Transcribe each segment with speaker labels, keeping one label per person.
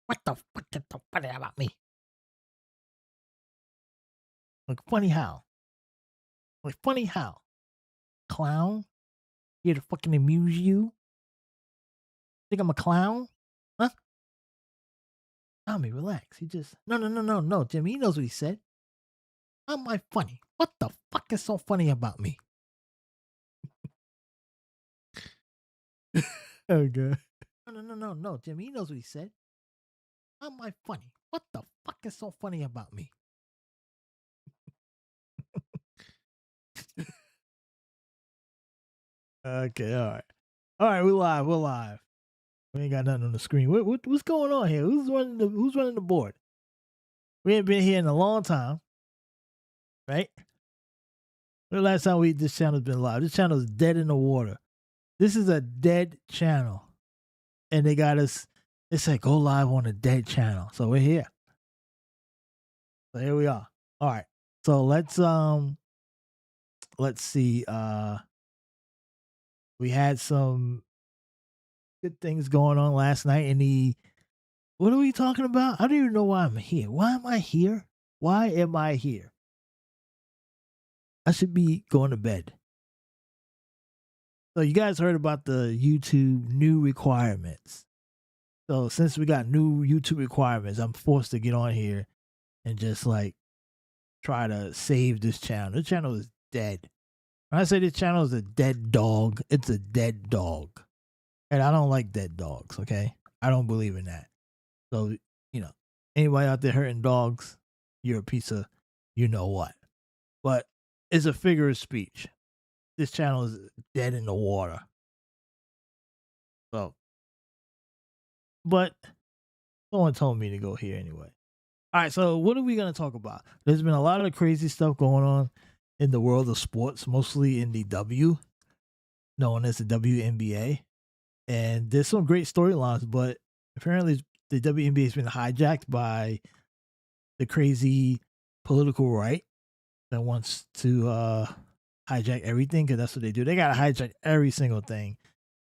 Speaker 1: What the fuck is so funny about me? Like, funny how? Like, funny how? Clown? Here to fucking amuse you? Think I'm a clown? Huh? Tommy, relax. He just no, Jimmy. He knows what he said. How am I funny? What the fuck is so funny about me? Okay. No, Jimmy. He knows what he said. How am I funny? What the fuck is so funny about me? Okay, all right. All right, we're live. We're live. We ain't got nothing on the screen. What's going on here? Who's running the board? We ain't been here in a long time, right? The last time this channel's been live. This channel is dead in the water. This is a dead channel. And they got us, it said go live on a dead channel. So we're here. So here we are. All right. So let's see. We had some good things going on last night in the what are we talking about? I don't even know why I'm here. Why am I here? Why am I here? I should be going to bed. So you guys heard about the YouTube new requirements. So since we got new YouTube requirements, I'm forced to get on here and just like try to save this channel. This channel is dead. When I say this channel is a dead dog, it's a dead dog. And I don't like dead dogs, okay? I don't believe in that. So, you know, anybody out there hurting dogs, you're a piece of you know what. But it's a figure of speech. This channel is dead in the water. So, but someone told me to go here anyway. All right, so what are we going to talk about? There's been a lot of crazy stuff going on in the world of sports, mostly in the W, known as the WNBA. And there's some great storylines, but apparently the WNBA has been hijacked by the crazy political right that wants to hijack everything because that's what they do. They got to hijack every single thing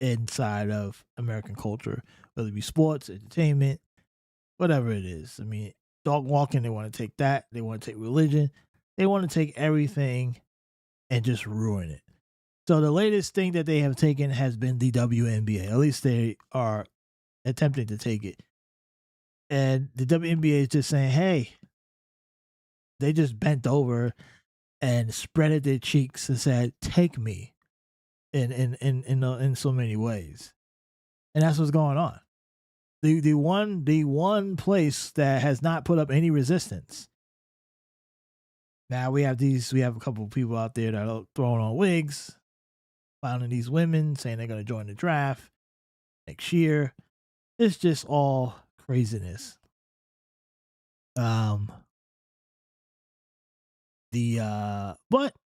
Speaker 1: inside of American culture, whether it be sports, entertainment, whatever it is. I mean, dog walking, they want to take that. They want to take religion. They want to take everything and just ruin it. So the latest thing that they have taken has been the WNBA. At least they are attempting to take it. And the WNBA is just saying, hey, they just bent over and spreaded their cheeks and said, take me in so many ways. And that's what's going on. The one place that has not put up any resistance. Now we have a couple of people out there that are throwing on wigs, clowning these women, saying they're gonna join the draft next year. It's just all craziness. But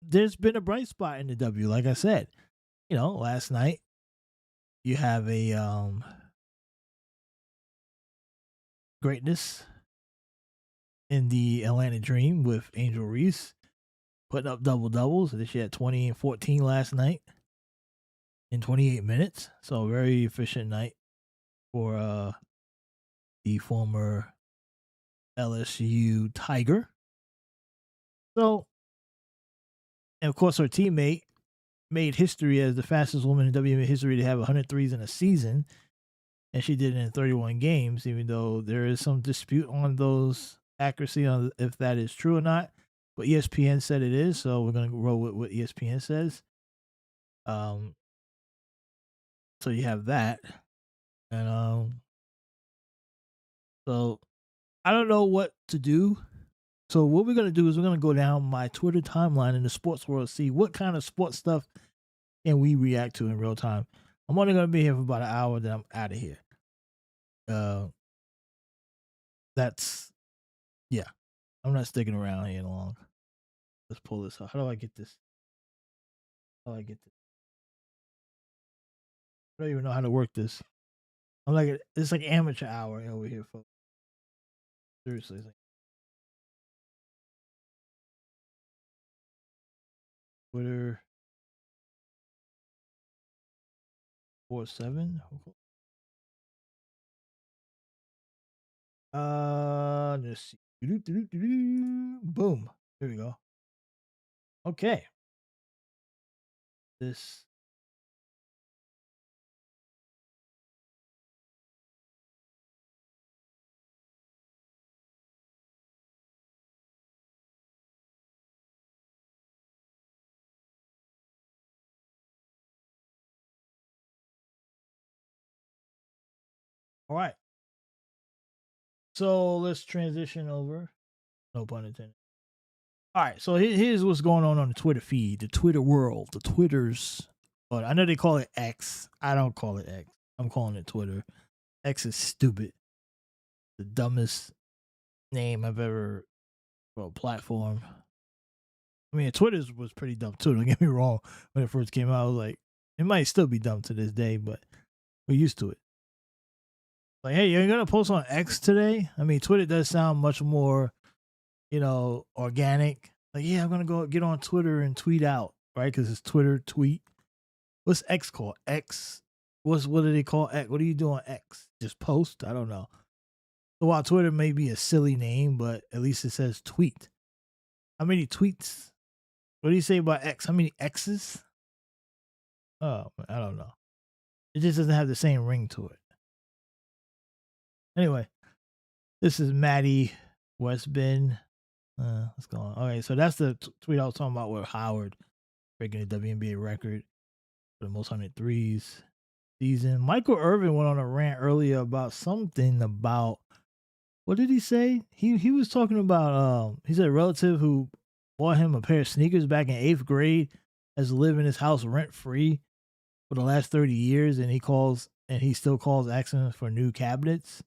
Speaker 1: there's been a bright spot in the W, like I said. You know, last night you have a greatness in the Atlanta Dream with Angel Reese putting up double doubles. She had 20 and 14 last night in 28 minutes. So a very efficient night for the former LSU Tiger. So, and of course, her teammate made history as the fastest woman in WNBA history to have 100 threes in a season. And she did it in 31 games, even though there is some dispute on those accuracy on if that is true or not. But ESPN said it is, so we're gonna roll with what ESPN says. Um, so you have that, and so I don't know what to do. So what we're gonna do is we're gonna go down my Twitter timeline in the sports world, see what kind of sports stuff can we react to in real time. I'm only gonna be here for about an hour, then I'm out of here. Uh, that's yeah. I'm not sticking around here long. Let's pull this out. How do I get this? How do I get this? I don't even know how to work this. I'm like it's like amateur hour over here, folks. Seriously, it's like Twitter 47. Let's see. Boom. There we go. Okay. This. All right. So let's transition over. No pun intended. All right. So here's what's going on the Twitter feed, the Twitter world, the Twitters. But I know they call it X. I don't call it X. I'm calling it Twitter. X is stupid. The dumbest name I've ever for a platform. I mean, Twitter's was pretty dumb too. Don't get me wrong. When it first came out, I was like, it might still be dumb to this day, but we're used to it. Like, hey, you're gonna post on X today? I mean, Twitter does sound much more, organic. Like, yeah, I'm gonna go get on Twitter and tweet out, right? Because it's Twitter tweet. What's X called? X. What do they call X? What do you do on X? Just post? I don't know. So while Twitter may be a silly name, but at least it says tweet. How many tweets? What do you say about X? How many X's? Oh, I don't know. It just doesn't have the same ring to it. Anyway, this is Maddie Westbin. What's going on? Okay, so that's the tweet I was talking about with Howard breaking the WNBA record for the most 103s season. Michael Irvin went on a rant earlier about something about, what did he say? He was talking about he said a relative who bought him a pair of sneakers back in 8th grade has lived in his house rent free for the last 30 years, and he still calls asking for new cabinets.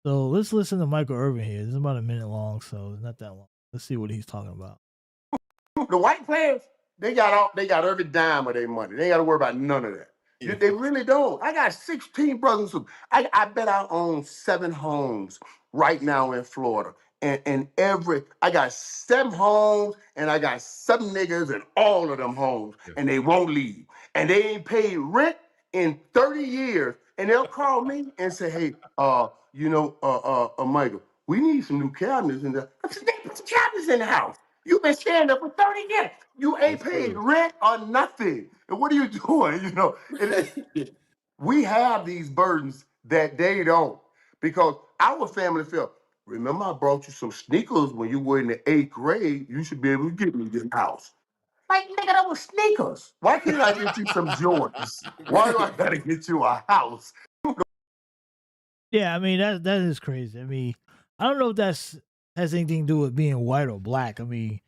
Speaker 1: So let's listen to Michael Irvin here. This is about a minute long, so it's not that long. Let's see what he's talking about.
Speaker 2: The white players, they got every dime of their money. They ain't got to worry about none of that. Yeah. They really don't. I got 16 brothers. I bet I own 7 homes right now in Florida. And I got 7 homes and I got 7 niggas in all of them homes. Yeah. And they won't leave. And they ain't paid rent in 30 years. And they'll call me and say, hey, Michael, we need some new cabinets in there. I said, they put the cabinets in the house. You've been staying there for 30 years. You ain't paid rent or nothing. And what are you doing? We have these burdens that they don't. Because our family felt, remember I brought you some sneakers when you were in the 8th grade. You should be able to get me this house. Like, nigga, that was sneakers. Why can't I get you some Jordans? Why do I gotta get you a house?
Speaker 1: Yeah, I mean that is crazy. I mean, I don't know if has anything to do with being white or black. I mean,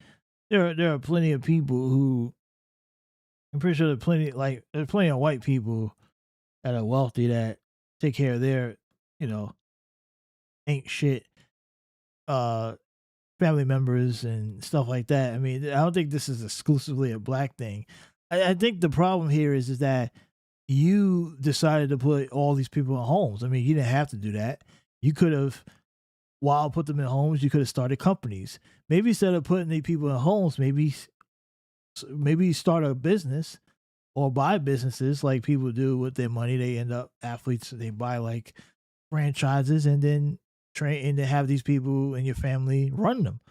Speaker 1: there are plenty of people who, I'm pretty sure there's plenty of white people that are wealthy that take care of their, ain't shit family members and stuff like that. I mean, I don't think this is exclusively a black thing. I think the problem here is that you decided to put all these people in homes. I mean, you didn't have to do that. You could have, while put them in homes, you could have started companies. Maybe instead of putting the people in homes, maybe start a business or buy businesses like people do with their money. They end up athletes. They buy like franchises and then train and then have these people in your family run them.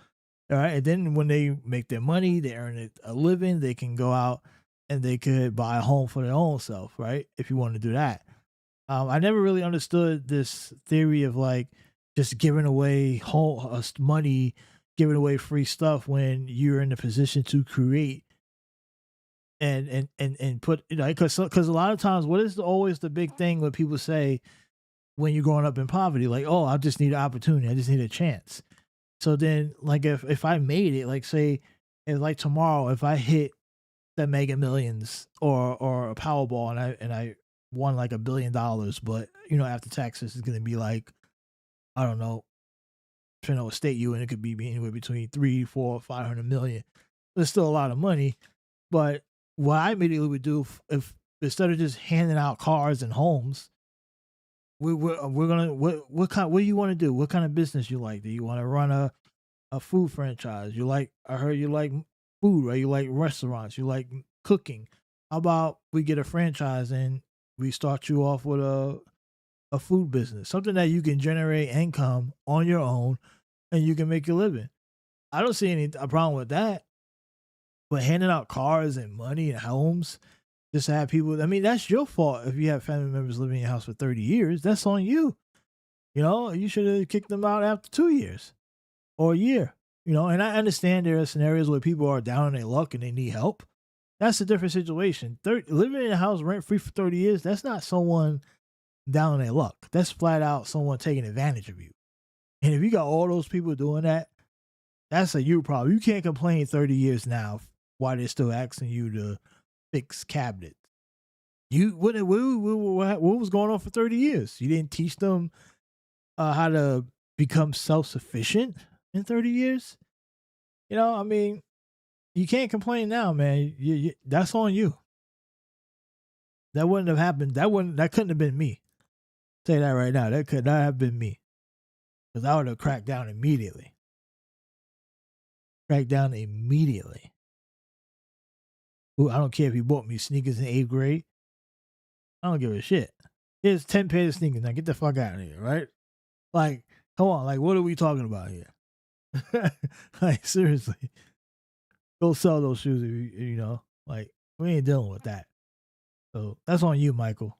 Speaker 1: All right. And then when they make their money, they earn a living, they can go out and they could buy a home for their own self, right? If you want to do that. I never really understood this theory of like just giving away money, giving away free stuff when you're in a position to create and put, because a lot of times, what is always the big thing when people say when you're growing up in poverty, like, oh, I just need an opportunity, I just need a chance. So then, like, if I made it, like, say, if like tomorrow, if I hit the Mega Millions or a Powerball and I won like $1 billion, but after taxes is gonna be like, I don't know, depending on what state you in, it could be anywhere between 3, 4, 500 million. There's still a lot of money, but what I immediately would do if instead of just handing out cars and homes, we're gonna what do you want to do? What kind of business you like? Do you want to run a food franchise? I heard you like food, right? You like restaurants, you like cooking. How about we get a franchise and we start you off with a food business, something that you can generate income on your own and you can make your living. I don't see a problem with that. But handing out cars and money and homes just to have people, I mean, that's your fault if you have family members living in your house for 30 years. That's on you. You know, you should have kicked them out after 2 years or a year. You know, and I understand there are scenarios where people are down on their luck and they need help. That's a different situation. Living in a house rent free for 30 years, that's not someone down on their luck. That's flat out someone taking advantage of you. And if you got all those people doing that, that's a you problem. You can't complain 30 years now why they're still asking you to fix cabinets. What was going on for 30 years? You didn't teach them how to become self-sufficient in 30 years? You know, I mean, you can't complain now, man. That's on you. That wouldn't have happened. That couldn't have been me. Say that right now. That could not have been me. Because I would have cracked down immediately. Ooh, I don't care if you bought me sneakers in 8th grade. I don't give a shit. Here's 10 pairs of sneakers. Now get the fuck out of here, right? Like, come on. Like, what are we talking about here? Like, seriously. Go sell those shoes, if you know. Like, we ain't dealing with that. So that's on you, Michael.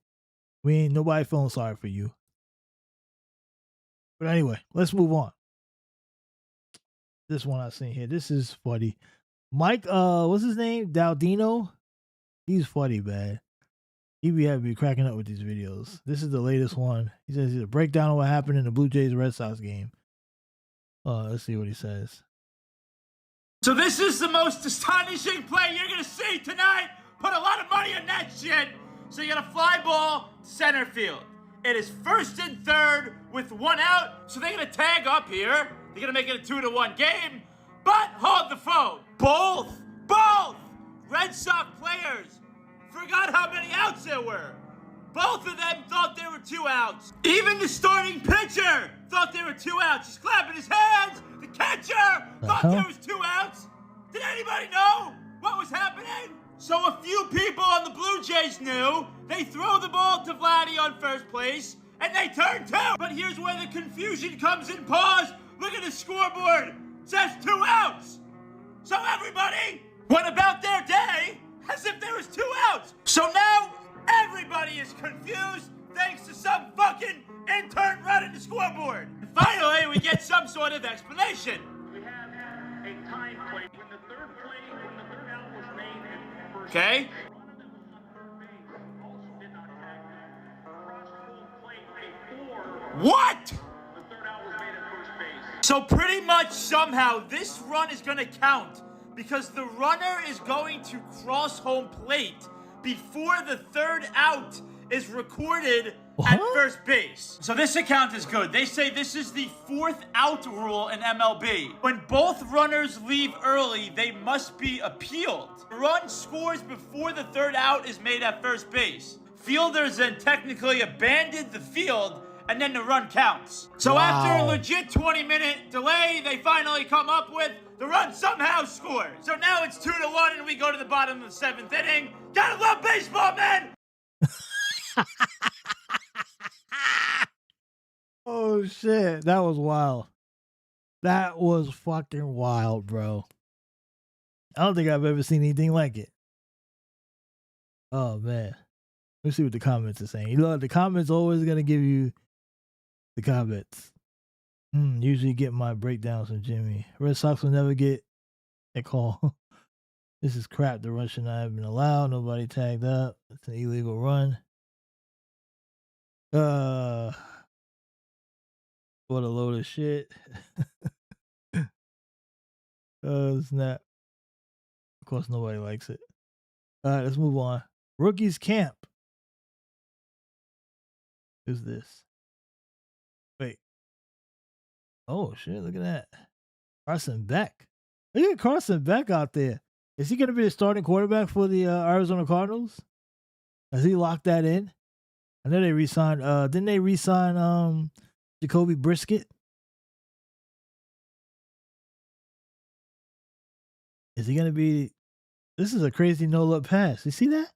Speaker 1: Nobody feeling sorry for you. But anyway, let's move on. This one I seen here. This is funny. Mike, what's his name? Daldino. He's funny, man. He be cracking up with these videos. This is the latest one. He says he's a breakdown of what happened in the Blue Jays Red Sox game. Let's see what he says.
Speaker 3: So this is the most astonishing play you're gonna see tonight. Put a lot of money on that shit. So you got a fly ball to center field. It is 1st and 3rd with 1 out. So they're gonna tag up here. They're gonna make it a 2-1 game. But hold the phone. Both Red Sox players forgot how many outs there were. Both of them thought there were 2 outs. Even the starting pitcher thought there were 2 outs. He's clapping his hands. The catcher thought there was 2 outs. Did anybody know what was happening? So a few people on the Blue Jays knew. They throw the ball to Vladdy on first place, and they turn 2. But here's where the confusion comes in. Pause. Look at the scoreboard. It says 2 outs. So everybody went about their day as if there was 2 outs. So now everybody is confused thanks to some fucking intern running the scoreboard. And finally, we get some sort of explanation.
Speaker 4: We have a time play. When the third out was made in first
Speaker 3: Okay? What?
Speaker 4: The third out was made at first base.
Speaker 3: So pretty much somehow this run is going to count because the runner is going to cross home plate before the 3rd out is recorded at first base. So this account is good. They say this is the 4th out rule in MLB. When both runners leave early, they must be appealed. The run scores before the 3rd out is made at first base. Fielders then technically abandon the field and then the run counts. So after a legit 20-minute delay, they finally come up with the run somehow scored. So now it's 2-1 and we go to the bottom of the 7th inning. Gotta love baseball, man!
Speaker 1: Oh shit, that was wild. That was fucking wild, bro. I don't think I've ever seen anything like it. Oh man. Let's see what the comments are saying. You know, the comments always gonna give you the comments. Usually get my breakdowns from Jimmy. Red Sox will never get a call. This is crap. The run should not have been allowed. Nobody tagged up. It's an illegal run. What a load of shit. Snap. Of course, nobody likes it. All right, let's move on. Rookies camp. Who's this? Wait. Oh, shit. Look at that. Carson Beck. Look at Carson Beck out there. Is he going to be the starting quarterback for the Arizona Cardinals? Has he locked that in? I know they re-signed. Didn't they re-sign Jacoby Brisket? Is he going to be... This is a crazy no-look pass. You see that?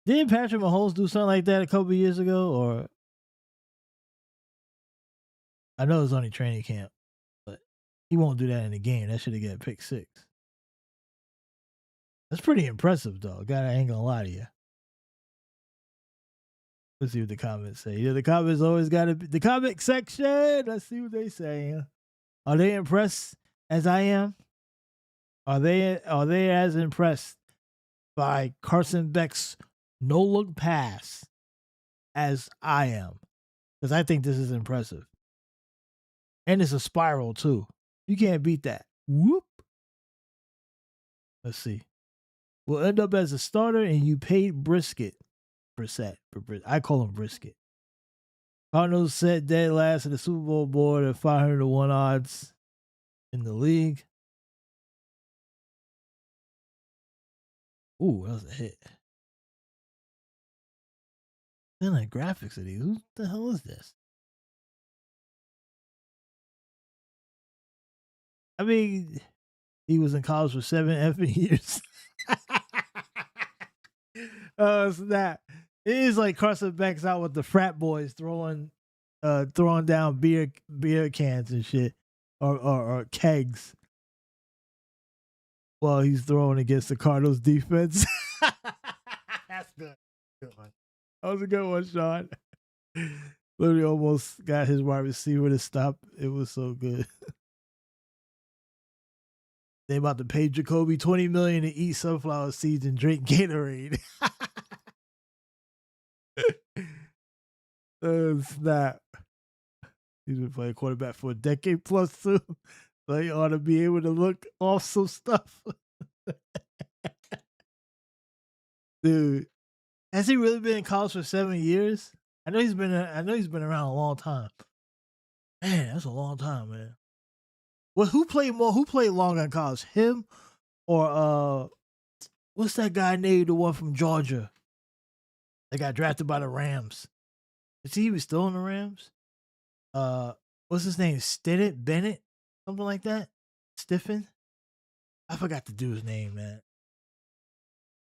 Speaker 1: Didn't Patrick Mahomes do something like that a couple years ago? Or I know it was only training camp, but he won't do that in the game. That should have got pick 6. That's pretty impressive, though. I ain't gonna lie to you. Let's see what the comments say. Yeah, the comments always got to be the comment section. Let's see what they say. Are they impressed as I am? Are they as impressed by Carson Beck's no look pass as I am? Because I think this is impressive. And it's a spiral too. You can't beat that. Whoop. Let's see. We'll end up as a starter and you paid Brissett. I call him Brisket. Cardinals set dead last in the Super Bowl board at 500-1 odds in the league. Ooh, that was a hit. Then the graphics of these. Who the hell is this? I mean, he was in college for 7 effing years. Oh, snap. It is like Carson Beck's out with the frat boys throwing down beer cans and shit. Or kegs. While he's throwing against the Cardinals defense. That's good. Good one. That was a good one, Sean. Literally almost got his wide receiver to stop. It was so good. They about to pay Jacoby $20 million to eat sunflower seeds and drink Gatorade. Oh, snap. He's been playing quarterback for a decade plus too. So he ought to be able to look off some stuff. Dude. Has he really been in college for 7 years? I know he's been around a long time. Man, that's a long time, man. Well, who played longer in college? Him or what's that guy named, the one from Georgia? That got drafted by the Rams. Is he even still in the Rams? What's his name? Stinnett? Bennett? Something like that? Stiffen? I forgot the dude's name, man.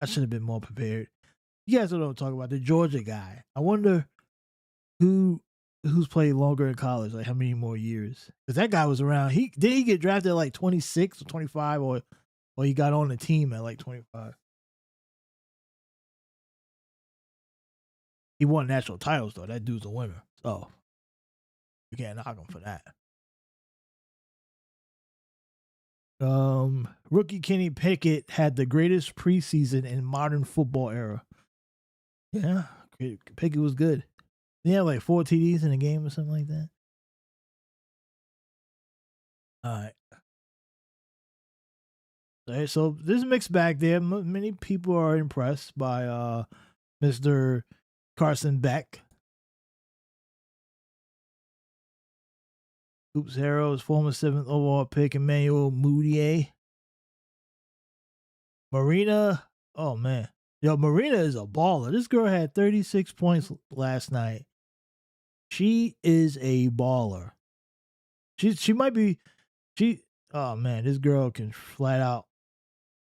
Speaker 1: I should have been more prepared. You guys don't know what I'm talking about. The Georgia guy. I wonder who's played longer in college, like how many more years? Because that guy was around. He get drafted at like 26 or 25, or he got on the team at like 25. He won national titles though. That dude's a winner. So you can't knock him for that. Rookie Kenny Pickett had the greatest preseason in modern football era. Yeah, Pickett was good. He had like 4 TDs in a game or something like that. All right. So there's a mixed bag there. Many people are impressed by Mr. Carson Beck. Hoops Hero is former 7th overall pick Emmanuel Mudiay. Marina, oh man. Yo, Marina is a baller. This girl had 36 points last night. She is a baller. She might be, oh man, this girl can flat out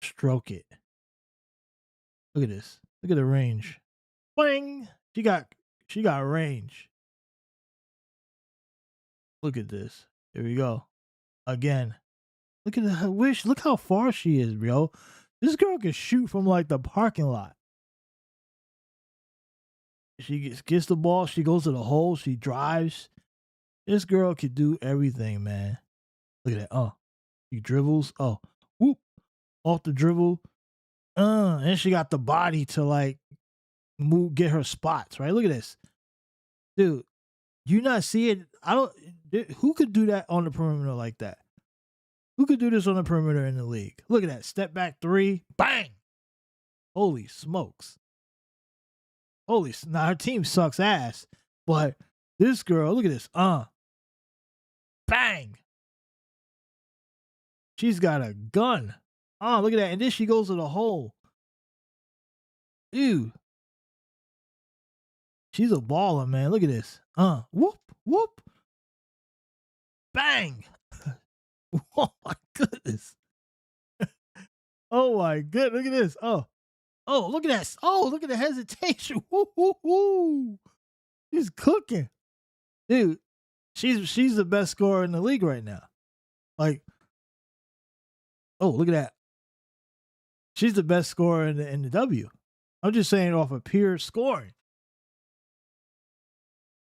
Speaker 1: stroke it. Look at this. Look at the range. Bang! She got range. Look at this. Here we go. Again. Look at her wish. Look how far she is, bro. This girl can shoot from like the parking lot. She gets the ball. She goes to the hole. She drives. This girl can do everything, man. Look at that. She dribbles. Whoop. Off the dribble. And she got the body to like get her spots, right? Look at this. Dude, you not see it? Who could do that on the perimeter like that? Who could do this on the perimeter in the league? Look at that. Step back 3. Bang. Holy smokes. Now her team sucks ass, but this girl, look at this. Bang. She's got a gun. Look at that. And then she goes to the hole. Dude. She's a baller, man. Look at this. Whoop, whoop. Bang. Oh my goodness. Oh my goodness. Look at this. Oh, look at that. Oh, look at the hesitation. Woo, woo, woo. She's cooking. Dude, she's the best scorer in the league right now. Like, oh, look at that. She's the best scorer in the W. I'm just saying off of pure scoring.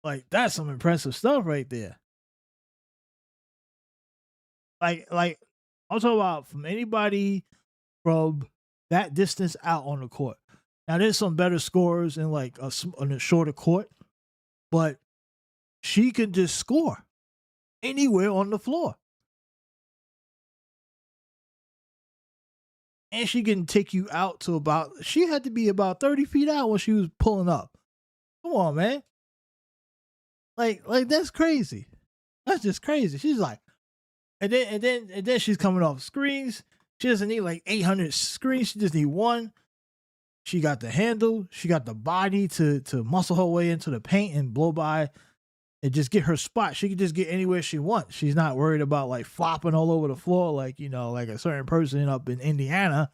Speaker 1: Like, that's some impressive stuff right there. Like I'm talking about from anybody from that distance out on the court. Now, there's some better scorers in like on a shorter court, but she can just score anywhere on the floor. And she can take you out to she had to be about 30 feet out when she was pulling up. Come on, man. Like that's crazy. That's just crazy. She's like, and then she's coming off screens. She doesn't need like 800 screens. She just need one. She got the handle. She got the body to muscle her way into the paint and blow by and just get her spot. She can just get anywhere she wants. She's not worried about like flopping all over the floor like, you know, like a certain person up in Indiana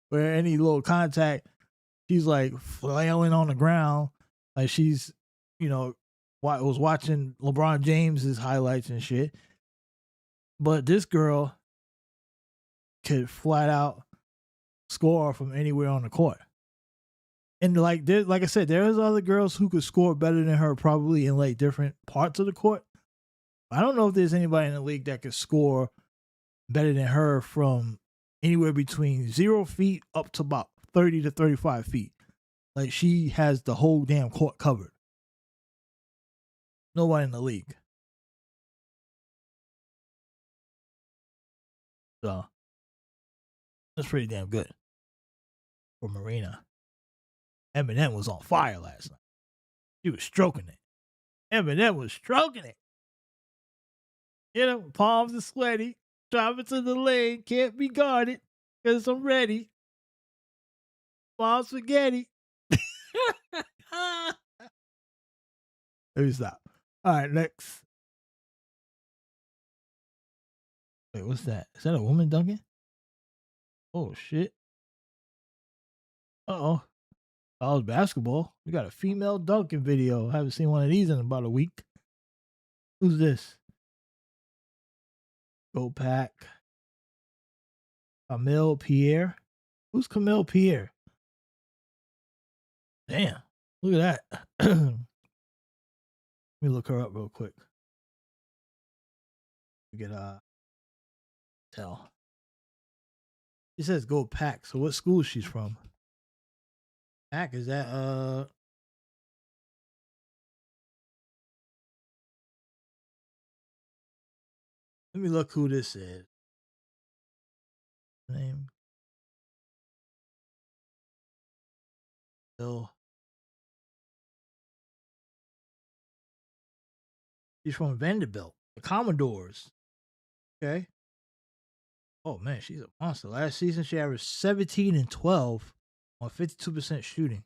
Speaker 1: where any little contact, she's like flailing on the ground. Like she's, you know, was watching LeBron James's highlights and shit. But this girl could flat out score from anywhere on the court. And like I said, there's other girls who could score better than her probably in like different parts of the court. I don't know if there's anybody in the league that could score better than her from anywhere between 0 feet up to about 30 to 35 feet. Like she has the whole damn court covered. Nobody in the league. So that's pretty damn good for Marina. Eminem was on fire last night. He was stroking it. Eminem was stroking it. You know, palms are sweaty. Driving to the lane. Can't be guarded. Because I'm ready. Mom spaghetti. Let me stop. All right, next. Wait, what's that? Is that a woman dunking? Oh, shit. Uh-oh. College basketball. We got a female dunking video. I haven't seen one of these in about a week. Who's this? Go Pack. Camille Pierre. Who's Camille Pierre? Damn. Look at that. Let me look her up real quick. We get tell. She says Go Pack. So what school she's from? Pack, is that let me look who this is. Name. Bill. She's from Vanderbilt. The Commodores. Okay. Oh man, she's a monster. Last season she averaged 17 and 12 on 52% shooting.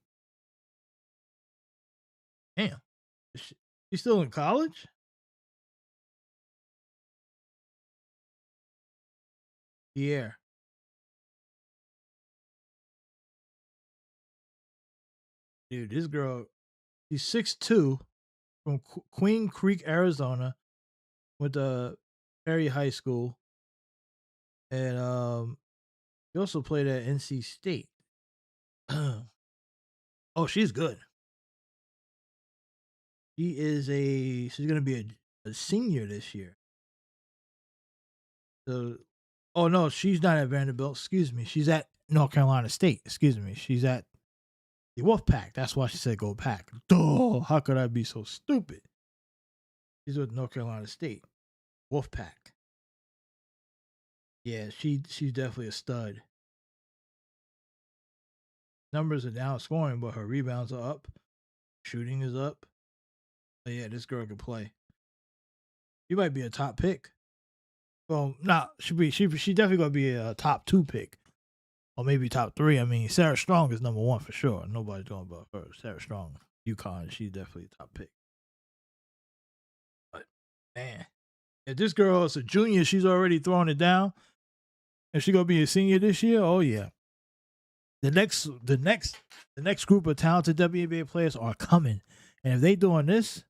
Speaker 1: Damn. She's still in college? Pierre. Dude, this girl, she's 6'2", from Queen Creek, Arizona, went to Perry High School. And she also played at NC State. Oh, she's good. She's gonna be a senior this year. So, oh no, she's not at Vanderbilt. Excuse me. She's at North Carolina State. Excuse me. She's at the Wolfpack. That's why she said Go Pack. Duh, how could I be so stupid? She's with North Carolina State. Wolfpack. Yeah, she's definitely a stud. Numbers are down scoring, but her rebounds are up. Shooting is up. But yeah, this girl can play. She might be a top pick. Well, she definitely gonna be a top 2 pick. Or maybe top 3. I mean, Sarah Strong is number 1 for sure. Nobody's talking about her. Sarah Strong, UConn, she's definitely a top pick. But man, if this girl is a junior, she's already throwing it down. If she gonna be a senior this year, oh yeah. the next group of talented WNBA players are coming, and if they doing this,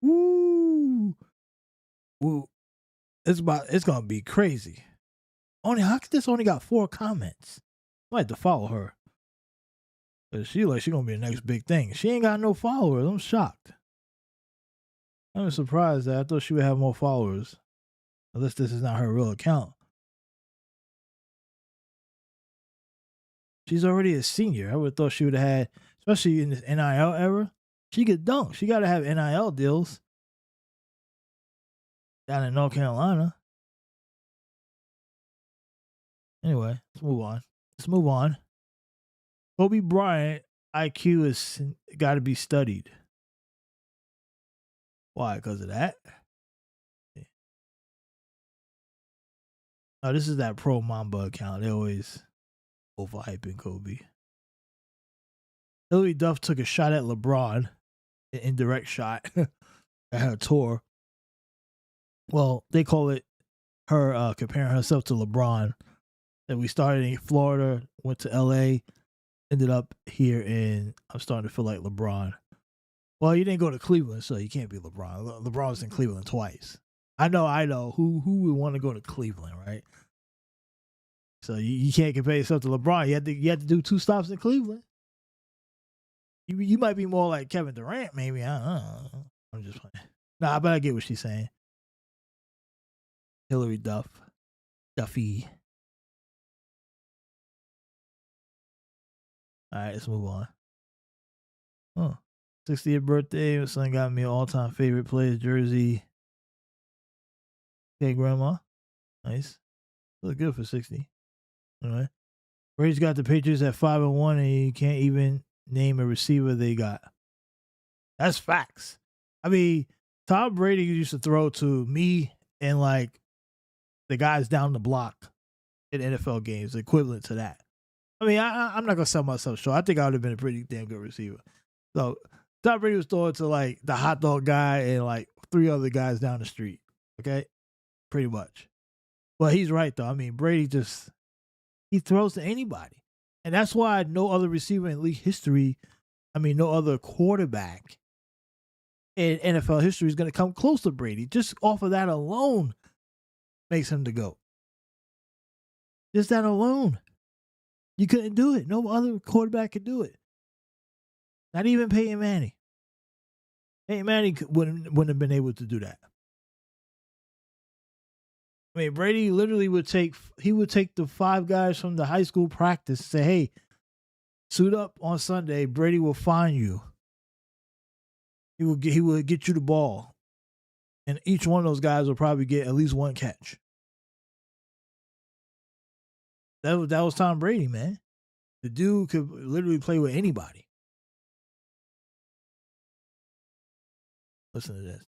Speaker 1: woo, it's gonna be crazy. How could this only got 4 comments? I might have to follow her. Cause she gonna be the next big thing. She ain't got no followers. I'm shocked. I'm surprised that I thought she would have more followers. Unless this is not her real account. She's already a senior. I would have thought she would have had, especially in this NIL era, she could dunk. She got to have NIL deals down in North Carolina. Anyway, let's move on. Kobe Bryant IQ has got to be studied. Why? Because of that? Oh, this is that Pro Mamba account. They always overhyping Kobe. Hilary Duff took a shot at LeBron, an indirect shot at her tour. Well, they call it her comparing herself to LeBron. And we started in Florida, went to LA, ended up here in, I'm starting to feel like LeBron. Well, you didn't go to Cleveland, so you can't be LeBron. LeBron was in Cleveland twice. I know. Who would want to go to Cleveland, right? So you can't compare yourself to LeBron. You had to do 2 stops in Cleveland. You might be more like Kevin Durant, maybe. I don't know. I'm just playing. Nah, but I get what she's saying. Hilary Duffy. All right, let's move on. Oh, 60th birthday. My son got me an all-time favorite player's jersey. Okay, Grandma. Nice. Look good for 60. All right. Brady's got the Patriots at 5-1, and you can't even name a receiver they got. That's facts. I mean, Tom Brady used to throw to me and like the guys down the block in NFL games, equivalent to that. I mean, I'm not gonna sell myself short. I think I would have been a pretty damn good receiver. So Tom Brady was throwing to like the hot dog guy and like 3 other guys down the street. Okay, pretty much. But he's right though. I mean, Brady he throws to anybody, and that's why no other receiver in league history, no other quarterback in NFL history is gonna come close to Brady. Just off of that alone, makes him the GOAT. Just that alone. You couldn't do it. No other quarterback could do it. Not even Peyton Manning. Peyton Manning wouldn't have been able to do that. I mean, Brady literally would take the 5 guys from the high school practice and say, hey, suit up on Sunday. Brady will find you. He will get you the ball. And each one of those guys will probably get at least 1 catch. That was Tom Brady, man. The dude could literally play with anybody. Listen to this.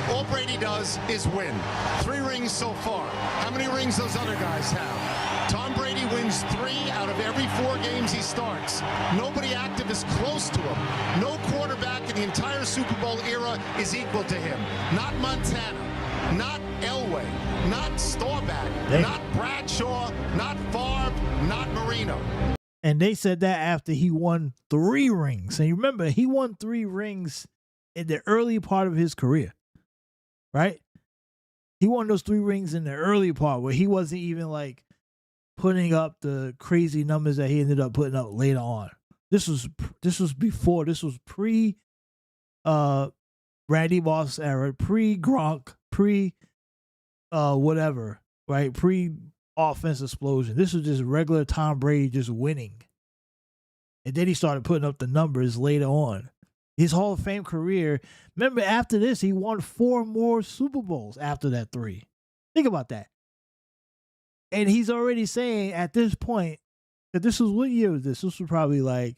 Speaker 5: All Brady does is win. 3 rings so far. How many rings those other guys have? Tom Brady wins 3 out of every 4 games he starts. Nobody active is close to him. No quarterback in the entire Super Bowl era is equal to him. Not Montana, not Elway, not Staubach, not Bradshaw, not Favre, not Marino.
Speaker 1: And they said that after he won 3 rings. And you remember, he won 3 rings in the early part of his career, right? He won those 3 rings in the early part where he wasn't even like putting up the crazy numbers that he ended up putting up later on. This was before. This was pre Randy Moss era, pre Gronk, pre whatever, right? Pre offense explosion. This was just regular Tom Brady just winning. And then he started putting up the numbers later on. His Hall of Fame career, remember after this, he won 4 more Super Bowls after that 3. Think about that. And he's already saying at this point that this was, what year was this? This was probably like,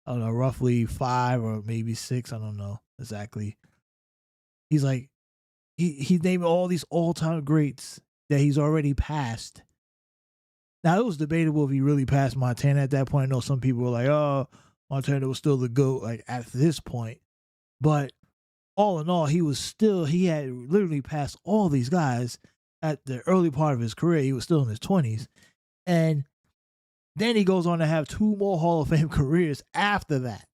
Speaker 1: I don't know, roughly 5 or maybe 6. I don't know exactly. He's like, he named all these all-time greats that he's already passed. Now, it was debatable if he really passed Montana at that point. I know some people were like, oh, Montana was still the GOAT like at this point. But all in all, he had literally passed all these guys at the early part of his career. He was still in his 20s. And Then he goes on to have 2 more Hall of Fame careers after that.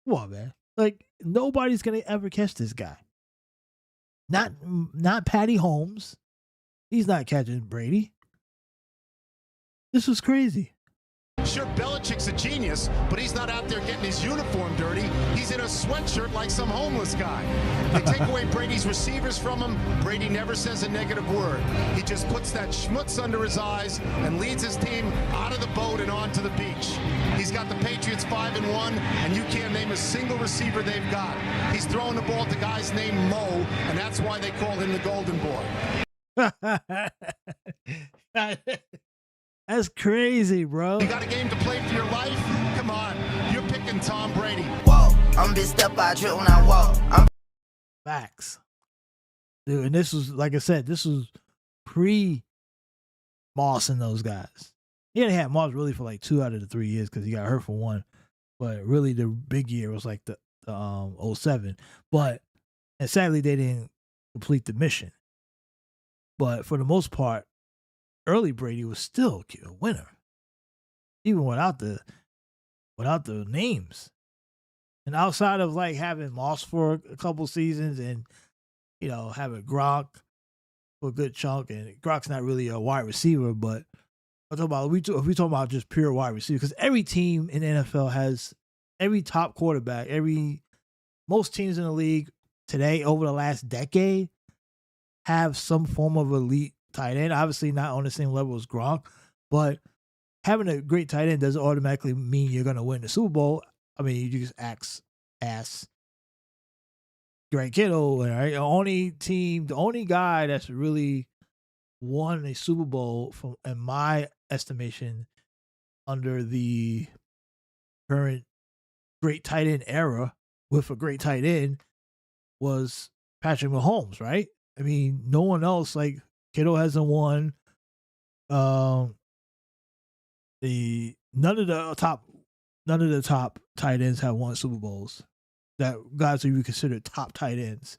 Speaker 1: Come on, man. Like, nobody's going to ever catch this guy. Not Patty Holmes. He's not catching Brady. This was crazy.
Speaker 5: Sure, Belichick's a genius, but he's not out there getting his uniform dirty. He's in a sweatshirt like some homeless guy. They take away Brady's receivers from him. Brady never says a negative word. He just puts that schmutz under his eyes and leads his team out of the boat and onto the beach. He's got the Patriots 5-1, and you can't name a single receiver they've got. He's throwing the ball at the guy's named Mo, and that's why they call him the Golden Boy.
Speaker 1: That's crazy, bro.
Speaker 5: You got a game to play for your life? Come on. You're picking Tom Brady.
Speaker 6: Whoa, I'm big step by trip when I walk.
Speaker 1: Facts. Dude, and this was, like I said, this was pre-Moss and those guys. He only had Moss really for like 2 out of the 3 years because he got hurt for 1. But really the big year was like the 07. But, and sadly, they didn't complete the mission. But for the most part, early Brady was still a winner, even without the names. And outside of like having Moss for a couple seasons and, you know, having Gronk for a good chunk, and Gronk's not really a wide receiver, but I'm talking about, if we talk about just pure wide receiver, because every team in the NFL has every top quarterback, most teams in the league today over the last decade have some form of elite tight end. Obviously not on the same level as Gronk, but having a great tight end doesn't automatically mean you're going to win the Super Bowl. I mean, you just ask Greg Kittle, right? The only guy that's really won a Super Bowl, from, in my estimation, under the current great tight end era with a great tight end was Patrick Mahomes, right? I mean, no one else, like Kittle hasn't won. None of the top tight ends have won Super Bowls. That guys who you consider top tight ends,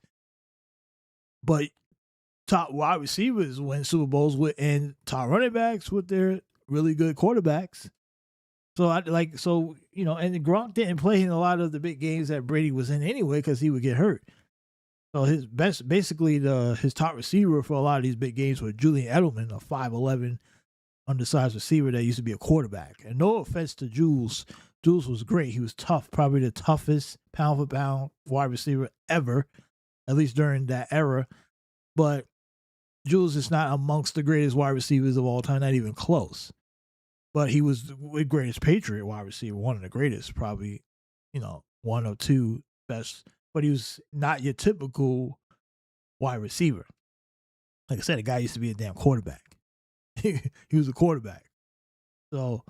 Speaker 1: but top wide receivers win Super Bowls with, and top running backs with their really good quarterbacks. So and Gronk didn't play in a lot of the big games that Brady was in anyway because he would get hurt. So his his top receiver for a lot of these big games was Julian Edelman, a 5'11" undersized receiver that used to be a quarterback. And no offense to Jules. Jules was great. He was tough, probably the toughest pound for pound wide receiver ever, at least during that era. But Jules is not amongst the greatest wide receivers of all time, not even close. But he was the greatest Patriot wide receiver, one of the greatest, probably, one or two best. But he was not your typical wide receiver. Like I said, the guy used to be a damn quarterback. He was a quarterback. So,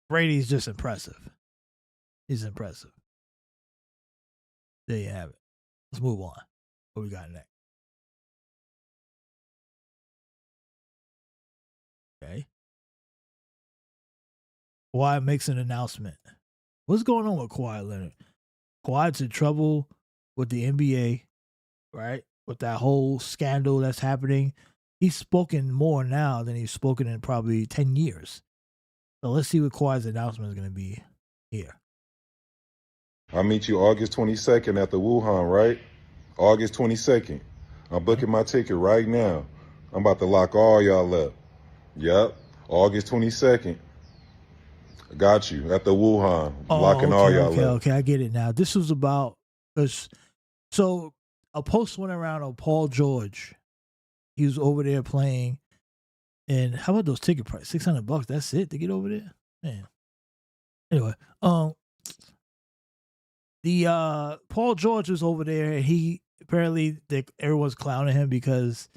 Speaker 1: Brady's just impressive. He's impressive. There you have it. Let's move on. What we got next? Okay. Kawhi makes an announcement. What's going on with Kawhi Leonard? Kawhi's in trouble with the NBA, right? With that whole scandal that's happening. He's spoken more now than he's spoken in probably 10 years. So let's see what Kawhi's announcement is going to be here.
Speaker 7: I'll meet you August 22nd at the Wuhan, right? August 22nd. I'm booking my ticket right now. I'm about to lock all y'all up. Yep. August 22nd. I got you at the Wuhan. Locking all y'all up.
Speaker 1: Okay, I get it now. This was about, so a post went around on Paul George. He was over there playing. And how about those ticket prices? $600. That's it to get over there? Man. Anyway, the Paul George was over there, and he apparently everyone's clowning him because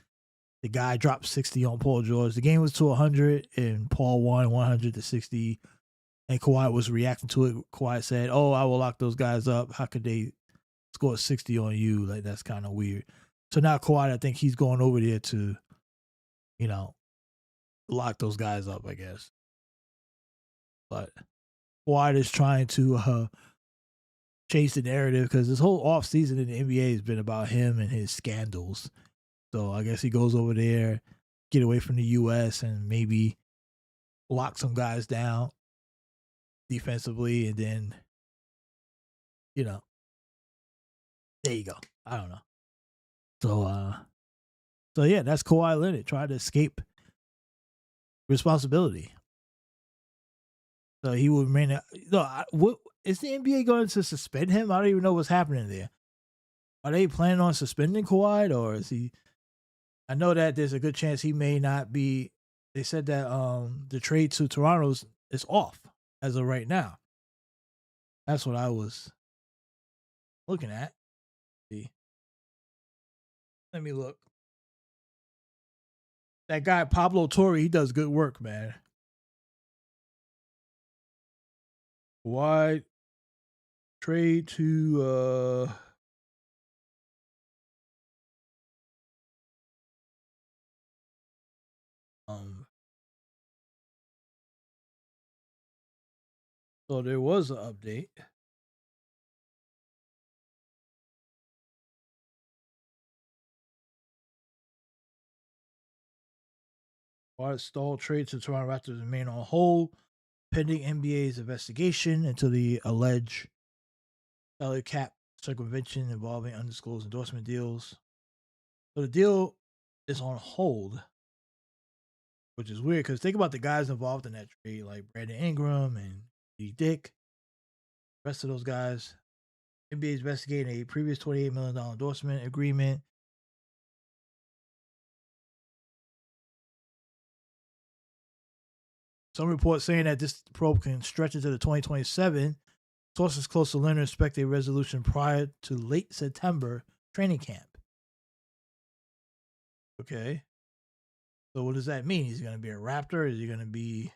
Speaker 1: the guy dropped 60 on Paul George. The game was to 100, and Paul won 100-60. And Kawhi was reacting to it. Kawhi said, "Oh, I will lock those guys up. How could they score 60 on you? Like, that's kind of weird." So now Kawhi, I think he's going over there to, lock those guys up, I guess. But Kawhi is trying to chase the narrative because this whole offseason in the NBA has been about him and his scandals. So I guess he goes over there, get away from the U.S. and maybe lock some guys down defensively, and then, there you go. I don't know. So yeah, that's Kawhi Leonard trying to escape responsibility. So he will remain. What is the NBA going to suspend him? I don't even know what's happening there. Are they planning on suspending Kawhi, or is he? I know that there's a good chance he may not be. They said that the trade to Toronto is off as of right now. That's what I was looking at. See, let me look. That guy Pablo Torre, he does good work, man. Why trade to so there was an update. Why stall trade to Toronto Raptors remain on hold pending NBA's investigation into the alleged salary cap circumvention involving undisclosed endorsement deals. So the deal is on hold, which is weird because think about the guys involved in that trade, like Brandon Ingram and D. Dick, the rest of those guys. NBA is investigating a previous $28 million endorsement agreement. Some reports saying that this probe can stretch into the 2027. Sources close to Leonard expect a resolution prior to late September training camp. Okay. So what does that mean? He's going to be a Raptor? Is he going to be...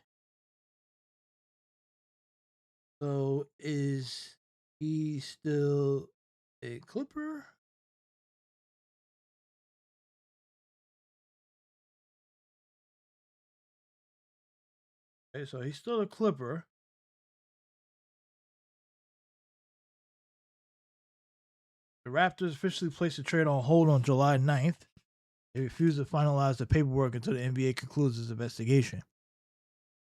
Speaker 1: So is he still a Clipper? Okay, so he's still a Clipper. The Raptors officially placed the trade on hold on July 9th. They refused to finalize the paperwork until the NBA concludes its investigation.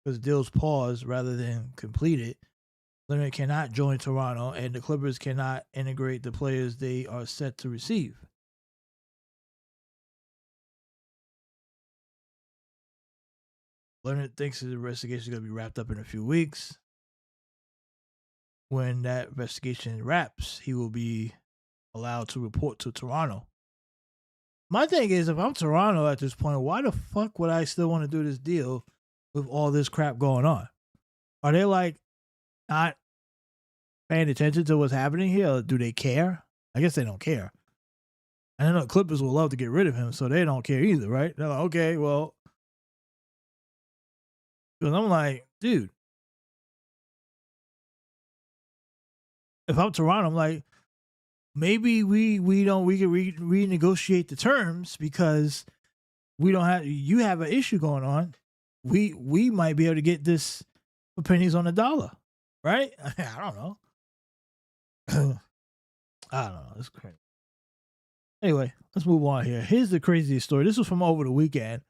Speaker 1: Because the deal's paused rather than completed, Leonard cannot join Toronto, and the Clippers cannot integrate the players they are set to receive. Leonard thinks his investigation is going to be wrapped up in a few weeks. When that investigation wraps, he will be allowed to report to Toronto. My thing is, if I'm Toronto at this point, why the fuck would I still want to do this deal with all this crap going on? Are they like not paying attention to what's happening here? Or do they care? I guess they don't care. And I know Clippers will love to get rid of him, so they don't care either, right? They're like, okay, well, because I'm like, dude, if I'm Toronto, I'm like, maybe we can renegotiate the terms because you have an issue going on. We might be able to get this for pennies on the dollar, right? I don't know. I don't know. It's crazy. Anyway, let's move on here. Here's the craziest story. This was from over the weekend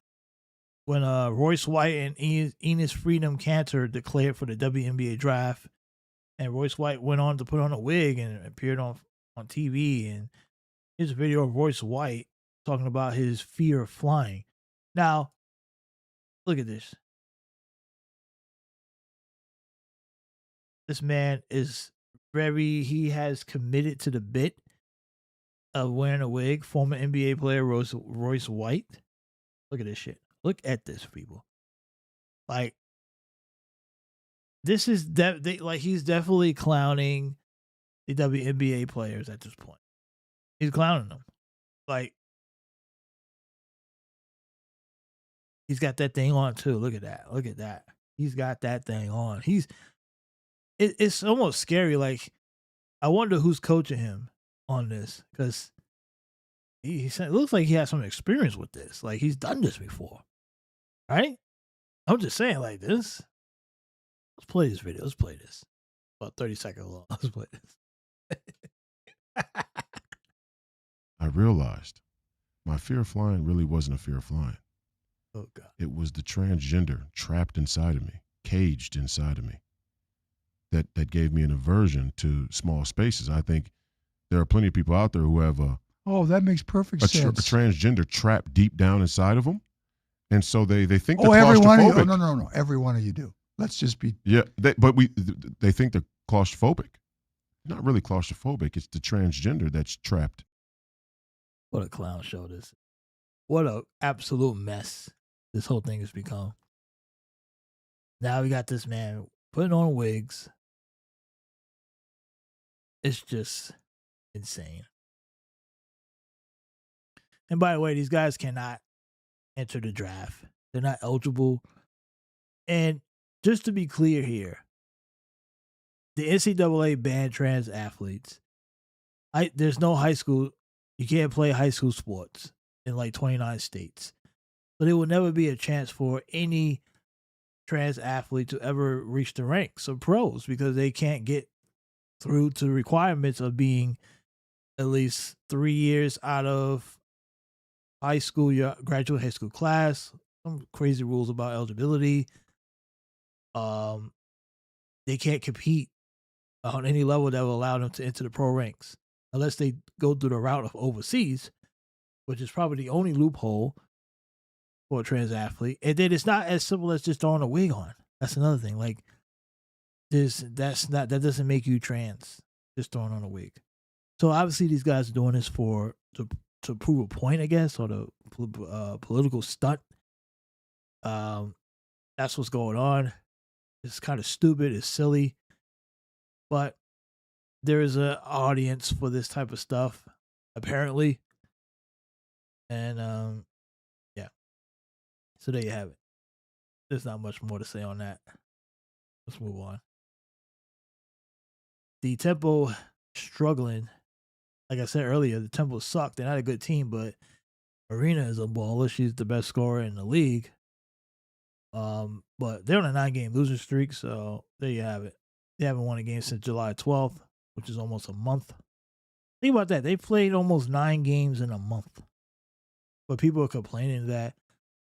Speaker 1: when Royce White and Enes Freedom Cantor declared for the WNBA draft, and Royce White went on to put on a wig and appeared on TV, and here's a video of Royce White talking about his fear of flying. Now, look at this. This man is he has committed to the bit of wearing a wig. Former NBA player Royce White. Look at this shit. Look at this, people. Like, this is he's definitely clowning the WNBA players at this point. He's clowning them. Like, he's got that thing on too. Look at that. Look at that. He's got that thing on. It's almost scary. Like, I wonder who's coaching him on this, because it looks like he has some experience with this. Like, he's done this before, right? I'm just saying, like, this. Let's play this video. Let's play this. About 30 seconds long. Let's play this.
Speaker 8: I realized my fear of flying really wasn't a fear of flying.
Speaker 1: Oh God.
Speaker 8: It was the transgender trapped inside of me, caged inside of me, that gave me an aversion to small spaces. I think there are plenty of people out there who have
Speaker 9: Oh, that makes perfect
Speaker 8: a
Speaker 9: sense.
Speaker 8: transgender trapped deep down inside of them, and so they think
Speaker 9: Oh,
Speaker 8: they're
Speaker 9: every one of you.
Speaker 8: claustrophobic.
Speaker 9: Oh, no. Every one of you do. Let's just be.
Speaker 8: Yeah, they think they're claustrophobic. Not really claustrophobic. It's the transgender that's trapped.
Speaker 1: What a clown show this is. What a absolute mess this whole thing has become. Now we got this man putting on wigs. It's just insane. And by the way, these guys cannot enter the draft. They're not eligible. And just to be clear here, the NCAA banned trans athletes. There's no high school. You can't play high school sports in like 29 states. So there will never be a chance for any trans athlete to ever reach the ranks of pros because they can't get through to the requirements of being at least 3 years out of high school, your graduate high school class. Some crazy rules about eligibility. They can't compete on any level that will allow them to enter the pro ranks unless they go through the route of overseas, which is probably the only loophole for a trans athlete. And then it's not as simple as just throwing a wig on. That's another thing. Like that doesn't make you trans, just throwing on a wig. So obviously these guys are doing this to prove a point, I guess, or the political stunt. That's what's going on. It's kind of stupid. It's silly. But there is an audience for this type of stuff, apparently. And, yeah. So there you have it. There's not much more to say on that. Let's move on. The Temple struggling. Like I said earlier, the Temple sucked. They're not a good team, but Marina is a baller. She's the best scorer in the league. But they're on a 9-game losing streak, so there you have it. They haven't won a game since July 12th, which is almost a month. Think about that. They played almost 9 games in a month. But people are complaining that,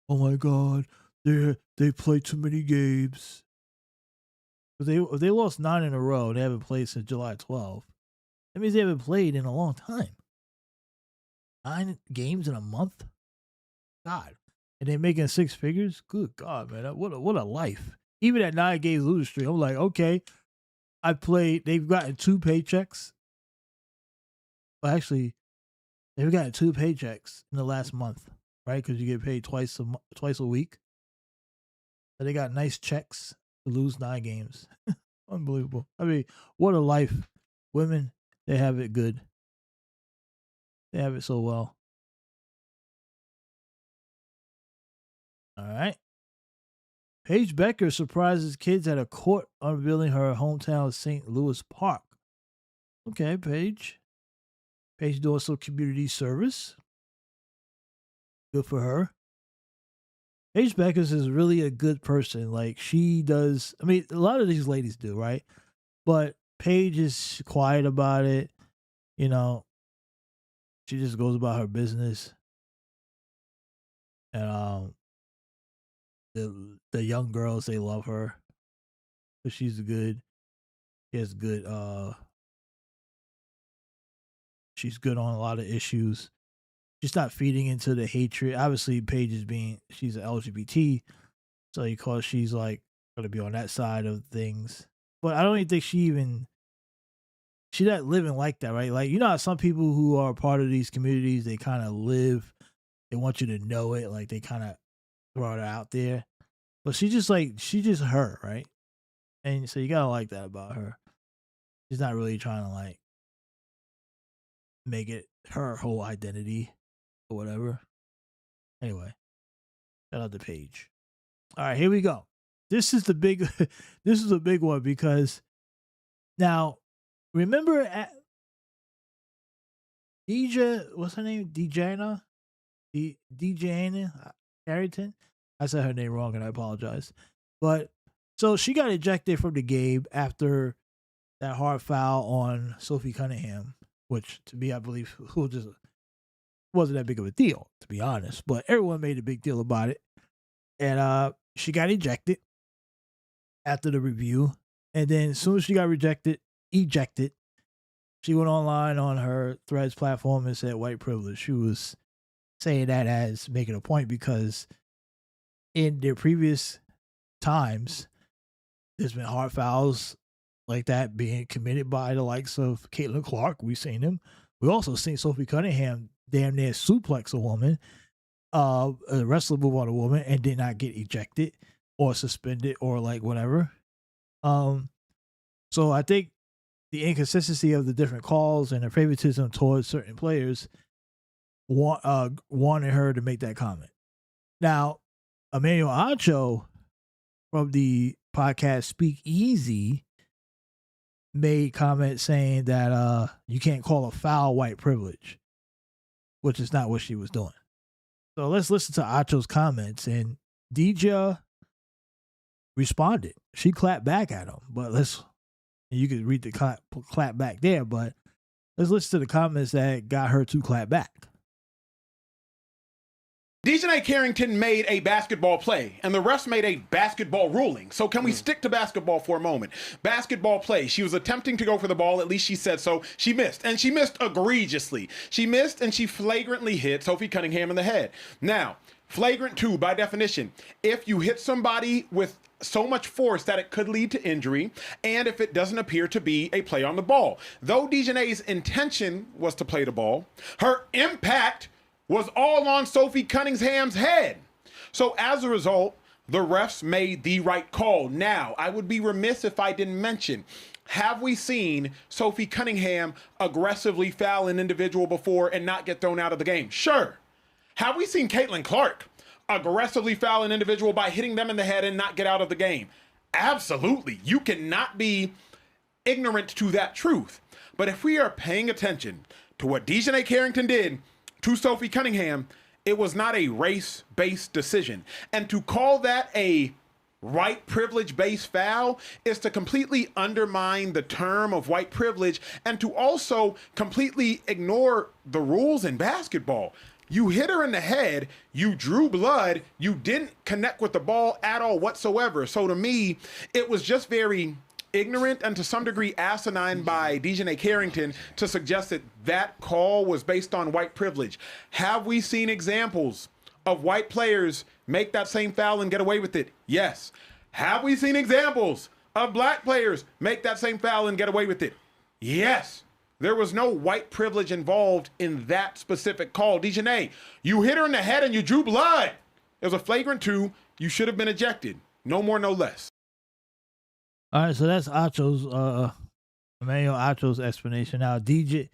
Speaker 1: oh my God, they played too many games. If they lost 9 in a row, they haven't played since July 12th. That means they haven't played in a long time. 9 games in a month? God. And they're making 6 figures? Good God, man. What a life. Even at 9 games losing streak, I'm like, okay, they've gotten 2 paychecks. Well, actually, they've gotten 2 paychecks in the last month, right? Because you get paid twice a week. So they got nice checks to lose 9 games. Unbelievable. I mean, what a life. Women, they have it good. They have it so well. All right. Paige Becker surprises kids at a court unveiling her hometown St. Louis Park. Okay, Paige. Paige doing some community service. Good for her. Paige Becker is really a good person. Like, she does. I mean, a lot of these ladies do, right? But Paige is quiet about it. You know, she just goes about her business. And the young girls, they love her. But she's good. She has good she's good on a lot of issues. She's not feeding into the hatred. Obviously, Paige she's an LGBT, so because she's like gonna be on that side of things. But I don't even think she's not living like that, right? Like, you know how some people who are part of these communities, they kind of live, they want you to know it, like they kind of throw it out there. But she's just her, right? And so you gotta like that about her. She's not really trying to like make it her whole identity or whatever. Anyway, shout out to Paige. All right, here we go. This is a big one because now remember at DJ, what's her name? Dejanna Harrington. I said her name wrong and I apologize. But so she got ejected from the game after that hard foul on Sophie Cunningham, which to me, I believe, just wasn't that big of a deal, to be honest. But everyone made a big deal about it. And she got ejected after the review. And then as soon as she got ejected, she went online on her Threads platform and said white privilege. She was saying that as making a point because in their previous times, there's been hard fouls like that being committed by the likes of Caitlin Clark. We've seen them. We also seen Sophie Cunningham damn near suplex a woman, a wrestler move on a woman, and did not get ejected or suspended or like whatever. So I think the inconsistency of the different calls and the favoritism towards certain players wanted her to make that comment. Now, Emmanuel Acho from the podcast Speak Easy made comments saying that you can't call a foul white privilege, which is not what she was doing. So let's listen to Acho's comments, and Deja responded. She clapped back at him, but you could read the clap back there, but let's listen to the comments that got her to clap back.
Speaker 10: Dejanay Carrington made a basketball play, and the refs made a basketball ruling. So can we stick to basketball for a moment? Basketball play. She was attempting to go for the ball. At least she said so. She missed, and she missed egregiously. She missed, and she flagrantly hit Sophie Cunningham in the head. Now, flagrant 2, by definition, if you hit somebody with so much force that it could lead to injury, and if it doesn't appear to be a play on the ball. Though Dejanay's intention was to play the ball, her impact was all on Sophie Cunningham's head. So as a result, the refs made the right call. Now, I would be remiss if I didn't mention, have we seen Sophie Cunningham aggressively foul an individual before and not get thrown out of the game? Sure. Have we seen Caitlin Clark aggressively foul an individual by hitting them in the head and not get out of the game? Absolutely. You cannot be ignorant to that truth. But if we are paying attention to what Dejanay Carrington did to Sophie Cunningham, it was not a race-based decision. And to call that a white privilege-based foul is to completely undermine the term of white privilege and to also completely ignore the rules in basketball. You hit her in the head, you drew blood, you didn't connect with the ball at all whatsoever. So to me, it was just very ignorant and to some degree asinine by Dejanay Carrington to suggest that that call was based on white privilege. Have we seen examples of white players make that same foul and get away with it? Yes. Have we seen examples of black players make that same foul and get away with it? Yes. There was no white privilege involved in that specific call. Dejanay, you hit her in the head and you drew blood. It was a flagrant 2. You should have been ejected. No more, no less.
Speaker 1: All right, so that's Acho's, Emmanuel Acho's explanation. Now, DJ,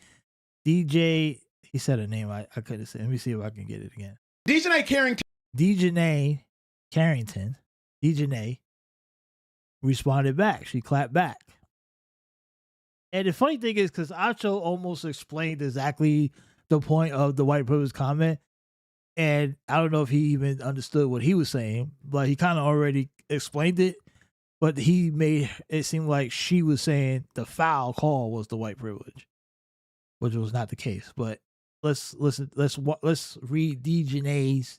Speaker 1: he said a name I couldn't say. Let me see if I can get it again.
Speaker 10: Dejanay Carrington. Dejanay
Speaker 1: responded back. She clapped back. And the funny thing is, because Acho almost explained exactly the point of the white privilege comment, and I don't know if he even understood what he was saying, but he kind of already explained it. But he made it seem like she was saying the foul call was the white privilege, which was not the case. But let's read Dejanay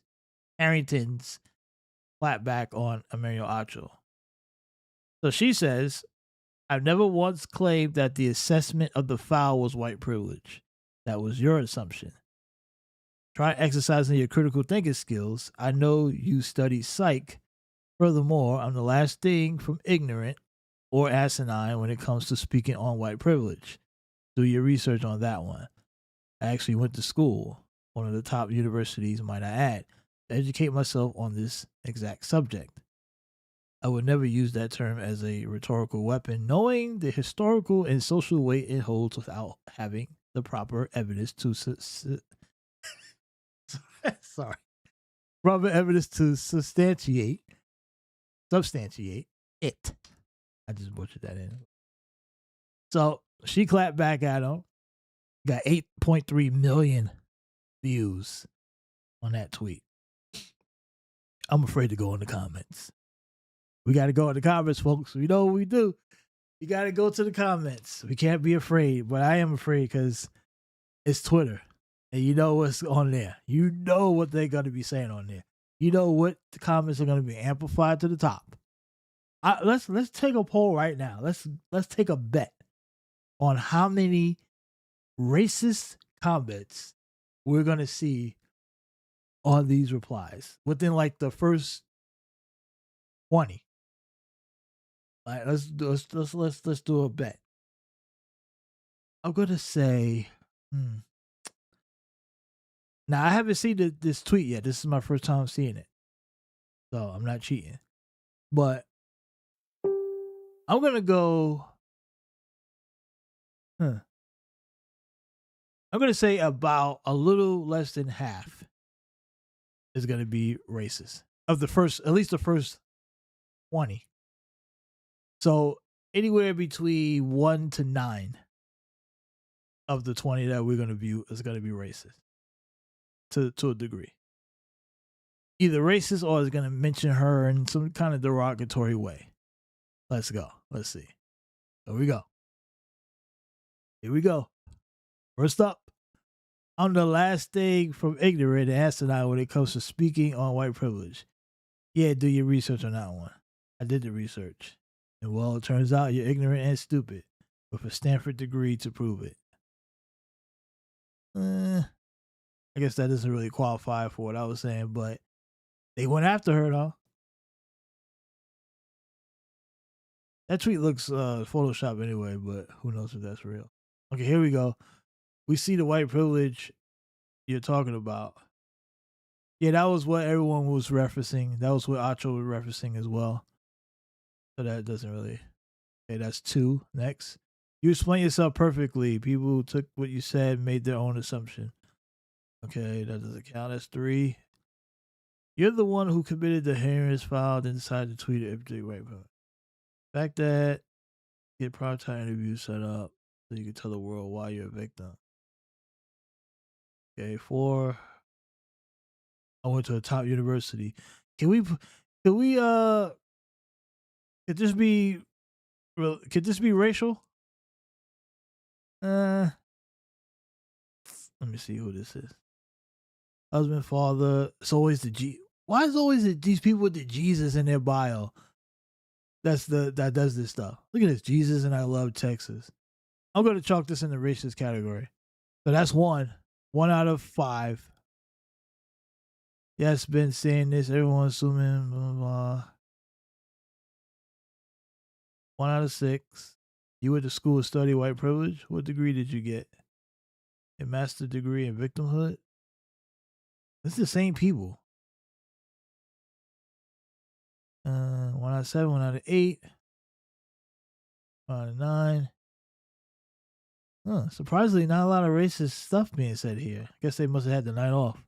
Speaker 1: Carrington's clap back on Emmanuel Acho. So she says, "I've never once claimed that the assessment of the foul was white privilege. That was your assumption. Try exercising your critical thinking skills. I know you studied psych. Furthermore, I'm the last thing from ignorant or asinine when it comes to speaking on white privilege. Do your research on that one. I actually went to school, one of the top universities, might I add, to educate myself on this exact subject. I would never use that term as a rhetorical weapon, knowing the historical and social weight it holds without having the proper evidence to proper evidence to substantiate it." I just butchered that in. So she clapped back at him. Got 8.3 million views on that tweet. I'm afraid to go in the comments. We got to go in the comments, folks. We know what we do. You got to go to the comments. We can't be afraid, but I am afraid because it's Twitter. And you know what's on there. You know what they're going to be saying on there. you know what the comments are going to be amplified to the top. Let's take a poll right now. Let's take a bet on how many racist comments we're going to see on these replies within like the first 20. Like let's do a bet. I'm gonna say, now I haven't seen this tweet yet. This is my first time seeing it, so I'm not cheating. But I'm gonna go. I'm gonna say about a little less than half is gonna be racist of the first, at least the first 20. So anywhere between 1 to 9 of the 20 that we're gonna view is gonna be racist to a degree. Either racist or is gonna mention her in some kind of derogatory way. Let's go. Let's see. Here we go. Here we go. First up, I'm the last thing from ignorant and asinine when it comes to speaking on white privilege. Yeah, do your research on that one. I did the research. And well, it turns out you're ignorant and stupid with a Stanford degree to prove it. I guess that doesn't really qualify for what I was saying, but they went after her though. That tweet looks Photoshop anyway, but who knows if that's real. Okay, here we go. We see the white privilege you're talking about. Yeah, that was what everyone was referencing. That was what Acho was referencing as well. So that doesn't really. Okay, that's 2. Next. You explain yourself perfectly. People who took what you said made their own assumption. Okay, that doesn't count. That's 3. You're the one who committed the heinous foul and decided to tweet everything right. The fact that get primetime interviews set up so you can tell the world why you're a victim. Okay, 4. I went to a top university. Could this be racial? Let me see who this is. Husband, father. It's always the G. Why is always these people with the Jesus in their bio? That does this stuff. Look at this, Jesus and I love Texas. I'm gonna chalk this in the racist category. So that's 1. 1 out of 5. Yes, been saying this. Everyone's assuming. Blah, blah, blah. 1 out of 6. You went to school to study white privilege. What degree did you get? A master's degree in victimhood. This is the same people. 1 out of 7. 1 out of 8. 1 out of 9. Surprisingly, not a lot of racist stuff being said here. I guess they must have had the night off.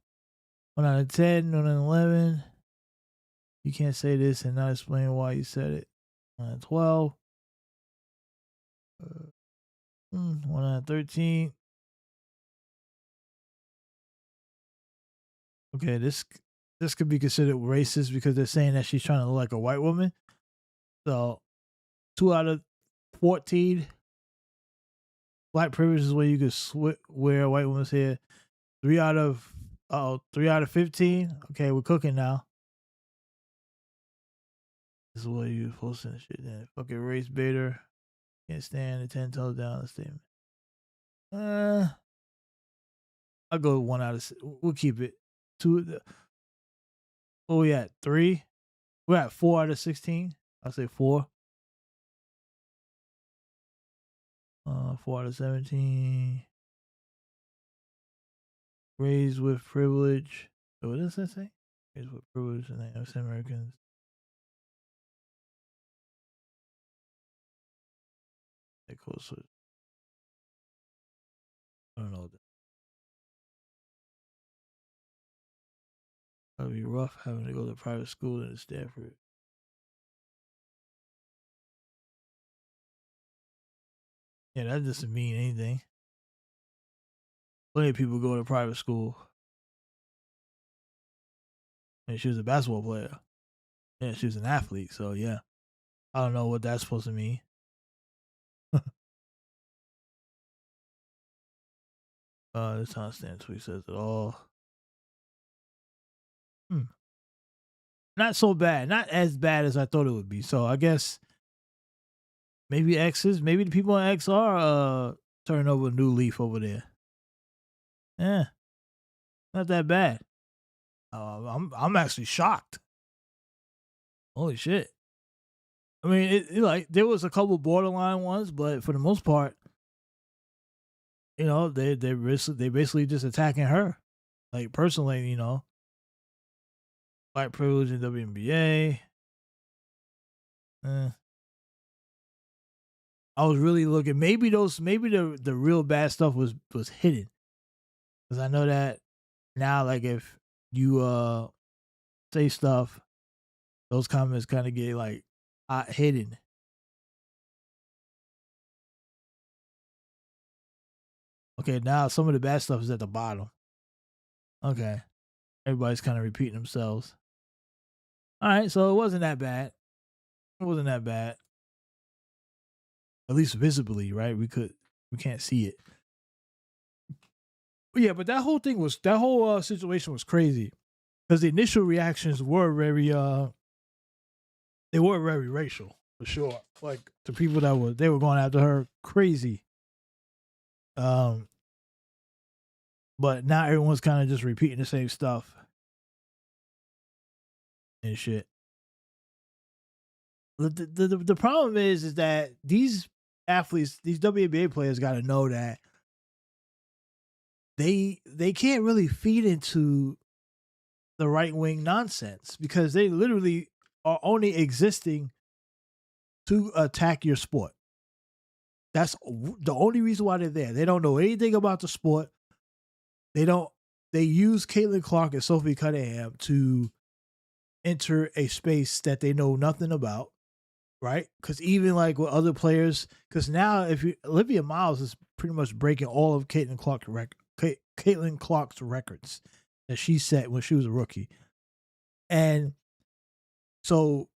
Speaker 1: 1 out of 10. 1 out of 11. You can't say this and not explain why you said it. 1 out of 12. 1 out of 13. Okay, this could be considered racist because they're saying that she's trying to look like a white woman. So 2 out of 14. Black privilege is where you could wear a white woman's hair. 3 out of 15. Okay, we're cooking now. This is what you posting and shit. Then fucking race baiter. Can't stand the 10 toes down the statement. I'll go 1 out of 6. We'll keep it. 2. Oh, we at 3. We're at 4 out of 16. I'll say 4. 4 out of 17. Raised with privilege. What does that say? Raised with privilege and African Americans. That goes with. I don't know. That'd be rough having to go to private school in Stanford. Yeah, that doesn't mean anything. Plenty of people go to private school. And she was a basketball player. Yeah, she was an athlete, so yeah. I don't know what that's supposed to mean. This timestamp tweet says it all. not so bad, not as bad as I thought it would be. So I guess maybe maybe the people on X are turning over a new leaf over there. Yeah, not that bad. I'm actually shocked. Holy shit! I mean, it like there was a couple borderline ones, but for the most part, you know, they basically just attacking her, like personally, you know, white privilege in WNBA. I was really looking. Maybe the real bad stuff was hidden, because I know that now, like if you say stuff, those comments kind of get like hidden. Okay, now some of the bad stuff is at the bottom. Okay, everybody's kind of repeating themselves. All right, so it wasn't that bad. It wasn't that bad. At least visibly, right? We can't see it. But yeah, but that whole situation was crazy, because the initial reactions were very they were very racial, for sure. Like the people they were going after her crazy. But now everyone's kind of just repeating the same stuff and shit. The problem is that these athletes, these WNBA players, got to know that they can't really feed into the right wing nonsense, because they literally are only existing to attack your sport. That's the only reason why they're there. They don't know anything about the sport. They use Caitlin Clark and Sophie Cunningham to enter a space that they know nothing about, right? Because even like with other players, because now Olivia Miles is pretty much breaking all of Caitlin Clark's records that she set when she was a rookie. And so,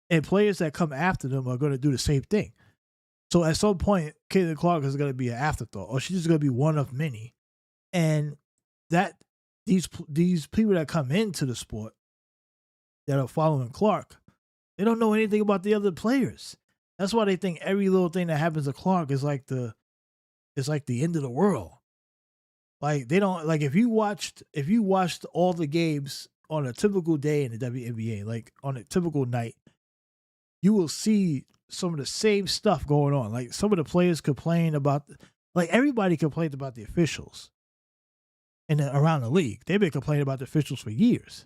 Speaker 1: and players that come after them are going to do the same thing. So at some point, Caitlin Clark is going to be an afterthought, or she's just going to be one of many. And that these people that come into the sport that are following Clark, they don't know anything about the other players. That's why they think every little thing that happens to Clark is like the end of the world. Like they don't, like if you watched all the games on a typical day in the WNBA, like on a typical night, you will see some of the same stuff going on. Like some of the players complain about, like everybody complained about the officials. And around the league, they've been complaining about the officials for years.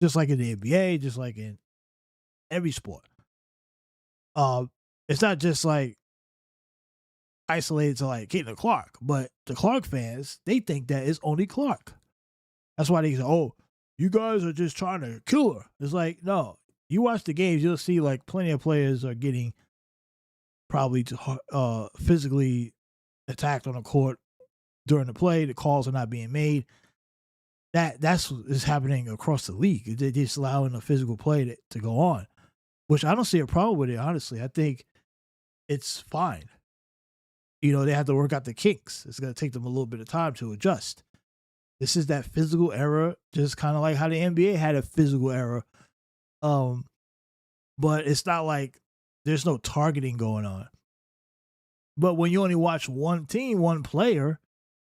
Speaker 1: Just like in the NBA, just like in every sport. It's not just like isolated to like Caitlin Clark, but the Clark fans, they think that it's only Clark. That's why they say, "Oh, you guys are just trying to kill her." It's like, no. You watch the games, you'll see like plenty of players are getting probably physically attacked on the court during the play. The calls are not being made. That's what is happening across the league. They're just allowing the physical play to go on, which I don't see a problem with it, honestly. I think it's fine. You know, they have to work out the kinks. It's going to take them a little bit of time to adjust. This is that physical era, just kind of like how the NBA had a physical era. But it's not like there's no targeting going on. But when you only watch one team, one player,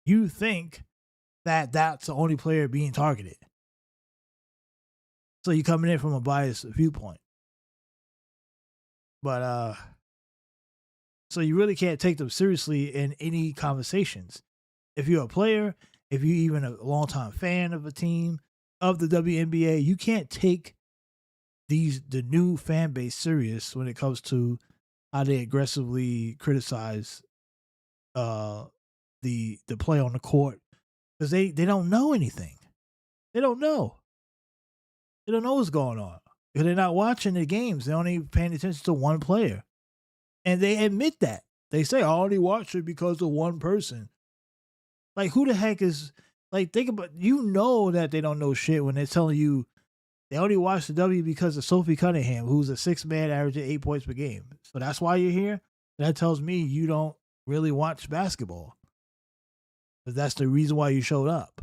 Speaker 1: you think that that's the only player being targeted. So you're coming in from a biased viewpoint. But so you really can't take them seriously in any conversations. If you're a player, if you're even a longtime fan of a team, of the WNBA, you can't take the new fan base serious when it comes to how they aggressively criticize the play on the court, because they don't know anything. They don't know what's going on, because they're not watching the games. They're only paying attention to one player, and they admit that. They say, "I only watch it because of one person." Like, who the heck is, like, think about, you know that they don't know shit when they're telling you they only watch the W because of Sophie Cunningham, who's a 6-man averaging 8 points per game. So that's why you're here? That tells me you don't really watch basketball. But that's the reason why you showed up.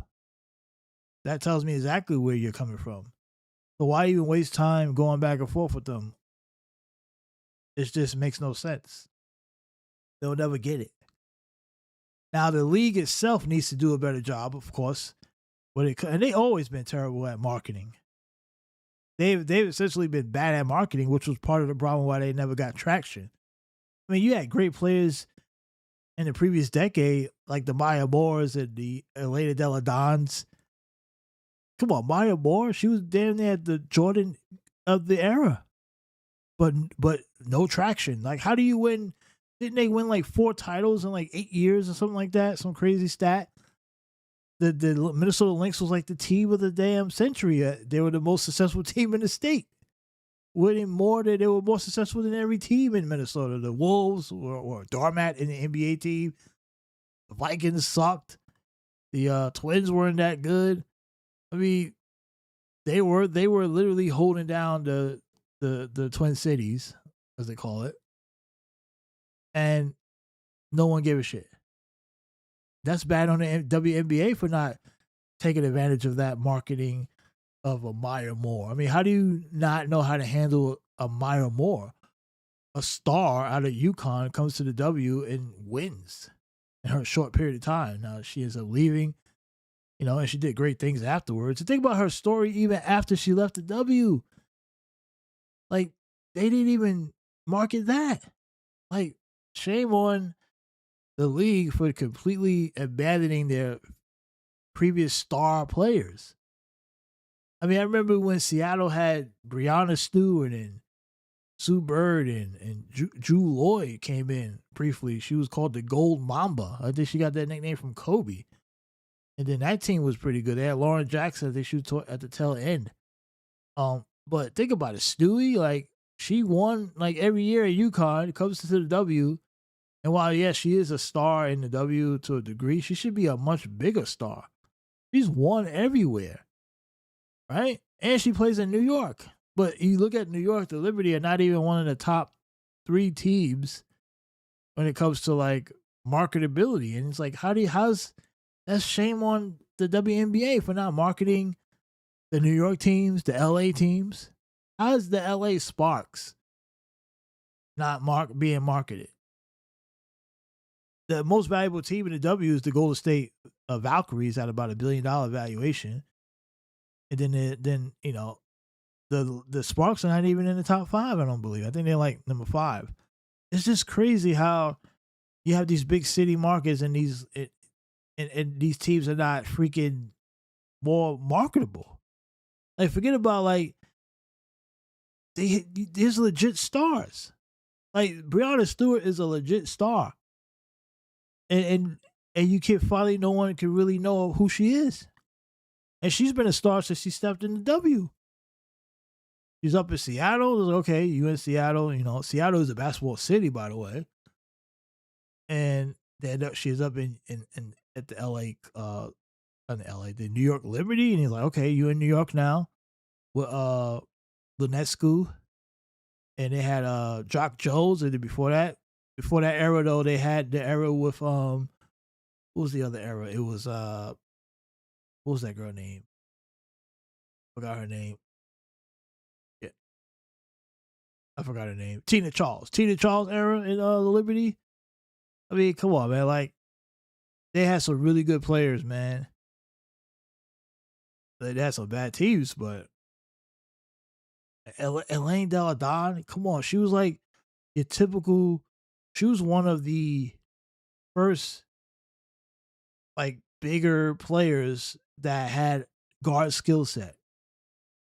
Speaker 1: That tells me exactly where you're coming from. So why even waste time going back and forth with them? It just makes no sense. They'll never get it. Now the league itself needs to do a better job, of course. And they've always been terrible at marketing. They've essentially been bad at marketing, which was part of the problem why they never got traction. I mean, you had great players in the previous decade, like the Maya Moores and the Elena Delle Dons. Come on, Maya Moore, she was damn near the Jordan of the era. But no traction. Like, how do you win? Didn't they win like 4 titles in like 8 years or something like that? Some crazy stat. The Minnesota Lynx was like the team of the damn century. They were the most successful team in the state. Winning more than they were more successful than every team in Minnesota. The Wolves or Darmat in the NBA team. The Vikings sucked. The Twins weren't that good. I mean, they were literally holding down the Twin Cities, as they call it. And no one gave a shit. That's bad on the WNBA for not taking advantage of that marketing of a Maya Moore. I mean, how do you not know how to handle a Maya Moore? A star out of UConn comes to the W and wins in her short period of time. Now, she ends up leaving, and she did great things afterwards. And think about her story even after she left the W. Like, they didn't even market that. Like, shame on the league for completely abandoning their previous star players. I mean, I remember when Seattle had Breanna Stewart and Sue Bird and Drew Lloyd came in briefly. She was called the Gold Mamba. I think she got that nickname from Kobe. And then that team was pretty good. They had Lauren Jackson. I think she was at the tail end. But think about it. Stewie, like, she won like every year at UConn. Comes to the W. And while, yes, she is a star in the W to a degree, she should be a much bigger star. She's won everywhere, right? And she plays in New York. But you look at New York, the Liberty are not even one of the top 3 teams when it comes to, like, marketability. And it's like, that's shame on the WNBA for not marketing the New York teams, the LA teams. How is the LA Sparks not being marketed? The most valuable team in the W is the Golden State Valkyries at about $1 billion valuation. And then the Sparks are not even in the top 5, I don't believe. I think they're like number 5. It's just crazy how you have these big city markets and these teams are not freaking more marketable. Like, forget about, like, there's legit stars. Like, Breanna Stewart is a legit star. And you can't finally, no one can really know who she is. And she's been a star since she stepped in the W. She's up in Seattle. Okay, you in Seattle. Seattle is a basketball city, by the way. And then she's up in at the the New York Liberty. And he's like, okay, you in New York now with Lunescu. And they had Jock Jones. And then before that era, though, they had the era with what was the other era? It was what was that girl name? Forgot her name. Yeah, I forgot her name. Tina Charles era in the Liberty. I mean, come on, man. Like, they had some really good players, man. They had some bad teams, but Elaine Delle Donne, come on, she was like your typical. She was one of the first, like, bigger players that had guard skill set,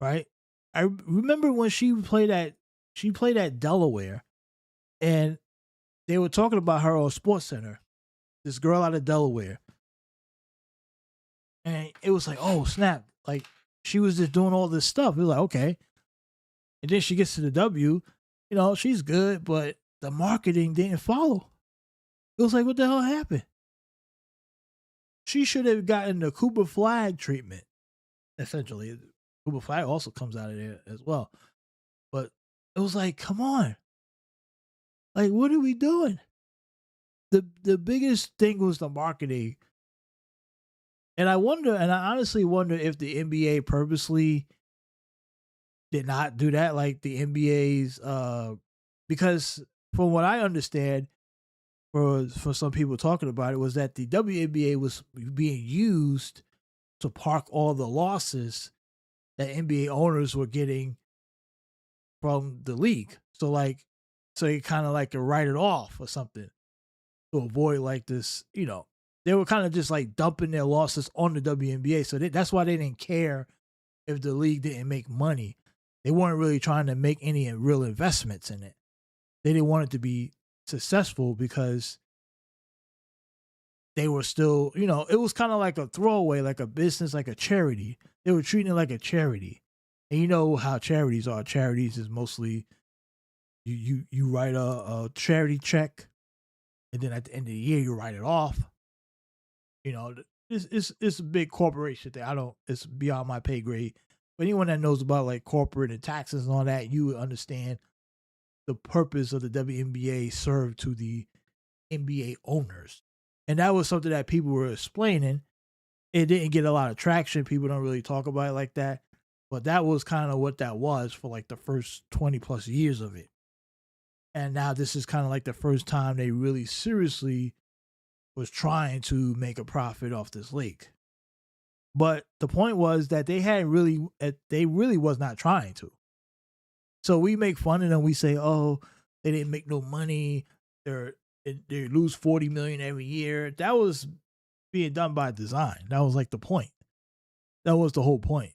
Speaker 1: right? I remember when she played at Delaware, and they were talking about her on SportsCenter, this girl out of Delaware, and it was like, oh snap! Like, she was just doing all this stuff. It was like, okay, and then she gets to the W, she's good, but the marketing didn't follow. It was like, what the hell happened? She should have gotten the Cooper Flag treatment, essentially. Cooper Flag also comes out of there as well. But it was like, come on. Like, what are we doing? The biggest thing was the marketing. And I honestly wonder if the NBA purposely did not do that like the NBA's because from what I understand for some people talking about it was that the WNBA was being used to park all the losses that NBA owners were getting from the league. So you kind of like to write it off or something to avoid like this, they were kind of just like dumping their losses on the WNBA. So that's why they didn't care if the league didn't make money. They weren't really trying to make any real investments in it. They didn't want it to be successful because they were still, it was kind of like a throwaway, like a business, like a charity. They were treating it like a charity. And you know how charities are. Charities is mostly you write a charity check, and then at the end of the year you write it off. It's a big corporation thing. It's beyond my pay grade. But anyone that knows about like corporate and taxes and all that, you would understand the purpose of the WNBA served to the NBA owners. And that was something that people were explaining. It didn't get a lot of traction. People don't really talk about it like that. But that was kind of what that was for like the first 20 plus years of it. And now this is kind of like the first time they really seriously was trying to make a profit off this league. But the point was that they really was not trying to. So we make fun of them. We say, oh, they didn't make no money. They lose $40 million every year. That was being done by design. That was like the point. That was the whole point,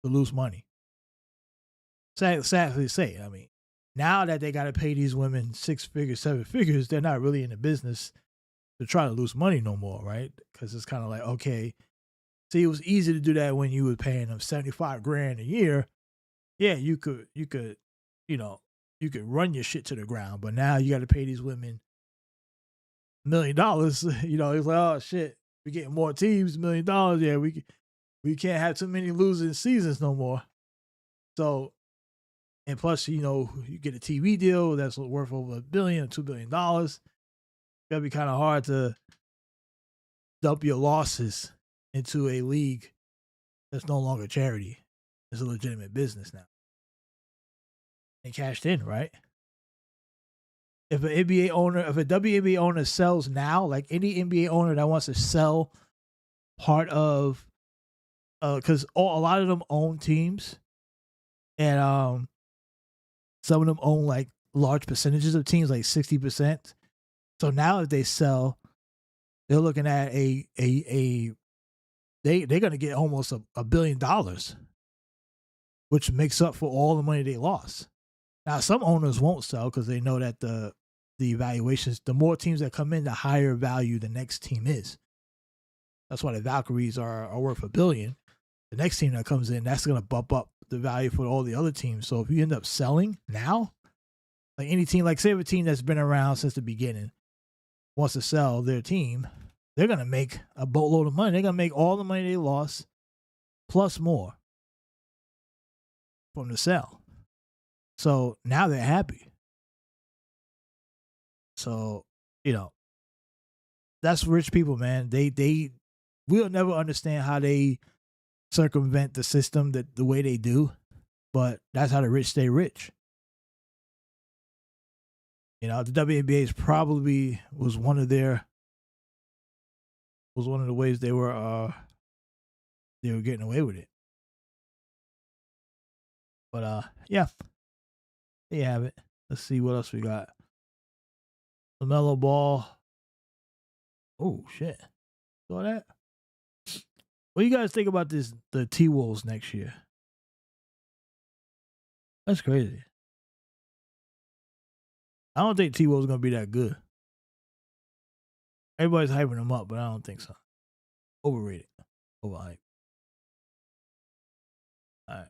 Speaker 1: to lose money. Sadly to say, I mean, now that they got to pay these women 6 figures, 7 figures, they're not really in the business to try to lose money no more, right? Because it's kind of like, okay, see, it was easy to do that when you were paying them $75,000 a year. Yeah, you could, you could run your shit to the ground, but now you got to pay these women $1 million. It's like, oh shit, we're getting more teams, $1 million. Yeah, we can't have too many losing seasons no more. So, and plus, you get a TV deal that's worth over $1 billion or $2 billion. It's gotta be kind of hard to dump your losses into a league that's no longer charity. It's a legitimate business now. And cashed in, right? If a WNBA owner sells now, like any NBA owner that wants to sell part of, because a lot of them own teams, and some of them own like large percentages of teams, like 60%. So now if they sell, they're looking at they're gonna get almost $1 billion, which makes up for all the money they lost. Now some owners won't sell because they know that the evaluations, the more teams that come in, the higher value the next team is. That's why the Valkyries are worth $1 billion. The next team that comes in, that's gonna bump up the value for all the other teams. So if you end up selling now, like any team, like say if a team that's been around since the beginning wants to sell their team, they're going to make a boatload of money. They're going to make all the money they lost plus more from the sell. So now they're happy. So, that's rich people, man. We'll never understand how they circumvent the system the way they do, but that's how the rich stay rich. The WNBA probably was one of the ways they were getting away with it. But yeah, there you have it. Let's see what else we got. LaMelo Ball. Oh shit! Saw that. What do you guys think about the T-Wolves next year? That's crazy. I don't think T-Wolves is going to be that good. Everybody's hyping them up, but I don't think so. Overrated. Overhyped. All right.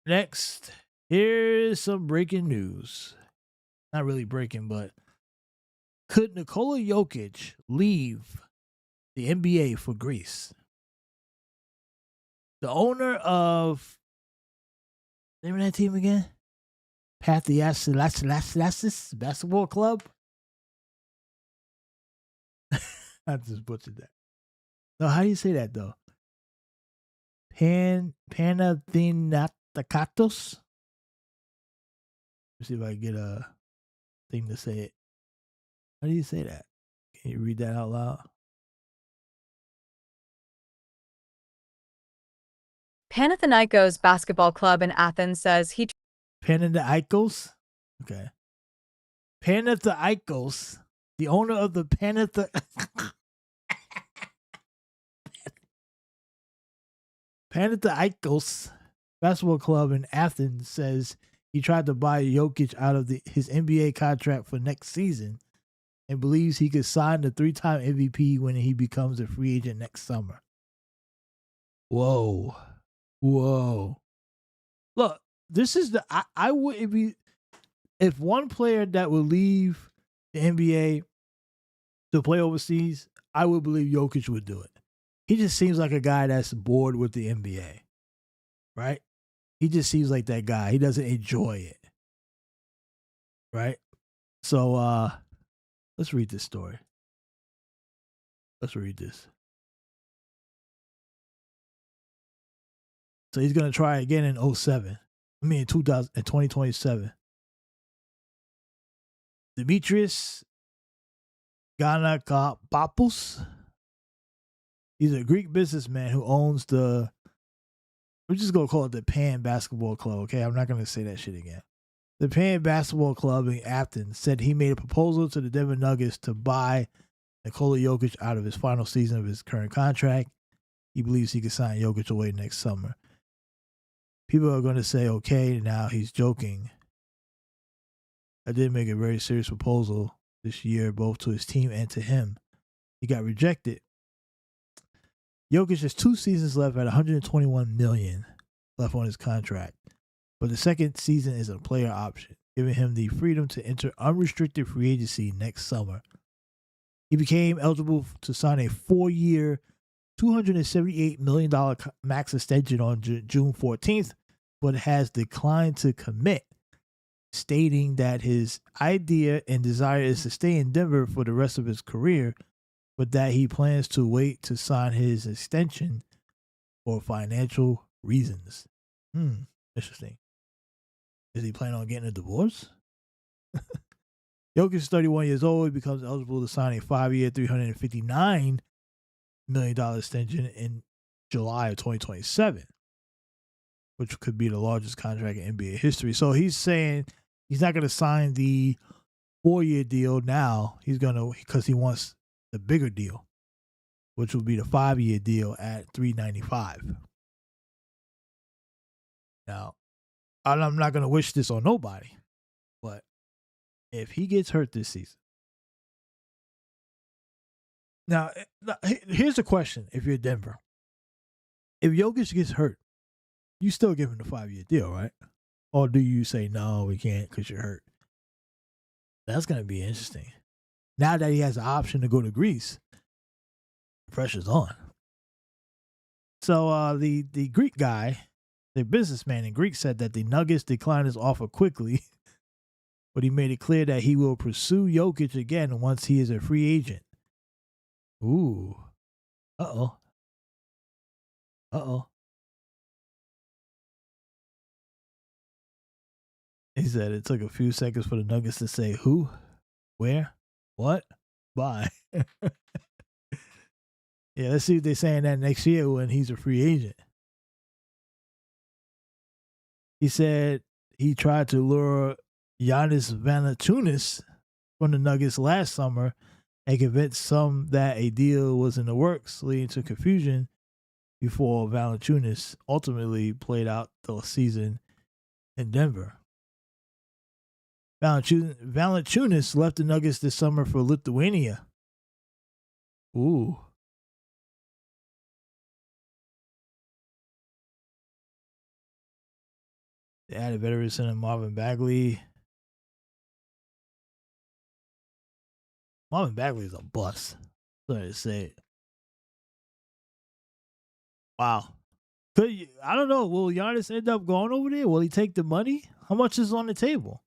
Speaker 1: Next, here's some breaking news. Not really breaking, but could Nikola Jokic leave the NBA for Greece? The owner of, name of that team again? Panathinaikos basketball club. I just butchered that. No, how do you say that though? Panathinaikos. Let's see if I can get a thing to say it. How do you say that? Can you read that out loud?
Speaker 11: Panathinaikos Basketball Club in Athens says he
Speaker 1: Panathinaikos? Okay. Panathinaikos, the owner of the Panathinaikos Basketball Club in Athens says he tried to buy Jokic out of his NBA contract for next season and believes he could sign the 3-time MVP when he becomes a free agent next summer. Whoa. Look, this is I wouldn't be, if one player that would leave the NBA to play overseas, I would believe Jokic would do it. He just seems like a guy that's bored with the NBA, right? He just seems like that guy. He doesn't enjoy it, right? So let's read this story. Let's read this. So he's going to try again in 2027. Demetrius Ganakopoulos. He's a Greek businessman who owns we're just going to call it the Pan Basketball Club, okay? I'm not going to say that shit again. The Pan Basketball Club in Athens said he made a proposal to the Denver Nuggets to buy Nikola Jokic out of his final season of his current contract. He believes he could sign Jokic away next summer. People are going to say, okay, now he's joking. I did make a very serious proposal this year, both to his team and to him. He got rejected. Jokic has 2 seasons left at $121 million left on his contract, but the second season is a player option, giving him the freedom to enter unrestricted free agency next summer. He became eligible to sign a 4-year, $278 million max extension on June 14th, but has declined to commit, stating that his idea and desire is to stay in Denver for the rest of his career, but that he plans to wait to sign his extension for financial reasons. Interesting. Is he planning on getting a divorce? Jokic is 31 years old. He becomes eligible to sign a 5-year, $359 million extension in July of 2027, which could be the largest contract in NBA history. So he's saying he's not going to sign the 4-year deal now. He's going to, because he wants the bigger deal, which will be the 5-year deal at $395. Now, I'm not going to wish this on nobody, but if he gets hurt this season. Now, here's the question if you're Denver. If Jokic gets hurt, you still give him the 5-year deal, right? Or do you say, no, we can't because you're hurt? That's going to be interesting. Now that he has the option to go to Greece, the pressure's on. So the Greek guy, the businessman in Greek, said that the Nuggets declined his offer quickly, but he made it clear that he will pursue Jokic again once he is a free agent. Ooh. Uh-oh. He said it took a few seconds for the Nuggets to say who, where, what, bye. Yeah, let's see if they're saying that next year when he's a free agent. He said he tried to lure Giannis Valanciunas from the Nuggets last summer and convinced some that a deal was in the works, leading to confusion before Valanciunas ultimately played out the season in Denver. Valanciunas left the Nuggets this summer for Lithuania. Ooh. They added veteran center Marvin Bagley. Marvin Bagley is a bust. Sorry to say it. Wow. I don't know. Will Giannis end up going over there? Will he take the money? How much is on the table?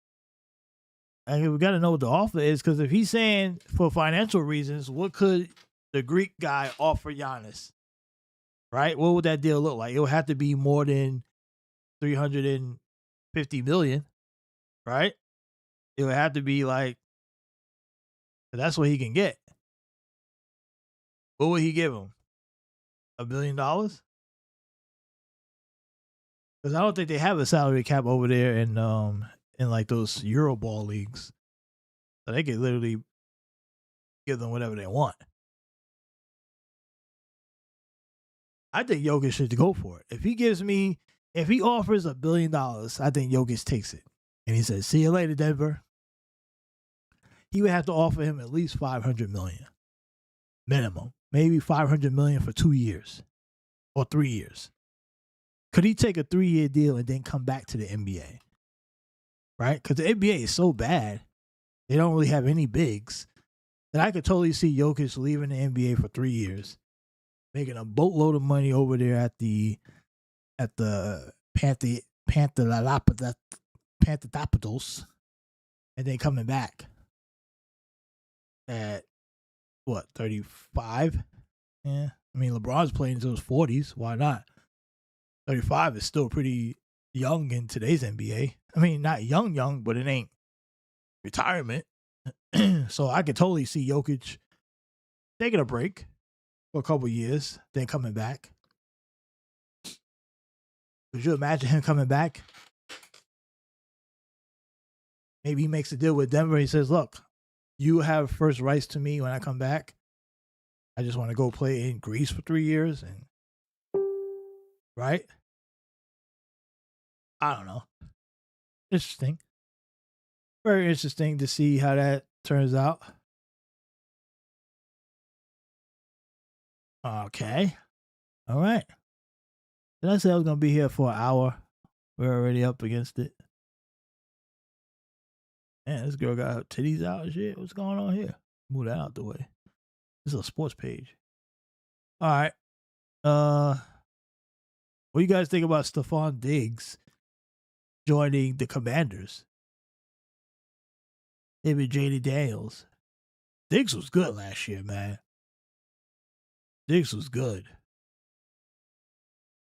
Speaker 1: We got to know what the offer is, because if he's saying for financial reasons, what could the Greek guy offer Giannis? Right? What would that deal look like? It would have to be more than $350 million. right? It would have to be like, that's what he can get. What would he give him? $1 billion? Because I don't think they have a salary cap over there in like those Euroball leagues. So they could literally give them whatever they want. I think Jokic should go for it. If he offers $1 billion, I think Jokic takes it. And he says, "See you later, Denver." He would have to offer him at least $500 million minimum, maybe $500 million for 2 years or 3 years. Could he take a 3-year deal and then come back to the NBA? Right? Because the NBA is so bad, they don't really have any bigs. That I could totally see Jokic leaving the NBA for 3 years, making a boatload of money over there at the Panthers, and then coming back at what, 35? Yeah, I mean LeBron's playing into his 40s. Why not? 35 is still pretty young in today's NBA. I mean, not young, but it ain't retirement. So I could totally see Jokic taking a break for a couple years, then coming back. Could you imagine him coming back? Maybe he makes a deal with Denver. He says, "Look, you have first rights to me when I come back. I just want to go play in Greece for 3 years." And right? I don't know. Interesting. Very interesting to see how that turns out. Okay. All right. Did I say I was going to be here for an hour? We're already up against it. Man, this girl got her titties out and shit. What's going on here? Move that out the way. This is a sports page. All right. What do you guys think about Stephon Diggs joining the Commanders? Him and Jaden Daniels. Diggs was good last year, man. Diggs was good.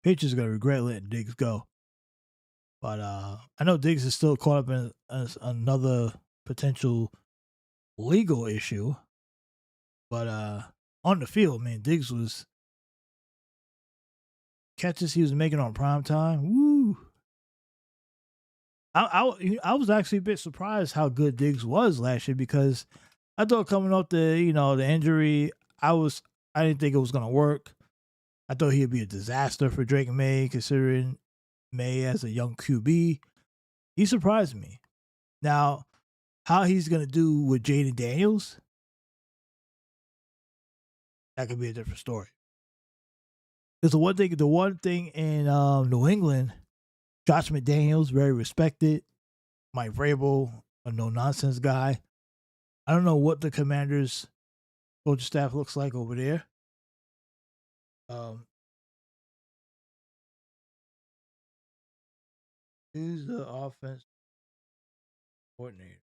Speaker 1: Patriots are going to regret letting Diggs go. But I know Diggs is still caught up in another potential legal issue. But on the field, man, Diggs was catches he was making on prime time. Woo! I was actually a bit surprised how good Diggs was last year, because I thought coming off the injury, I didn't think it was gonna work. I thought he'd be a disaster for Drake May, considering May as a young QB. He surprised me. Now, how he's gonna do with Jaden Daniels, that could be a different story. Because the one thing in New England, Josh McDaniels, very respected. Mike Vrabel, a no-nonsense guy. I don't know what the Commanders' coaching staff looks like over there. Who's the offense coordinator?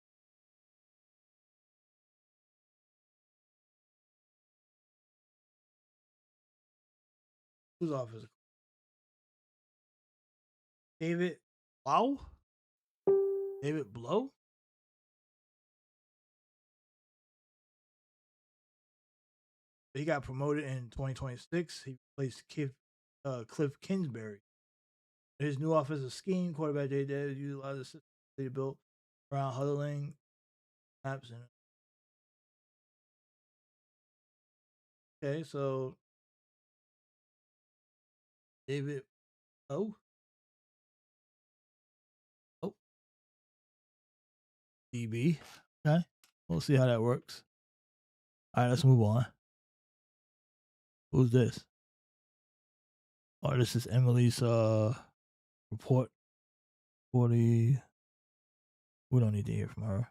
Speaker 1: Who's offense? David Blow? David Blow? He got promoted in 2026. He replaced Cliff Kingsbury. His new offensive scheme, quarterback Jay Davis utilized a system they built around huddling, snaps, and okay, so David Blow. DB. Okay. We'll see how that works. All right, let's move on. Who's this? Oh, this is Emily's report for the. We don't need to hear from her.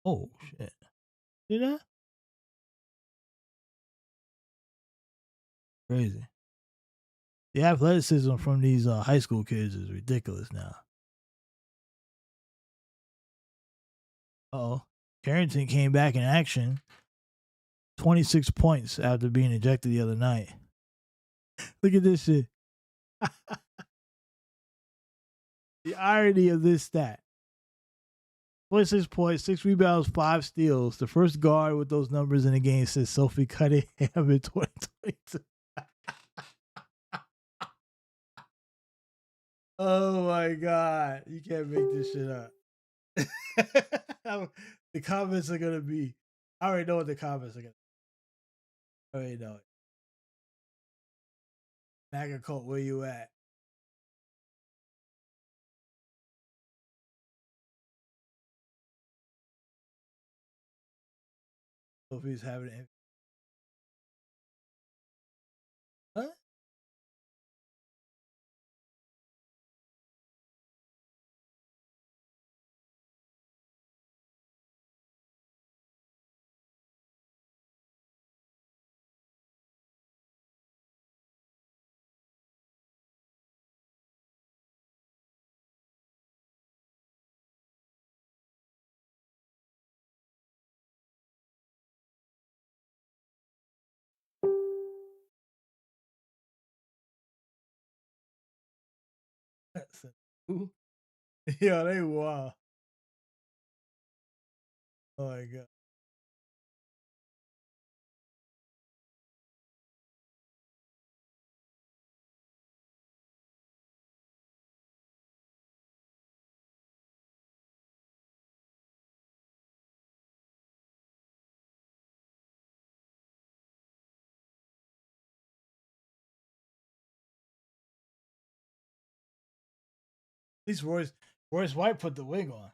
Speaker 1: Oh shit. See that? Crazy. The athleticism from these high school kids is ridiculous now. Uh-oh. Carrington came back in action. 26 points after being ejected the other night. Look at this shit. The irony of this stat. 26 points, 6 rebounds, 5 steals. The first guard with those numbers in the game since Sophie Cunningham in 2022. Oh my God. You can't make this shit up. The comments are going to be, I already know what the comments are going to be. I already know it. MAGA cult, where you at? Sophie's having it. Huh? Yo, they wild. Oh my God. At least Royce White put the wig on.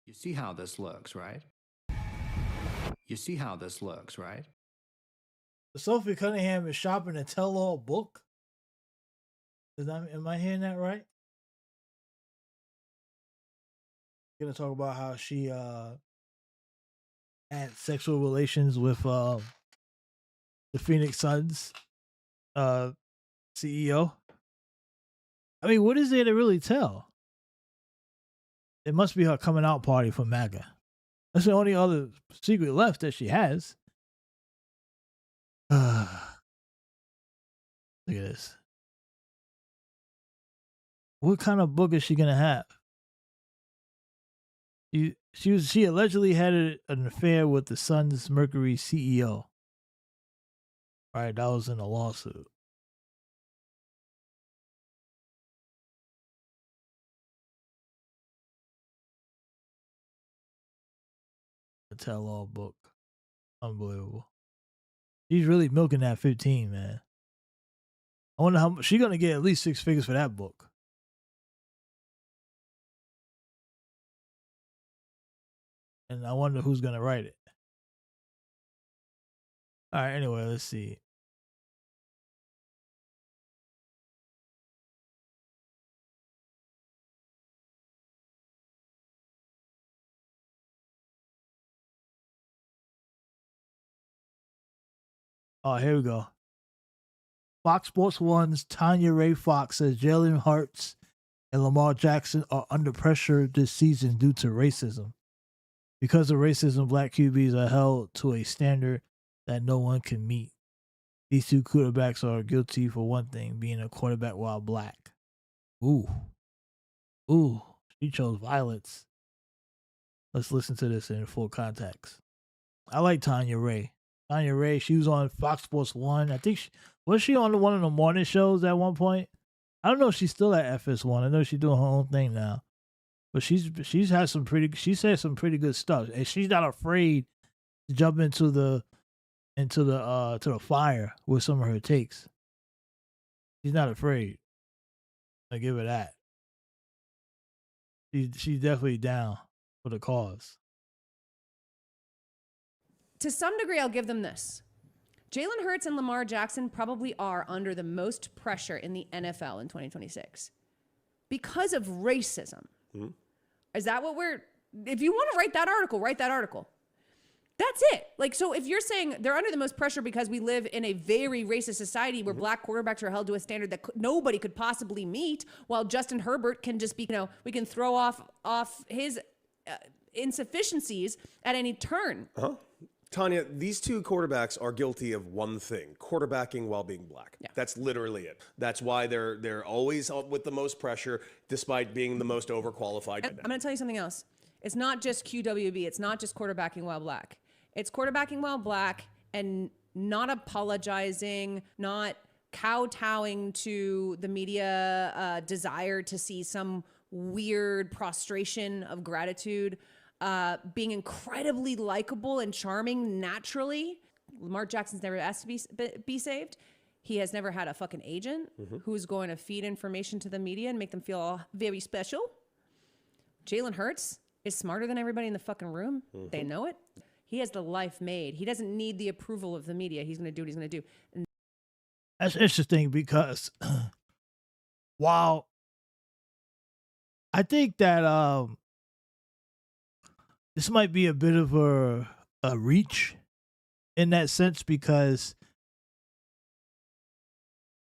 Speaker 12: You see how this looks, right? You see how this looks, right?
Speaker 1: Sophie Cunningham is shopping a tell-all book. Am I hearing that right? Gonna talk about how she had sexual relations with the Phoenix Suns CEO. I mean, what is there to really tell? It must be her coming out party for MAGA. That's the only other secret left that she has. Look at this. What kind of book is she gonna have? She allegedly had an affair with the Suns Mercury CEO. All right, that was in a lawsuit. A tell-all book. Unbelievable. She's really milking that 15, man. I wonder how much she's gonna get. At least 6 figures for that book. And I wonder who's gonna write it. All right. Anyway, let's see. Oh, here we go. Fox Sports 1's Tanya Ray Fox says Jalen Hurts and Lamar Jackson are under pressure this season due to racism. Because of racism, black QBs are held to a standard that no one can meet. These two quarterbacks are guilty for one thing, being a quarterback while black. Ooh, she chose violence. Let's listen to this in full context. I like Tanya Ray. Tanya Ray, she was on Fox Sports 1. I think was she on one of the morning shows at one point? I don't know if she's still at FS1. I know she's doing her own thing now. But she said some pretty good stuff. And she's not afraid to jump into the fire with some of her takes. She's not afraid. I give her that. She's definitely down for the cause.
Speaker 13: To some degree, I'll give them this. Jalen Hurts and Lamar Jackson probably are under the most pressure in the NFL in 2026 because of racism. Mm-hmm. Is that what if you want to write that article, That's it. Like, so if you're saying they're under the most pressure because we live in a very racist society where black quarterbacks are held to a standard that nobody could possibly meet, while Justin Herbert can just be, we can throw off his insufficiencies at any turn.
Speaker 14: Tanya, these two quarterbacks are guilty of one thing: quarterbacking while being black. Yeah. That's literally it. That's why they're always up with the most pressure, despite being the most overqualified.
Speaker 13: I'm going to tell you something else. It's not just QWB. It's not just quarterbacking while black. It's quarterbacking while black and not apologizing, not kowtowing to the media desire to see some weird prostration of gratitude. Being incredibly likable and charming naturally. Lamar Jackson's never asked to be saved. He has never had a fucking agent who's going to feed information to the media and make them feel very special. Jalen Hurts is smarter than everybody in the fucking room. They know it. He has the life made. He doesn't need the approval of the media. He's going to do what he's going to do. And
Speaker 1: that's interesting because while I think that this might be a bit of a reach in that sense, because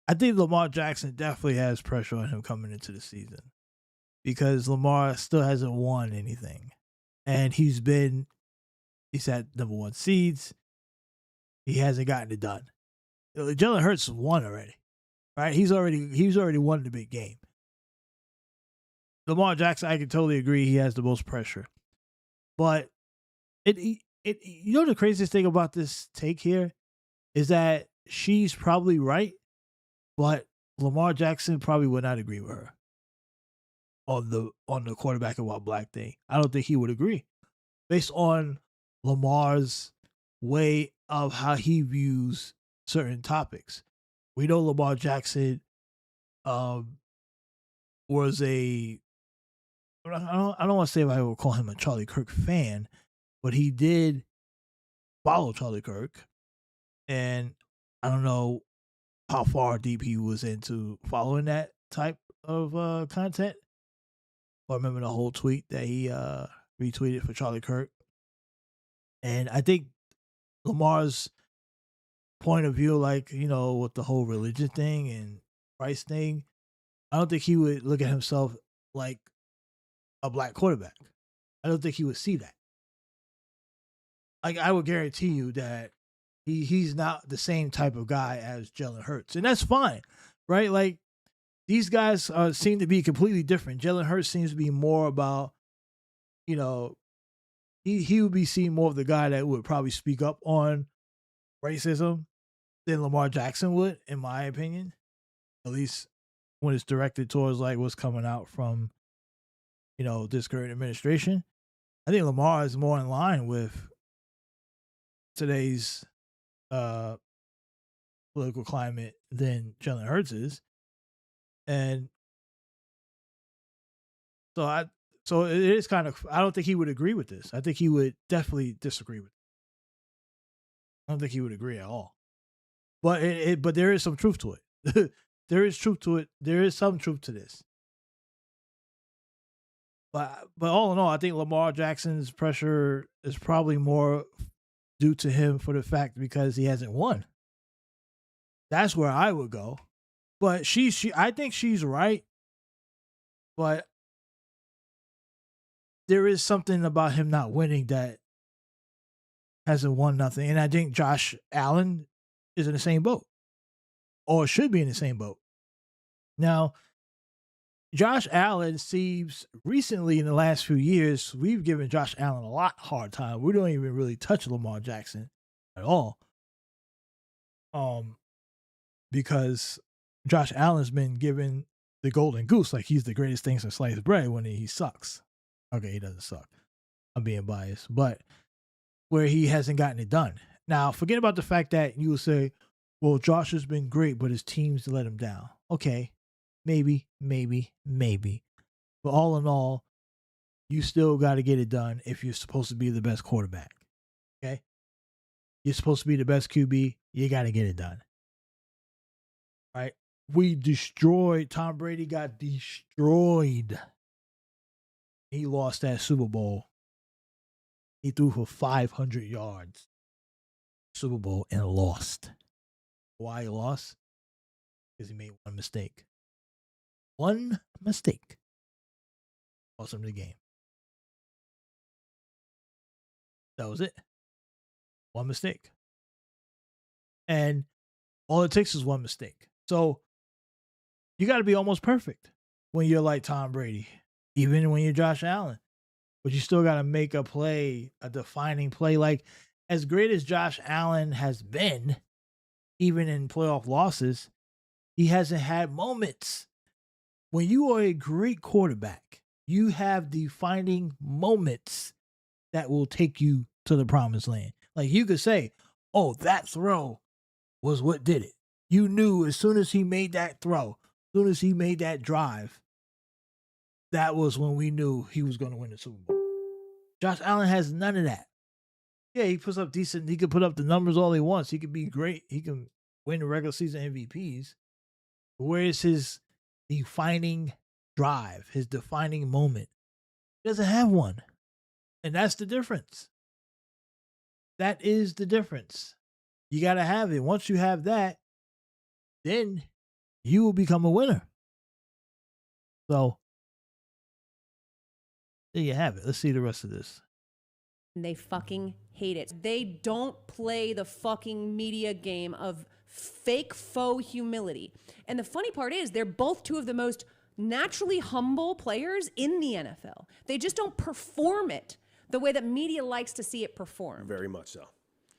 Speaker 1: I think Lamar Jackson definitely has pressure on him coming into the season, because Lamar still hasn't won anything, and he's had number 1 seeds. He hasn't gotten it done. Jalen Hurts won already, right? He's already won the big game. Lamar Jackson, I can totally agree, he has the most pressure. But you know the craziest thing about this take here is that she's probably right, but Lamar Jackson probably would not agree with her on the quarterback and while black thing. I don't think he would agree, based on Lamar's way of how he views certain topics. We know Lamar Jackson was I don't want to say if I would call him a Charlie Kirk fan, but he did follow Charlie Kirk. And I don't know how far deep he was into following that type of content. But I remember the whole tweet that he retweeted for Charlie Kirk. And I think Lamar's point of view, like, with the whole religion thing and Christ thing, I don't think he would look at himself like a black quarterback. I don't think he would see that. Like, I would guarantee you that he's not the same type of guy as Jalen Hurts, and that's fine, right? Like, these guys seem to be completely different. Jalen Hurts seems to be more about, he would be seen more of the guy that would probably speak up on racism than Lamar Jackson would, in my opinion. At least when it's directed towards like what's coming out from this current administration. I think Lamar is more in line with today's political climate than Jalen Hurts is. And so it is kind of, I don't think he would agree with this. I think he would definitely disagree with it. I don't think he would agree at all. But but there is some truth to it. There is truth to it. There is some truth to this. But all in all, I think Lamar Jackson's pressure is probably more due to him for the fact because he hasn't won. That's where I would go. But I think she's right. But there is something about him not winning that hasn't won nothing. And I think Josh Allen is in the same boat, or should be in the same boat. Now, Josh Allen seems recently in the last few years, we've given Josh Allen a lot hard time. We don't even really touch Lamar Jackson at all. Because Josh Allen's been given the golden goose, like he's the greatest thing since sliced bread when he sucks. Okay, he doesn't suck. I'm being biased, but where he hasn't gotten it done. Now, forget about the fact that you will say, well, Josh has been great, but his teams let him down. Okay, maybe. But all in all, you still got to get it done if you're supposed to be the best quarterback. Okay? You're supposed to be the best QB. You got to get it done. Right? Tom Brady got destroyed. He lost that Super Bowl. He threw for 500 yards. Super Bowl and lost. Why he lost? Because he made one mistake. One mistake. Lost him the game. That was it. One mistake. And all it takes is one mistake. So you got to be almost perfect when you're like Tom Brady, even when you're Josh Allen. But you still got to make a play, a defining play. Like, as great as Josh Allen has been, even in playoff losses, he hasn't had moments. When you are a great quarterback, you have defining moments that will take you to the promised land. Like, you could say, oh, that throw was what did it. You knew as soon as he made that throw, as soon as he made that drive, that was when we knew he was going to win the Super Bowl. Josh Allen has none of that. Yeah, he puts up decent. He can put up the numbers all he wants. He can be great. He can win the regular season MVPs. Where is his defining drive, his defining moment? He doesn't have one. And that's the difference. That is the difference. You got to have it. Once you have that, then you will become a winner. So, there you have it. Let's see the rest of this.
Speaker 13: They fucking hate it. They don't play the fucking media game of fake faux humility. And the funny part is they're both two of the most naturally humble players in the NFL. They just don't perform it the way that media likes to see it performed.
Speaker 14: Very much so.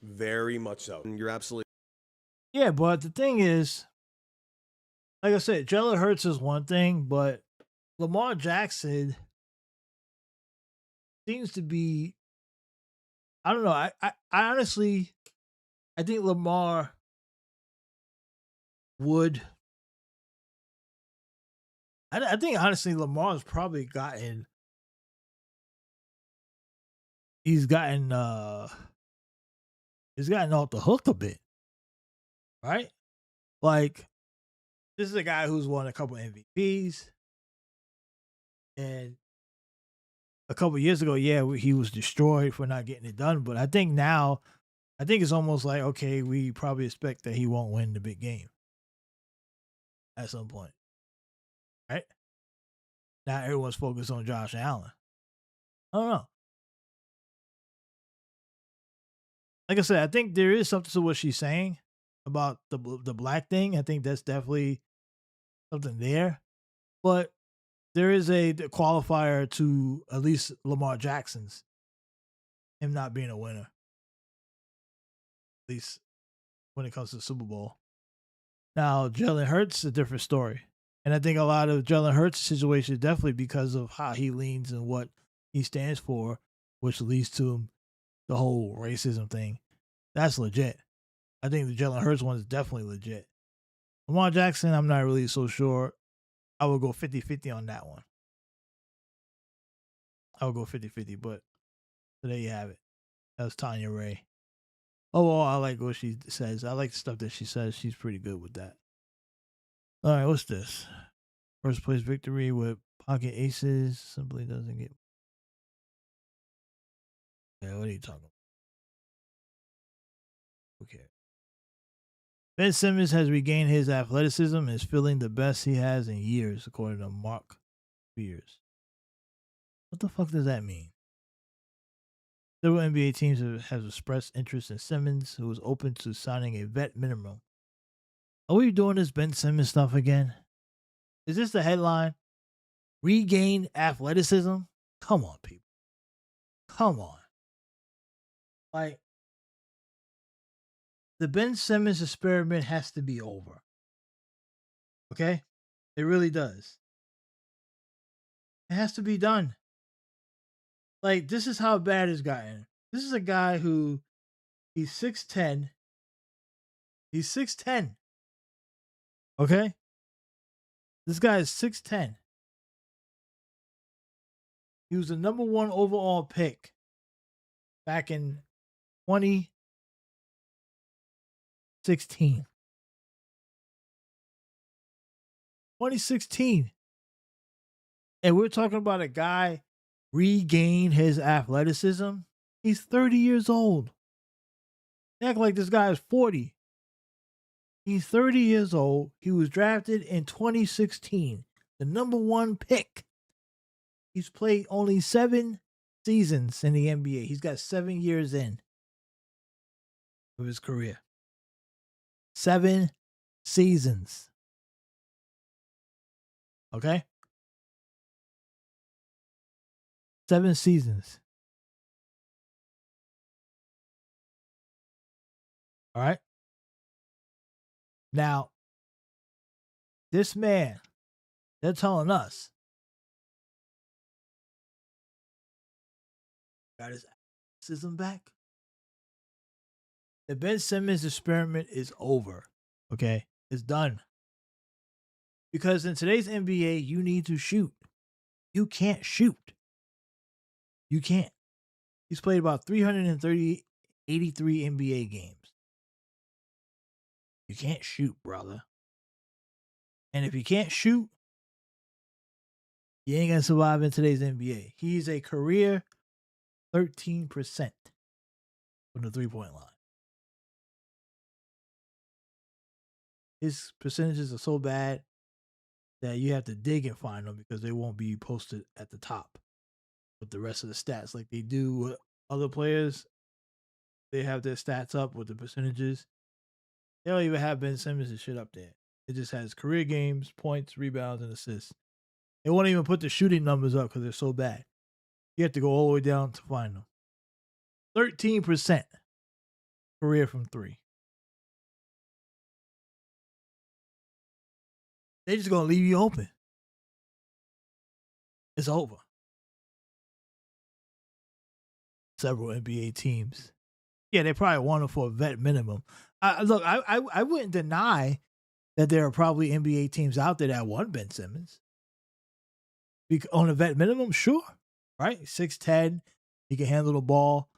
Speaker 14: Very much so. And you're absolutely...
Speaker 1: Yeah, but the thing is, like I said, Jalen Hurts is one thing, but Lamar Jackson seems to be, I don't know. I honestly, I think Lamar would. I think honestly, Lamar's probably gotten. He's gotten off the hook a bit, right? Like, this is a guy who's won a couple MVPs, and a couple years ago, yeah, he was destroyed for not getting it done. But I think now, I think it's almost like, okay, we probably expect that he won't win the big game at some point, right? Now everyone's focused on Josh Allen. I don't know. Like I said, I think there is something to what she's saying about the black thing. I think that's definitely something there. But there is a qualifier to at least Lamar Jackson's, him not being a winner. At least when it comes to the Super Bowl. Now, Jalen Hurts is a different story. And I think a lot of Jalen Hurts' situation is definitely because of how he leans and what he stands for, which leads to the whole racism thing. That's legit. I think the Jalen Hurts one is definitely legit. Lamar Jackson, I'm not really so sure. I would go 50-50 on that one. I would go 50-50, but so there you have it. That was Tanya Ray. Oh, I like what she says. I like the stuff that she says. She's pretty good with that. All right, what's this? First place victory with pocket aces. Simply doesn't get... Yeah, what are you talking about? Okay. Ben Simmons has regained his athleticism and is feeling the best he has in years, according to Mark Spears. What the fuck does that mean? Several NBA teams have expressed interest in Simmons, who is open to signing a vet minimum. Are we doing this Ben Simmons stuff again? Is this the headline? Regain athleticism? Come on, people. Come on. Like, the Ben Simmons experiment has to be over. Okay? It really does. It has to be done. Like, this is how bad it's gotten. This is a guy who, he's 6'10". He's 6'10". Okay? This guy is 6'10". He was the number 1 overall pick back in 2016. 2016. And we're talking about a guy regain his athleticism. He's 30 years old. They act like this guy is 40. He's 30 years old. He was drafted in 2016, the #1 pick. He's played only 7 seasons in the NBA. He's got 7 years in of his career. 7 seasons. Okay? 7 seasons. All right? Now, this man, they're telling us, got his athleticism back. The Ben Simmons experiment is over. Okay? It's done. Because in today's NBA, you need to shoot. You can't shoot. You can't. He's played about 83 NBA games. You can't shoot, brother. And if you can't shoot, you ain't going to survive in today's NBA. He's a career 13% from the three-point line. His percentages are so bad that you have to dig and find them because they won't be posted at the top with the rest of the stats like they do with other players. They have their stats up with the percentages. They don't even have Ben Simmons and shit up there. It just has career games, points, rebounds, and assists. They won't even put the shooting numbers up because they're so bad. You have to go all the way down to find them. 13% career from 3. They're just going to leave you open. It's over. Several NBA teams. Yeah, they probably want him for a vet minimum. Look, I wouldn't deny that there are probably NBA teams out there that want Ben Simmons. On a vet minimum, sure. Right? 6'10", he can handle the ball.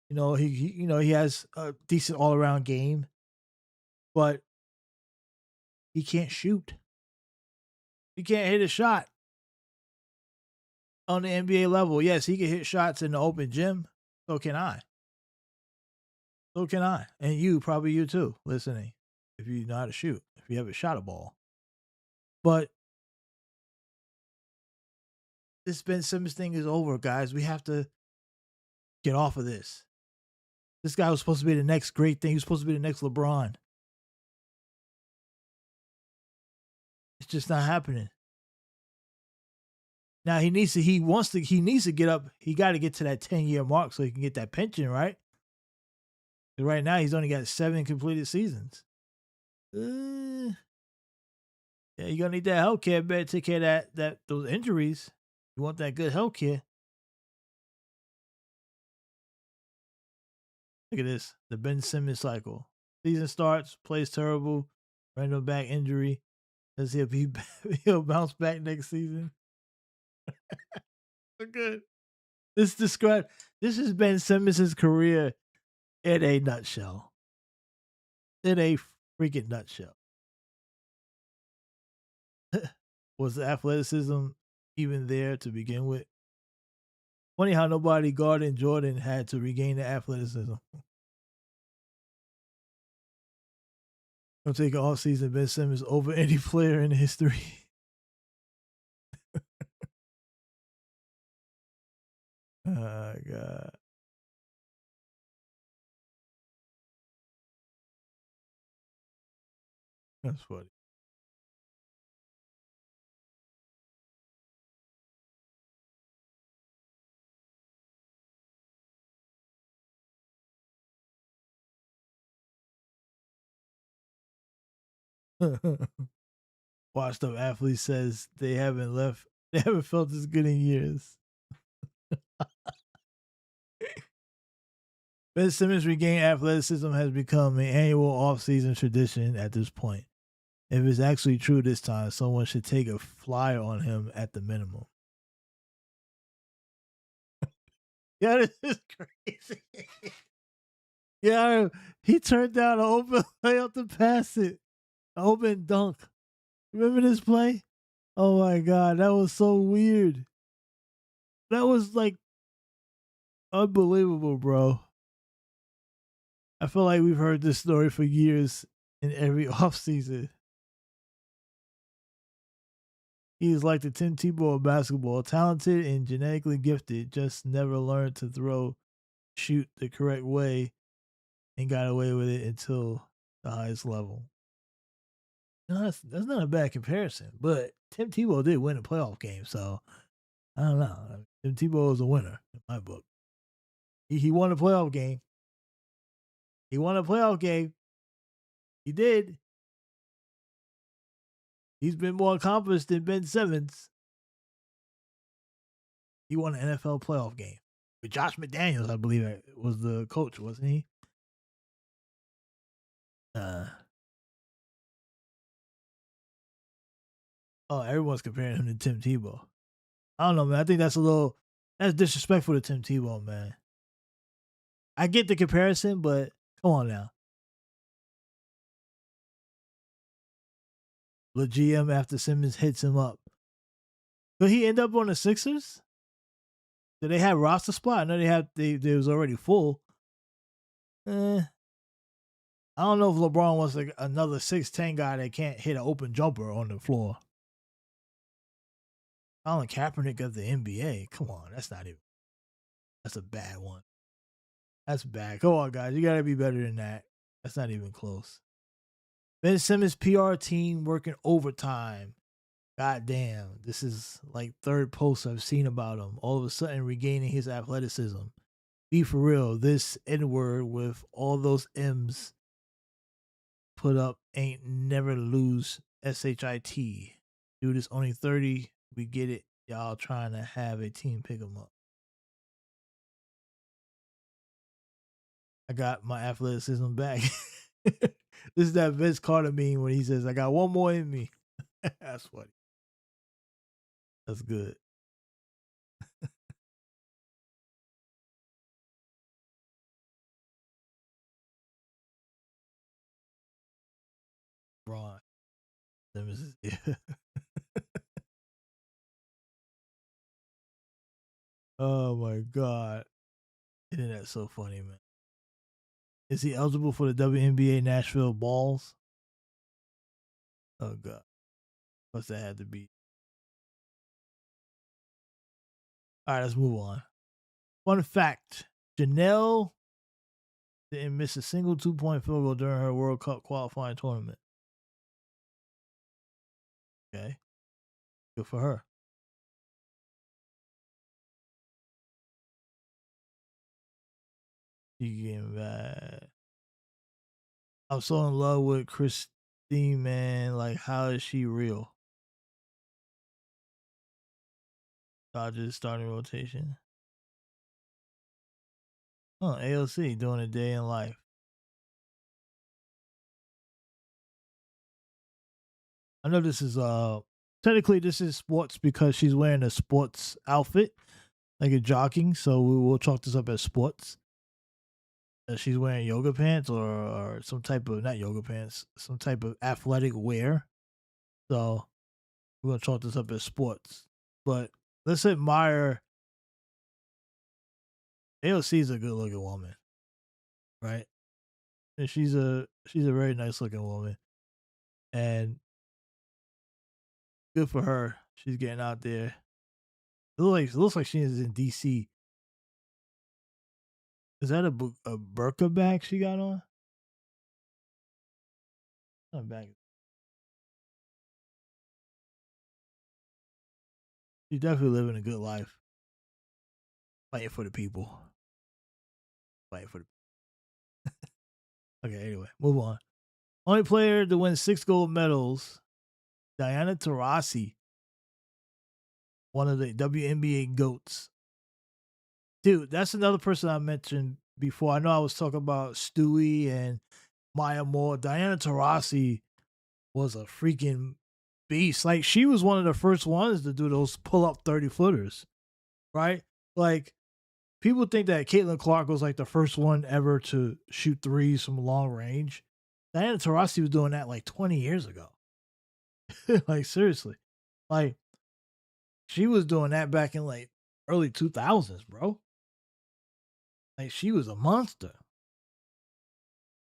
Speaker 1: You know, he has a decent all-around game. But he can't shoot. He can't hit a shot on the NBA level. Yes, he can hit shots in the open gym. So can I. So can I. And you, probably you too, listening. If you know how to shoot. If you haven't shot a ball. But this Ben Simmons thing is over, guys. We have to get off of this. This guy was supposed to be the next great thing. He was supposed to be the next LeBron. It's just not happening. Now he needs to get up. He got to get to that 10-year mark so he can get that pension, right? Right now he's only got 7 completed seasons. Yeah, you're gonna need that health care. Better take care of those injuries. You want that good health care. Look at this. The Ben Simmons cycle. Season starts, plays terrible, random back injury. Let's see if he'll bounce back next season. Good. This is Ben Simmons' career in a nutshell. In a freaking nutshell. Was the athleticism even there to begin with? Funny how nobody guarding Jordan had to regain the athleticism. Gonna take an off-season Ben Simmons over any player in history. Oh, God. That's funny. Washed up athlete says they haven't felt this good in years. Ben Simmons regained athleticism has become an annual off-season tradition at this point. If it's actually true this time, someone should take a flyer on him at the minimum. Yeah, this is crazy. Yeah, he turned down an open layup to pass it. An open dunk. Remember this play? Oh my God, that was so weird. That was like Unbelievable, bro. I feel like we've heard this story for years in every offseason. He is like the Tim Tebow of basketball, talented and genetically gifted, just never learned to shoot the correct way, and got away with it until the highest level. No, that's not a bad comparison, but Tim Tebow did win a playoff game, so I don't know. Tim Tebow is a winner in my book. He won a playoff game. He won a playoff game. He did. He's been more accomplished than Ben Simmons. He won an NFL playoff game with Josh McDaniels, I believe, was the coach, wasn't he? Everyone's comparing him to Tim Tebow. I don't know, man. I think that's disrespectful to Tim Tebow, man. I get the comparison, but come on now. The GM after Simmons hits him up. Could he end up on the Sixers? Do they have roster spot? I know they was already full. I don't know if LeBron wants another 6'10" guy that can't hit an open jumper on the floor. Colin Kaepernick of the NBA. Come on, that's a bad one. That's bad. Come on, guys. You got to be better than that. That's not even close. Ben Simmons' PR team working overtime. God damn. This is like third post I've seen about him. All of a sudden regaining his athleticism. Be for real. This N-word with all those M's put up ain't never lose SHIT. Dude is only 30. We get it. Y'all trying to have a team pick him up. I got my athleticism back. This is that Vince Carter meme when he says, I got one more in me. That's funny. That's good. Ron. Oh my God. Internet's so funny, man. Is he eligible for the WNBA Nashville Balls? Oh God. What's that had to be? All right, let's move on. Fun fact. Janelle didn't miss a single 2-point field goal during her World Cup qualifying tournament. Okay. Good for her. She came back. I'm so in love with Christine, man. Like, how is she real? Dodgers starting rotation. Oh, AOC doing a day in life. I know this is technically this is sports because she's wearing a sports outfit, like a jogging. So we'll chalk this up as sports. She's wearing yoga pants or some type of, not yoga pants, some type of athletic wear. So we're gonna chalk this up as sports. But let's admire. AOC is a good looking woman, right? And she's a very nice looking woman, and good for her. She's getting out there. It looks like she is in DC. Is that a burqa bag she got on? Not a bag. She's definitely living a good life. Fighting for the people. Fighting for the Okay, anyway, move on. Only player to win 6 gold medals, Diana Taurasi, one of the WNBA GOATs. Dude, that's another person I mentioned before. I know I was talking about Stewie and Maya Moore. Diana Taurasi was a freaking beast. Like, she was one of the first ones to do those pull-up 30-footers, right? Like, people think that Caitlin Clark was like the first one ever to shoot threes from long range. Diana Taurasi was doing that like 20 years ago. Like, seriously. Like, she was doing that back in like early 2000s, bro. Like, she was a monster.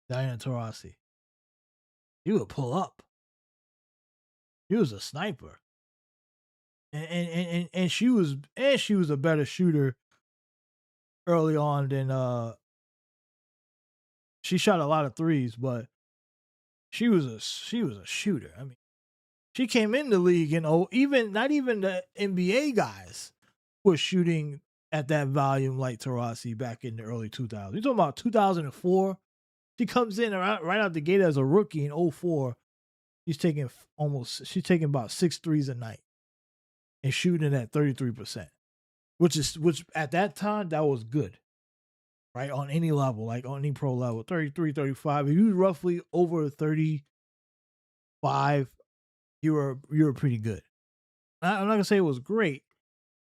Speaker 1: Diana Taurasi. She would pull up. She was a sniper. And she was a better shooter early on than she shot a lot of threes, but she was a shooter. I mean, she came in the league and not even the NBA guys were shooting at that volume like Taurasi back in the early 2000s. You're talking about 2004. She comes in right out the gate as a rookie in 04. She's taking about 6 threes a night and shooting it at 33%, which at that time, that was good, right? On any level, like on any pro level, 33, 35. If you was roughly over 35, you were pretty good. I'm not gonna say it was great,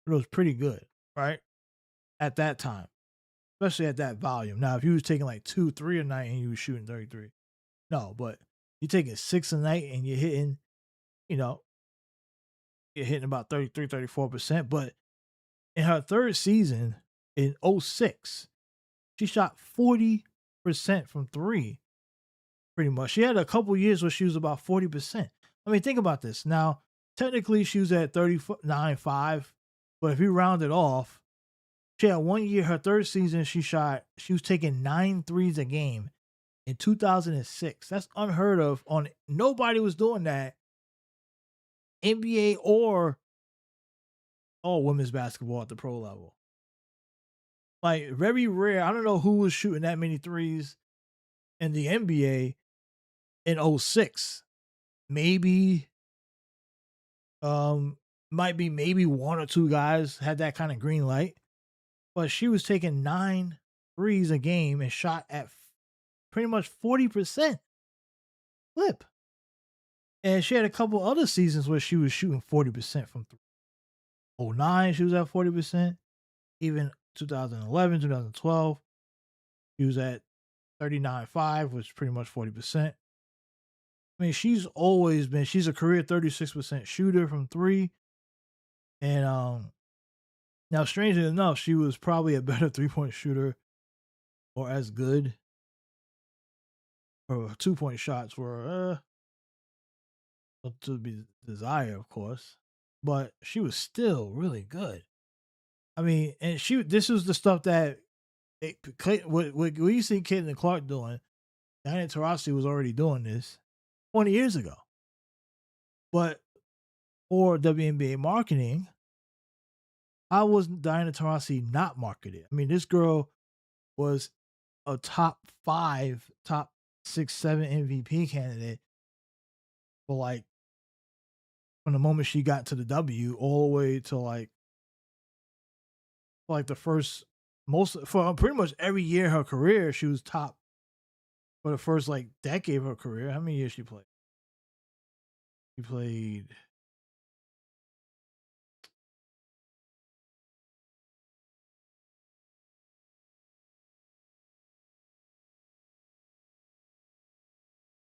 Speaker 1: but it was pretty good, right? At that time, especially at that volume. Now, if you was taking like 2, 3 a night and you was shooting 33, no, but you're taking 6 a night and you're hitting, you're hitting about 33, 34%. But in her third season in 06, she shot 40% from 3, pretty much. She had a couple years where she was about 40%. I mean, think about this. Now, technically, she was at 39.5, but if you round it off, she had 1 year, her third season, she was taking 9 threes a game in 2006. That's unheard of. Nobody was doing that, NBA or women's basketball at the pro level. Like, very rare. I don't know who was shooting that many threes in the NBA in 06. Maybe, might be maybe 1 or 2 guys had that kind of green light. But she was taking 9 threes a game and shot at pretty much 40% clip. And she had a couple other seasons where she was shooting 40% from 3. 09, she was at 40%. Even 2011, 2012, she was at 39.5, which is pretty much 40%. I mean, she's a career 36% shooter from 3. And now, strangely enough, she was probably a better 3-point shooter or as good. Her 2-point shots were to be desired, of course. But she was still really good. I mean, and this was the stuff that what you see Caitlin Clark doing, Diana Taurasi was already doing this 20 years ago. But for WNBA marketing, how was Diana Taurasi not marketed? I mean, this girl was a top 5, top 6, 7 MVP candidate for like from the moment she got to the W all the way to like the first for pretty much every year of her career, she was top for the first like decade of her career. How many years she played? She played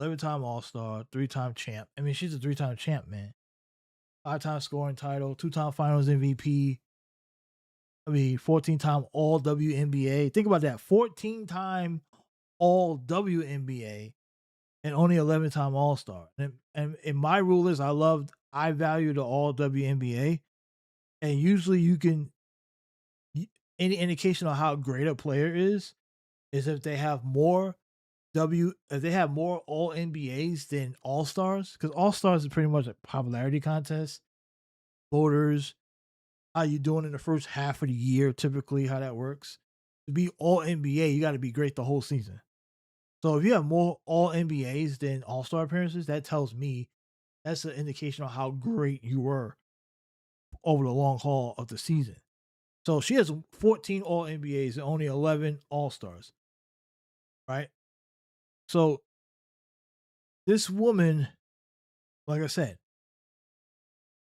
Speaker 1: 11-time All-Star, 3-time champ. I mean, she's a 3-time champ, man. 5-time scoring title, 2-time Finals MVP. I mean, 14-time All WNBA. Think about that, 14-time All WNBA, and only 11-time All-Star. And my rule is, I value the All WNBA, and usually any indication of how great a player is if they have more All NBAs than All Stars, because All Stars is pretty much a popularity contest. Voters, how you doing in the first half of the year, typically how that works. To be All NBA, you got to be great the whole season. So if you have more All NBAs than All Star appearances, that tells me that's an indication of how great you were over the long haul of the season. So she has 14 All NBAs and only 11 All Stars, right? So this woman, like I said,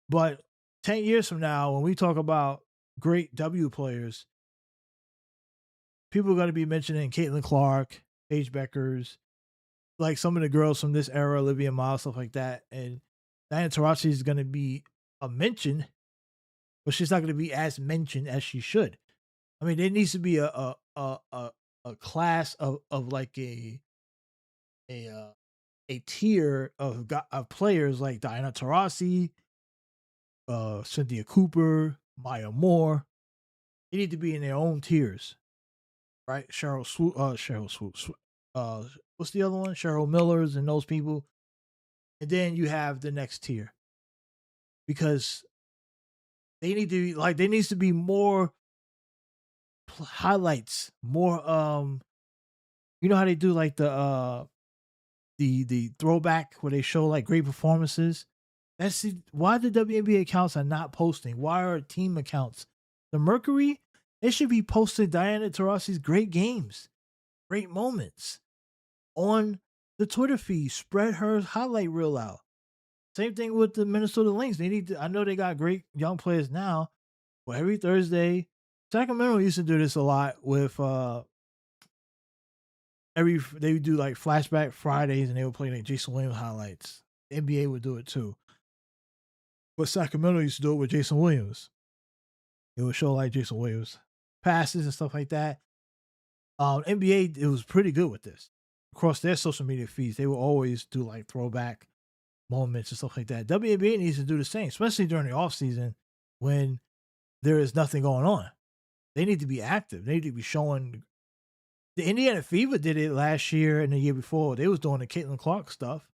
Speaker 1: but 10 years from now, when we talk about great W players, people are going to be mentioning Caitlin Clark, Paige Beckers, like some of the girls from this era, Olivia Miles, stuff like that. And Diana Taurasi is going to be a mention, but she's not going to be as mentioned as she should. I mean, there needs to be a class of like a uh, a tier of players like Diana Taurasi, Cynthia Cooper, Maya Moore. They need to be in their own tiers, right? Cheryl Swoops. What's the other one? Cheryl Millers and those people. And then you have the next tier because they need to be like there needs to be more highlights, more you know how they do like the throwback where they show like great performances. Why the WNBA accounts are not posting. Why are team accounts? The Mercury, they should be posting Diana Taurasi's great games, great moments on the Twitter feed. Spread her highlight reel out. Same thing with the Minnesota Lynx. They need to, I know they got great young players now, but every Thursday, Sacramento used to do this a lot with they would do like flashback Fridays and they would play like Jason Williams highlights. The NBA would do it too. But Sacramento used to do it with Jason Williams. It would show like Jason Williams passes and stuff like that. NBA, it was pretty good with this. Across their social media feeds, they will always do like throwback moments and stuff like that. WNBA needs to do the same, especially during the offseason when there is nothing going on. They need to be active. They need to be showing. The Indiana Fever did it last year and the year before. They was doing the Caitlin Clark stuff.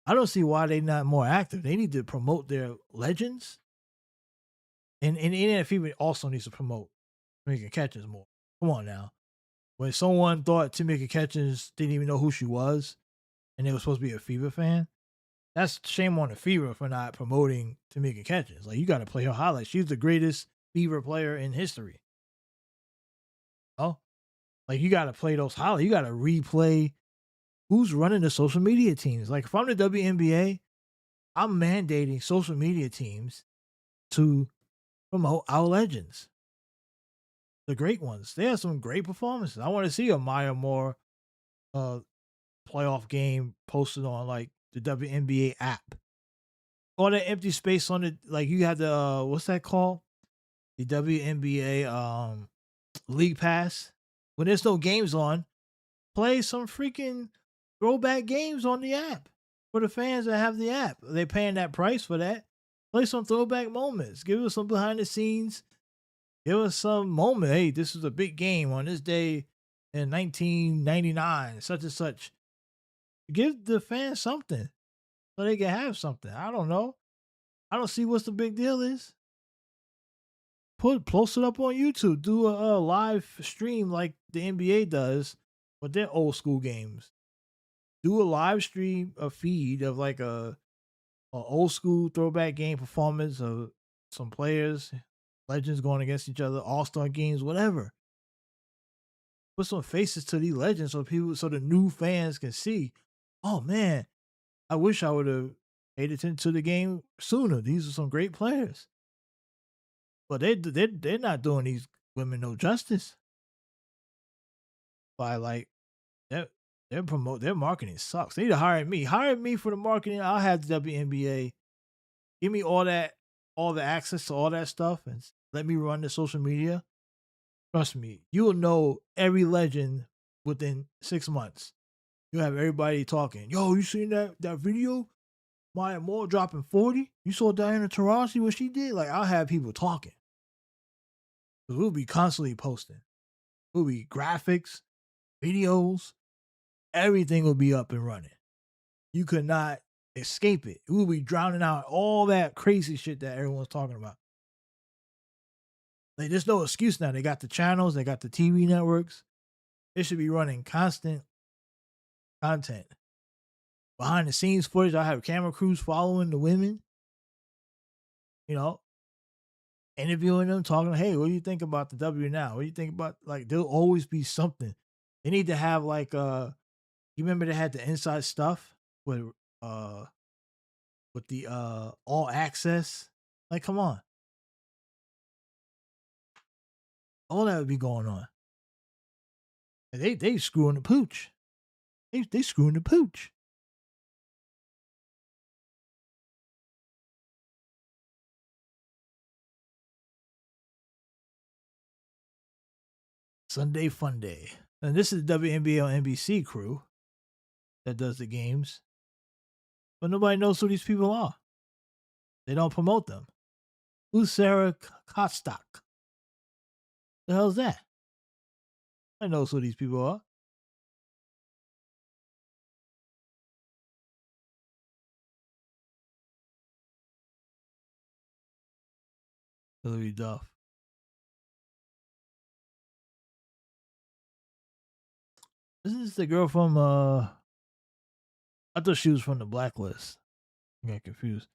Speaker 1: I don't see why they're not more active. They need to promote their legends. And Indiana Fever also needs to promote Tamika Catchings more. Come on now. When someone thought Tamika Catchings didn't even know who she was and they were supposed to be a Fever fan, that's shame on the Fever for not promoting Tamika Catchings. Like, you got to play her highlights. She's the greatest Fever player in history. Oh, like, you got to play those highlights. You got to replay who's running the social media teams. Like, if I'm the WNBA, I'm mandating social media teams to promote our legends, the great ones. They have some great performances. I want to see a Maya Moore playoff game posted on like the WNBA app. Or the empty space on the, like, you have the what's that called? The WNBA League Pass. When there's no games on, play some freaking throwback games on the app for the fans that have the app. They're paying that price for that. Play some throwback moments. Give us some behind the scenes. Give us some moment. Hey, this is a big game on this day in 1999, such and such. Give the fans something so they can have something. I don't know. I don't see what's the big deal is. Post it up on YouTube. Do a live stream like the NBA does with their old school games. Do a live stream, a feed of like a old school throwback game performance of some players, legends going against each other, all-star games, whatever. Put some faces to these legends so the new fans can see, oh man, I wish I would have paid attention to the game sooner. These are some great players. But they're not doing these women no justice by like their marketing sucks. They need to hire me. Hire me for the marketing. I'll have the WNBA. Give me all the access to all that stuff and let me run the social media. Trust me, you will know every legend within 6 months. You have everybody talking. Yo, you seen that video? Maya Moore dropping 40? You saw Diana Taurasi, what she did? Like, I'll have people talking. We'll be constantly posting. We'll be graphics, videos, everything will be up and running. You could not escape it. We'll be drowning out all that crazy shit that everyone's talking about. Like, there's no excuse now. They got the channels, they got the TV networks. They should be running constant content. Behind the scenes footage, I have camera crews following the women. You know, interviewing them, talking, hey, what do you think about the W now? What do you think about, like, there'll always be something. They need to have like you remember they had the inside stuff with the all access? Like, come on. All that would be going on. And they screwing the pooch. They screwing the pooch. Sunday Fun Day. And this is WNBA on NBC crew that does the games. But nobody knows who these people are. They don't promote them. Who's Sarah Kostok? The hell's that? I knows who these people are. Hillary Duff. Isn't this the girl from I thought she was from the Blacklist. I got confused.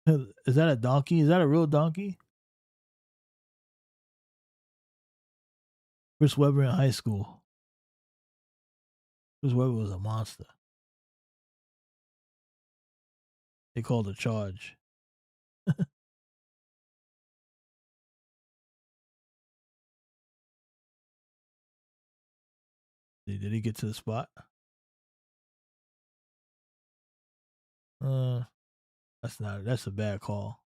Speaker 1: Is that a donkey? Is that a real donkey? Chris Webber in high school. Chris Webber was a monster. They called a charge. Did he get to the spot? That's a bad call.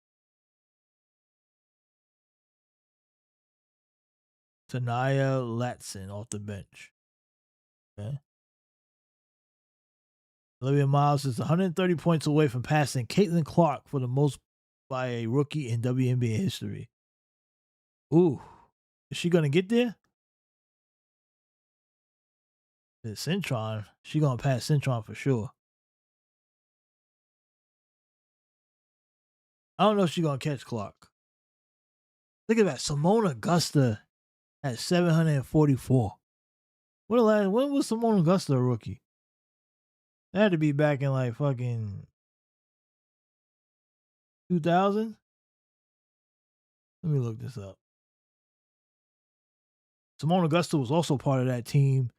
Speaker 1: Tanaya Latson off the bench. Okay. Olivia Miles is 130 points away from passing Caitlin Clark for the most by a rookie in WNBA history. Ooh. Is she going to get there? It's Cintron. She going to pass Cintron for sure. I don't know if she's going to catch Clark. Look at that. Simone Augusta at 744. When was Simone Augusta a rookie? That had to be back in like fucking 2000. Let me look this up. Simone Augusta was also part of that team.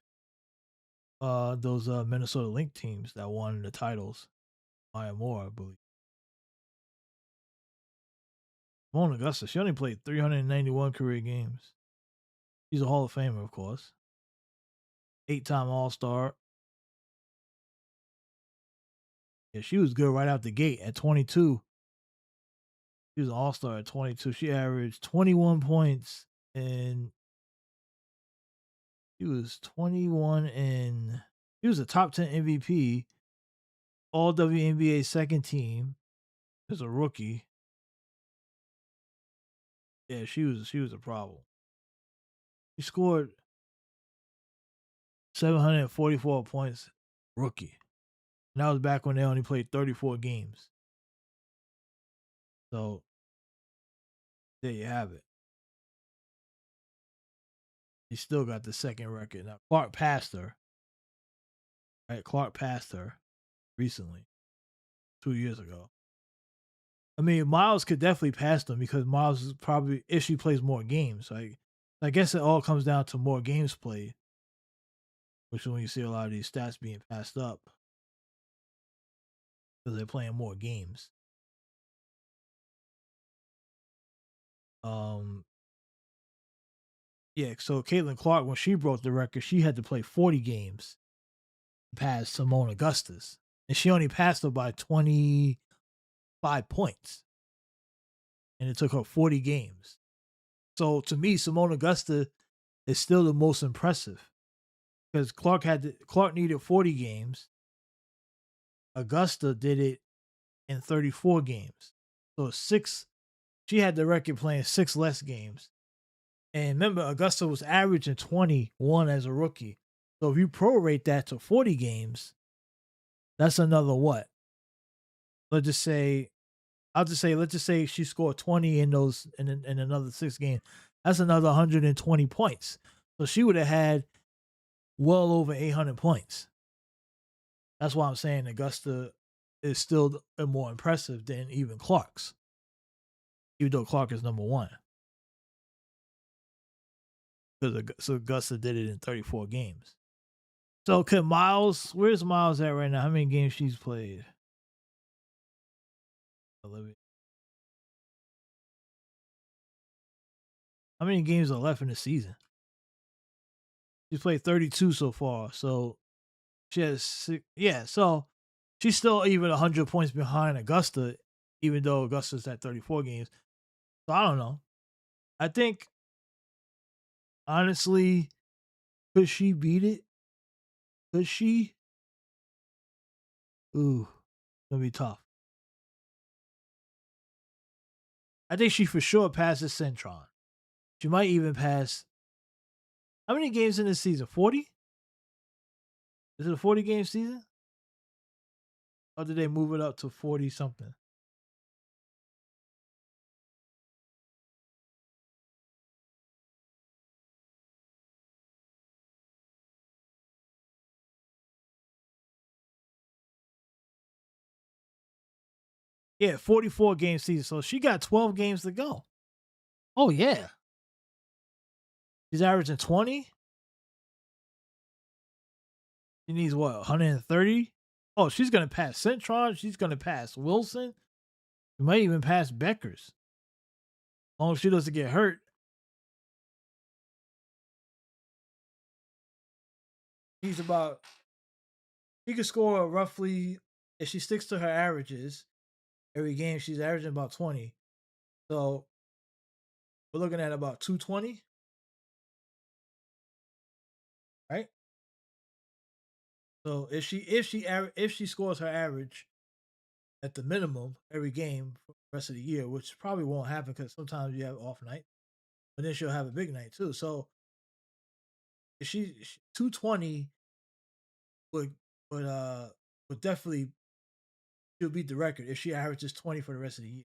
Speaker 1: Those Minnesota Lynx teams that won the titles. Maya Moore, I believe. Simone Augusta, she only played 391 career games. She's a Hall of Famer, of course. 8-time All-Star. Yeah, she was good right out the gate at 22. She was an All-Star at 22. She averaged 21 points and she was 21 and she was a top 10 MVP, all WNBA second team as a rookie. Yeah, she was a problem. She scored 744 points rookie. And that was back when they only played 34 games. So there you have it. He still got the second record. Now Clark passed her. Right? Clark passed her recently. 2 years ago. I mean, Miles could definitely pass them because Miles is probably, if she plays more games. Like, I guess it all comes down to more games played, which is when you see a lot of these stats being passed up because they're playing more games. Yeah, so Caitlin Clark, when she broke the record, she had to play 40 games to pass Simone Augustus. And she only passed her by 25 points. And it took her 40 games. So to me, Simone Augusta is still the most impressive. Because Clark needed 40 games. Augusta did it in 34 games. So she had the record playing 6 less games. And remember, Augusta was averaging 21 as a rookie. So if you prorate that to 40 games, that's another what? Let's just say she scored 20 in another 6 games. That's another 120 points. So she would have had well over 800 points. That's why I'm saying Augusta is still more impressive than even Clark's. Even though Clark is number 1. So Augusta did it in 34 games. So could Miles, where's Miles at right now? How many games she's played? Olivia. How many games are left in the season? She's played 32 so far. So she has 6. Yeah, so she's still even 100 points behind Augusta, even though Augusta's at 34 games. So I don't know. I think, honestly, Could she beat it? Could she? Ooh, gonna be tough. I think she for sure passes Centron. She might even pass. How many games in this season? 40? Is it a 40-game season? Or did they move it up to 40 something? Yeah, 44-game season. So she got 12 games to go. Oh, yeah. She's averaging 20. She needs what, 130? Oh, she's going to pass Centron. She's going to pass Wilson. She might even pass Beckers. As long as she doesn't get hurt. She's about, she could score roughly, if she sticks to her averages, every game she's averaging about 20. So we're looking at about 220. Right? So if she scores her average at the minimum every game for the rest of the year, which probably won't happen because sometimes you have off night, but then she'll have a big night too. So if she 220 would definitely, she'll beat the record if she averages 20 for the rest of the year.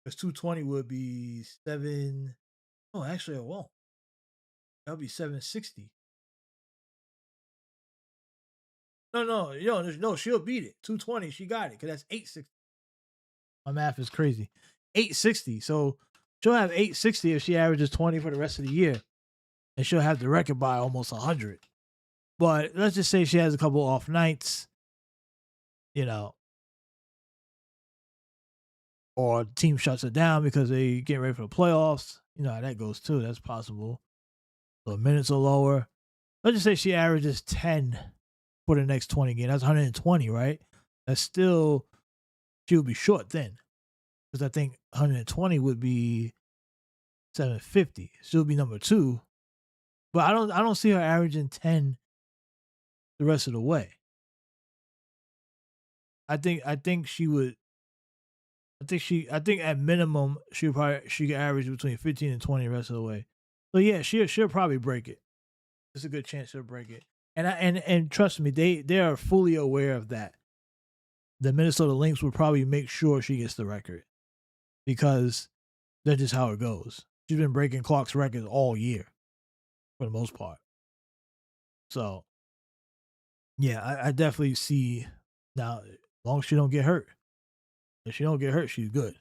Speaker 1: Because 220 would be 7. Oh, actually it won't. That'll be 760. No, she'll beat it. 220, she got it, because that's 860. My math is crazy. 860. So she'll have 860 if she averages 20 for the rest of the year. And she'll have the record by almost 100. But let's just say she has a couple off nights, or the team shuts her down because they get ready for the playoffs. You know how that goes too. That's possible. So minutes are lower. Let's just say she averages 10 for the next 20 games. That's 120, right? That's still, she would be short then. Because I think 120 would be 750. She'll be number 2. But I don't see her averaging 10 the rest of the way. I think she would. I think at minimum she could average between 15 and 20 the rest of the way. So yeah, she'll probably break it. There's a good chance she'll break it. And trust me, they are fully aware of that. The Minnesota Lynx will probably make sure she gets the record because that's just how it goes. She's been breaking Clark's records all year for the most part. So yeah, I definitely see now. As long as she don't get hurt. If she don't get hurt, she's good.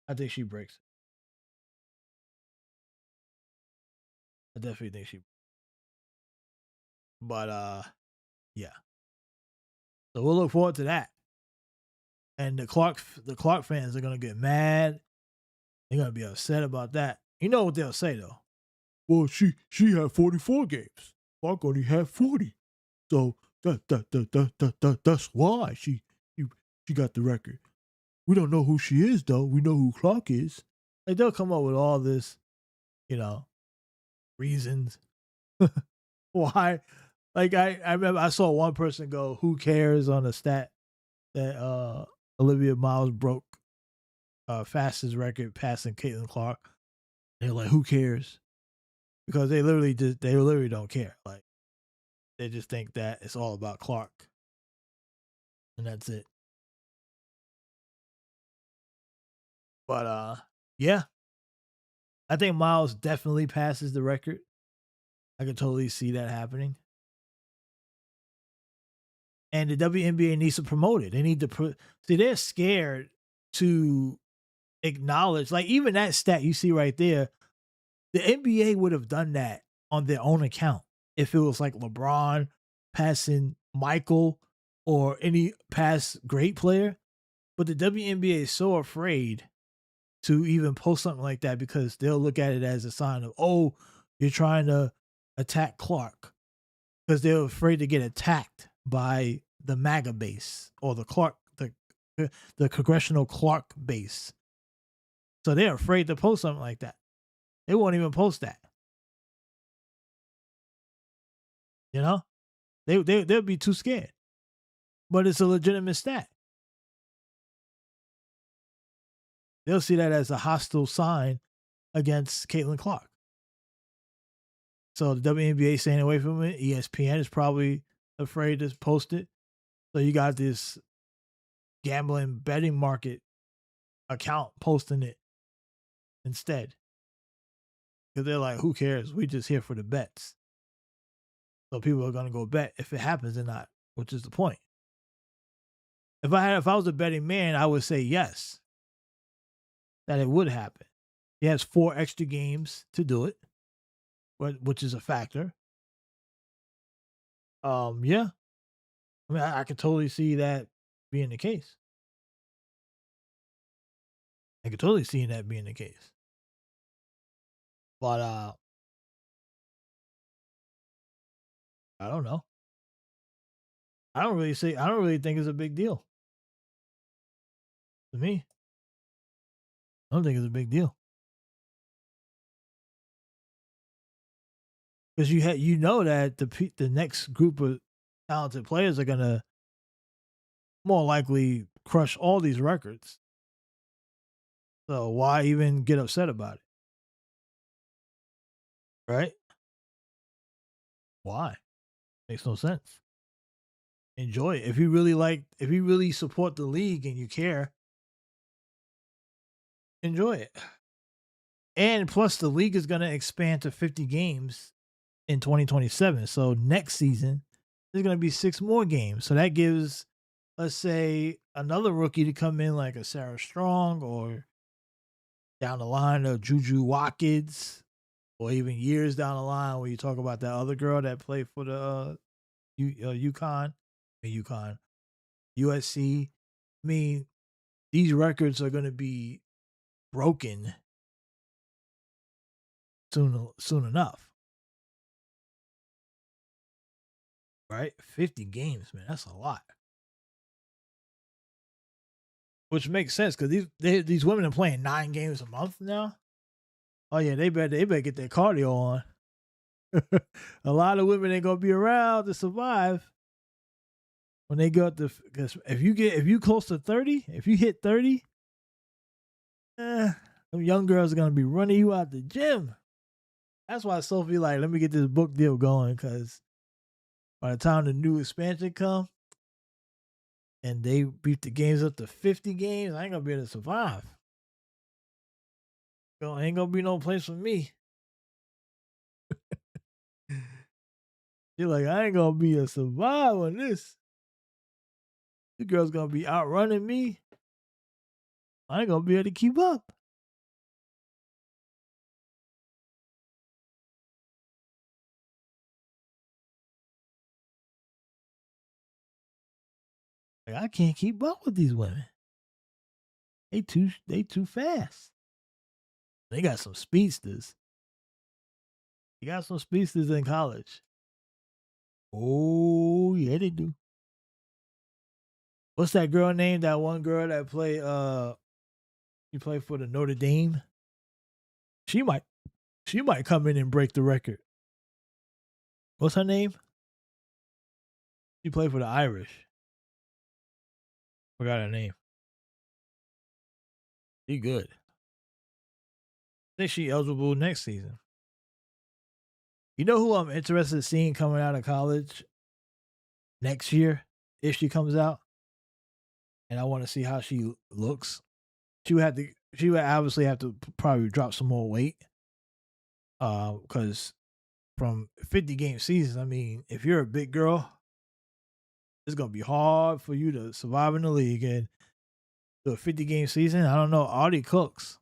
Speaker 1: I think she breaks it. I definitely think she. But yeah. So we'll look forward to that. And the Clark fans are gonna get mad. They're gonna be upset about that. You know what they'll say though? Well, she had 44 games. Clark only had 40. So that's why she got the record. We don't know who she is though. We know who Clark is. Like they'll come up with all this, reasons why. Like I remember I saw one person go, "Who cares?" on a stat that Olivia Miles broke fastest record passing Caitlin Clark. They're like, "Who cares?" Because they literally don't care. Like they just think that it's all about Clark, and that's it. But yeah, I think Miles definitely passes the record. I can totally see that happening. And the WNBA needs to promote it. They need to see. They're scared to acknowledge, like even that stat you see right there. The NBA would have done that on their own account if it was like LeBron passing Michael or any past great player. But the WNBA is so afraid to even post something like that because they'll look at it as a sign of, oh, you're trying to attack Clark, because they're afraid to get attacked by the MAGA base or the Clark, the Congressional Clark base. So they're afraid to post something like that. They won't even post that. You know, they'll be too scared. But it's a legitimate stat. They'll see that as a hostile sign against Caitlin Clark. So the WNBA staying away from it. ESPN is probably afraid to post it. So you got this gambling betting market account posting it instead. Because they're like, who cares? We just here for the bets. So people are gonna go bet if it happens or not, which is the point. If I was a betting man, I would say yes, that it would happen. He has 4 extra games to do it, which is a factor. Yeah. I mean, I could totally see that being the case. I could totally see that being the case. But I don't know. I don't really think it's a big deal. To me, I don't think it's a big deal. Because you know that the next group of talented players are gonna more likely crush all these records. So why even get upset about it? Right? Why? Makes no sense. Enjoy it. If you really support the league and you care, enjoy it. And plus the league is gonna expand to 50 games in 2027. So next season, there's going to be 6 more games. So that gives, let's say, another rookie to come in like a Sarah Strong or down the line of Juju Watkins, or even years down the line when you talk about that other girl that played for the USC. I mean, these records are going to be broken soon enough. Right? 50 games, man. That's a lot. Which makes sense because these women are playing 9 games a month now. Oh yeah, they better get their cardio on. A lot of women ain't gonna be around to survive when they go to, because if you close to 30, if you hit 30, them young girls are gonna be running you out the gym. That's why Sophie like, let me get this book deal going, because by the time the new expansion come and they beat the games up to 50 games, I ain't gonna be able to survive. Ain't gonna be no place for me. You're like, I ain't gonna be able to survive on this. The girl's gonna be outrunning me. I ain't gonna be able to keep up. Like, I can't keep up with these women. They too fast. They got some speedsters. They got some speedsters in college. Oh yeah, they do. What's that girl name? That one girl that played she played for the Notre Dame. She might come in and break the record. What's her name? She played for the Irish. Forgot her name. She good. I think she eligible next season. You know who I'm interested in seeing coming out of college next year, if she comes out? And I want to see how she looks. She would obviously have to probably drop some more weight. Because from 50 game seasons, I mean, if you're a big girl, it's gonna be hard for you to survive in the league. And the 50 game season, I don't know, Audie Cooks.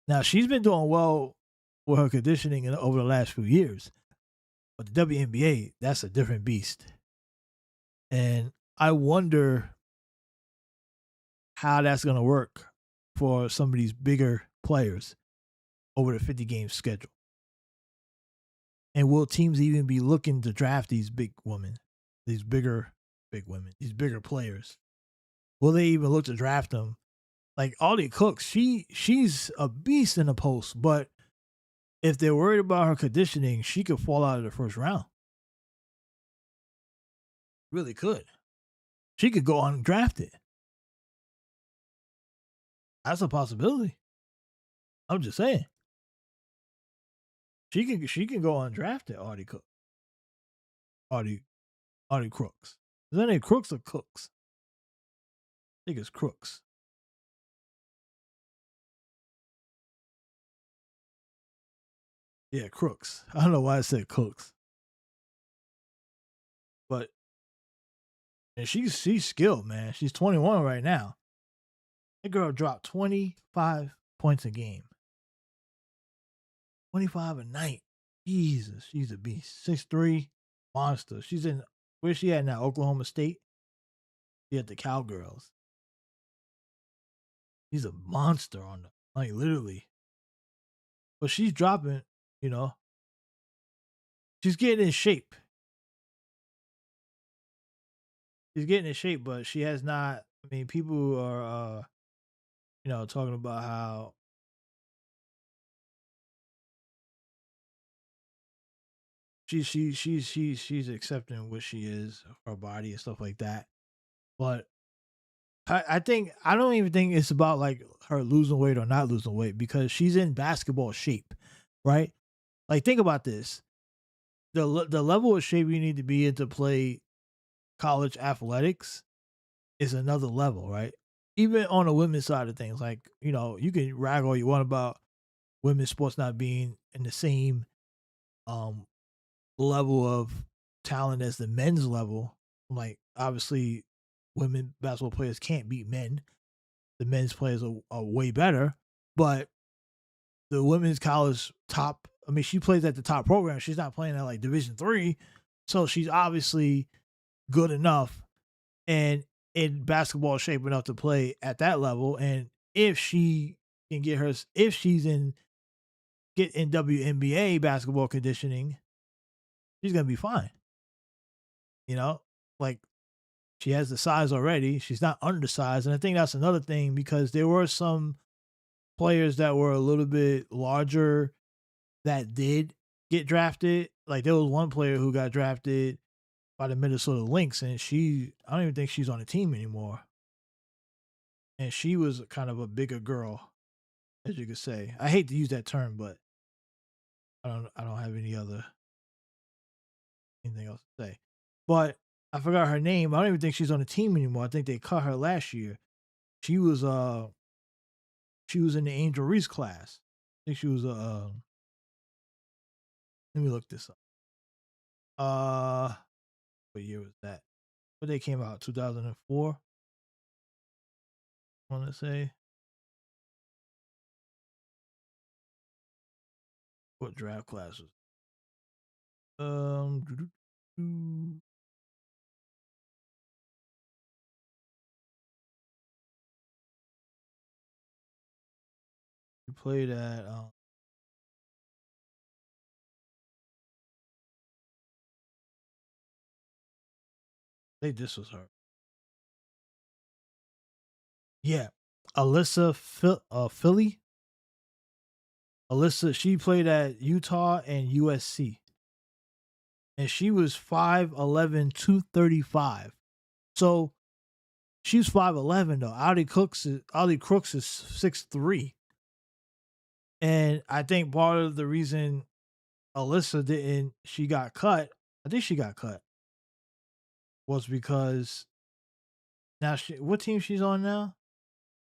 Speaker 1: Now she's been doing well with her conditioning over the last few years, but the WNBA, that's a different beast. And I wonder how that's gonna work for some of these bigger players over the 50 game schedule. And will teams even be looking to draft these big women, these bigger players? Will they even look to draft them? Like Audie Cooks, she's a beast in the post, but if they're worried about her conditioning, she could fall out of the first round. Really could. She could go undrafted. That's a possibility. I'm just saying. She can go undrafted, Audie Cook. Audie Crooks. Is that name Crooks or Cooks? I think it's Crooks. Yeah, Crooks. I don't know why I said Cooks. But and she's skilled, man. She's 21 right now. That girl dropped 25 points a game. 25 a night. Jesus, she's a beast. 6'3", monster. She's in, where's she at now? Oklahoma State? She at the Cowgirls. She's a monster on the, like, literally. But she's dropping, you know. She's getting in shape. She's getting in shape, but she has not, I mean, people are, you know, talking about how she's accepting what she is, her body and stuff like that. But I think I don't even think it's about like her losing weight or not losing weight, because she's in basketball shape, right? Like, think about this: the level of shape you need to be in to play college athletics is another level, right? Even on the women's side of things, like, you know, you can rag all you want about women's sports not being in the same level of talent as the men's level. Like, obviously, women basketball players can't beat men. The men's players are way better, but the women's college top, I mean, she plays at the top program. She's not playing at like Division III, so she's obviously good enough and in basketball shape enough to play at that level. And if she can get her, if she's in WNBA basketball conditioning, she's gonna be fine. You know, like, she has the size already. She's not undersized, and I think that's another thing, because there were some players that were a little bit larger that did get drafted. Like, there was one player who got drafted by the Minnesota Lynx, and I don't even think she's on the team anymore. And she was kind of a bigger girl, as you could say. I hate to use that term, but I don't have anything else to say. But I forgot her name. I don't even think she's on the team anymore. I think they cut her last year. She was in the Angel Reese class. I think she was let me look this up. What year was that? But they came out 2004. I want to say. What draft class was? You played at I think this was her. Yeah, Alyssa Philly. Alyssa, she played at Utah and USC. And she was 5'11", 235. So she's 5'11", though. Audie Crooks is 6'3". And I think part of the reason Alyssa she got cut, I think she got cut, was because now what team she's on now?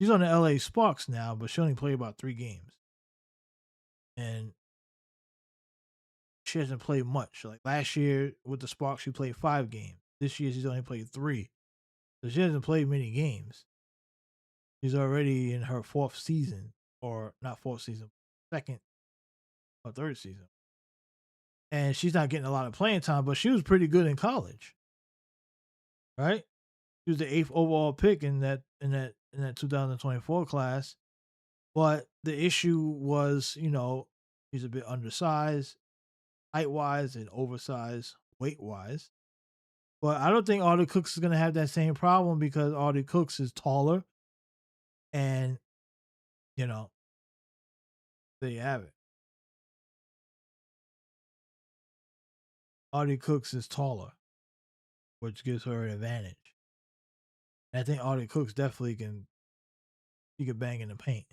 Speaker 1: She's on the LA Sparks now, but she only played about 3 games. And she hasn't played much. Like, last year with the Sparks, she played 5 games. This year, she's only played 3. So she hasn't played many games. She's already in her 4th season, or not 4th season, 2nd or 3rd season. And she's not getting a lot of playing time, but she was pretty good in college. Right? She was the 8th overall pick in that 2024 class. But the issue was, you know, she's a bit undersized, height-wise, and oversized weight-wise. But I don't think Audie Crooks is going to have that same problem, because Audie Crooks is taller. And, you know, there you have it. Audie Cooks is taller, which gives her an advantage. And I think Audie Cooks definitely can bang in the paint.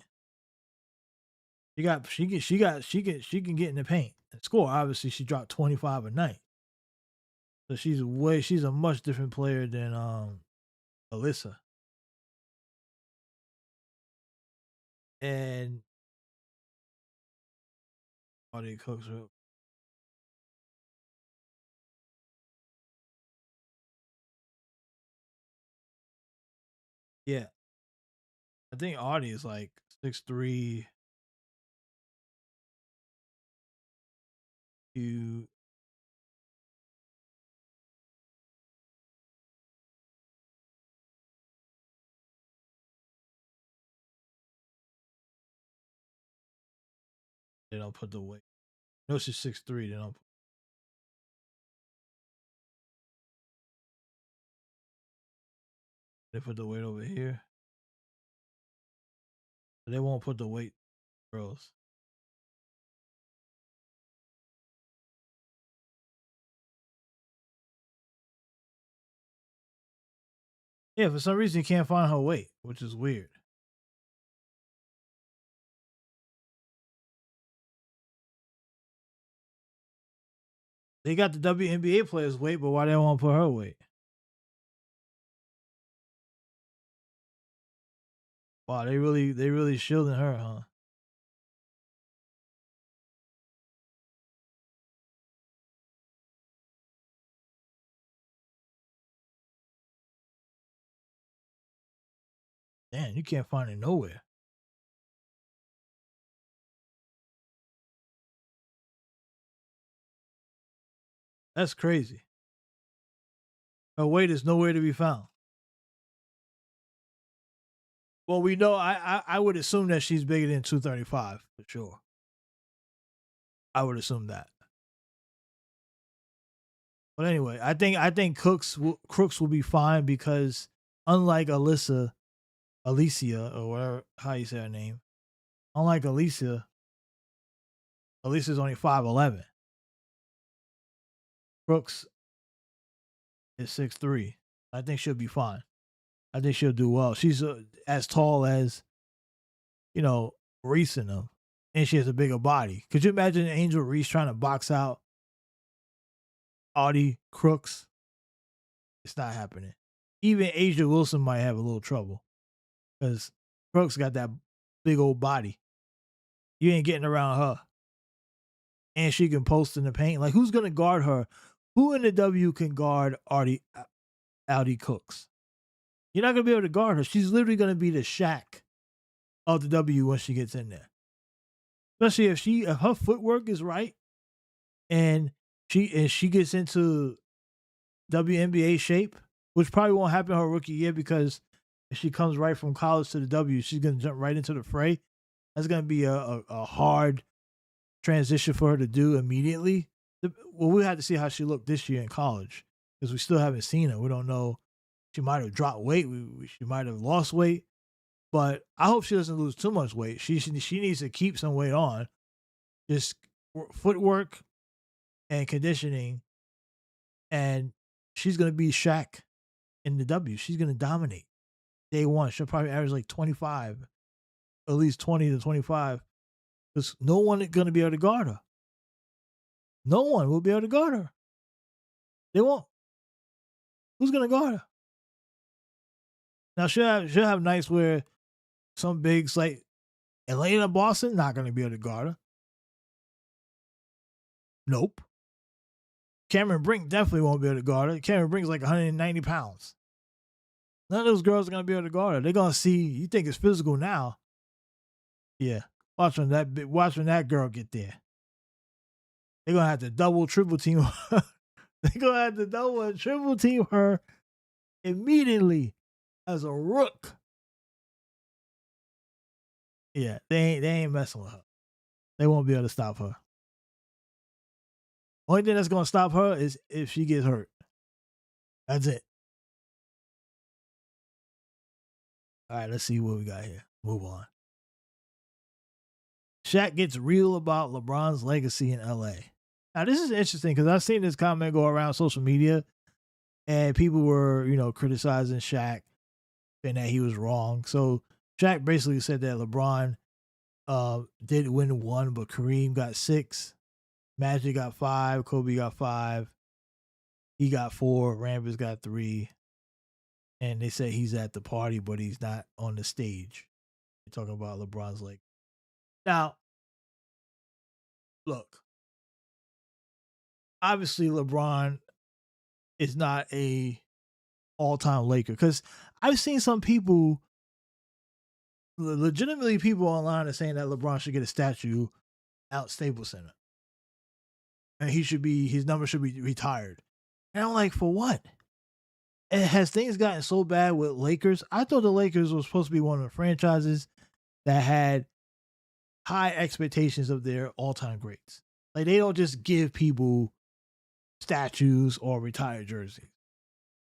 Speaker 1: She can get in the paint and score. Obviously, she dropped 25 a night. So she's a much different player than Alyssa. And Audie Cooks. Yeah. I think Audie is like 6'3". You They don't put the weight. No, she's 6'3". They don't. They put the weight over here. They won't put the weight, girls. Yeah, for some reason you can't find her weight, which is weird. They got the WNBA players' weight, but why they won't put her weight? Wow, they really shielding her, huh? Damn, you can't find it nowhere. That's crazy. Her weight is nowhere to be found. Well, we know I would assume that she's bigger than 235 for sure. I would assume that. But anyway, I think Crooks will be fine because unlike Alicia or whatever how you say her name, unlike Alicia's only 5'11". Crooks is 6'3". I think she'll be fine. I think she'll do well. She's as tall as, Reese and them, and she has a bigger body. Could you imagine Angel Reese trying to box out Audie Crooks? It's not happening. Even Asia Wilson might have a little trouble because Crooks got that big old body. You ain't getting around her. And she can post in the paint. Like, who's going to guard her? Who in the W can guard Audie Cooks? You're not going to be able to guard her. She's literally going to be the Shaq of the W when she gets in there. Especially if her footwork is right and she gets into WNBA shape, which probably won't happen her rookie year because if she comes right from college to the W, she's going to jump right into the fray. That's going to be a hard transition for her to do immediately. Well, we'll have to see how she looked this year in college because we still haven't seen her. We don't know. She might have dropped weight. She might have lost weight. But I hope she doesn't lose too much weight. She needs to keep some weight on. Just footwork and conditioning. And she's going to be Shaq in the W. She's going to dominate. Day one, she'll probably average like 25, at least 20 to 25. Because no one is going to be able to guard her. No one will be able to guard her. They won't. Who's going to guard her? Now, she'll have nights where some bigs like Elena Boston not going to be able to guard her. Nope. Cameron Brink definitely won't be able to guard her. Cameron Brink's like 190 pounds. None of those girls are going to be able to guard her. They're going to see, you think it's physical now. Yeah. Watch when that girl get there. They're going to have to double, triple team her. They're going to have to double and triple team her immediately as a rook. Yeah, they ain't messing with her. They won't be able to stop her. Only thing that's going to stop her is if she gets hurt. That's it. All right, let's see what we got here. Move on. Shaq gets real about LeBron's legacy in LA. Now this is interesting because I've seen this comment go around social media, and people were, criticizing Shaq and that he was wrong. So Shaq basically said that LeBron did win 1, but Kareem got 6, Magic got 5, Kobe got 5, he got 4, Rambis got 3, and they said he's at the party, but he's not on the stage. They're talking about LeBron's leg. Now, look, obviously LeBron is not a all-time Laker because I've seen some people, legitimately people online, are saying that LeBron should get a statue out Staples Center, and his number should be retired. And I'm like, for what? And has things gotten so bad with Lakers? I thought the Lakers was supposed to be one of the franchises that had high expectations of their all-time greats. Like, they don't just give people statues or retired jerseys.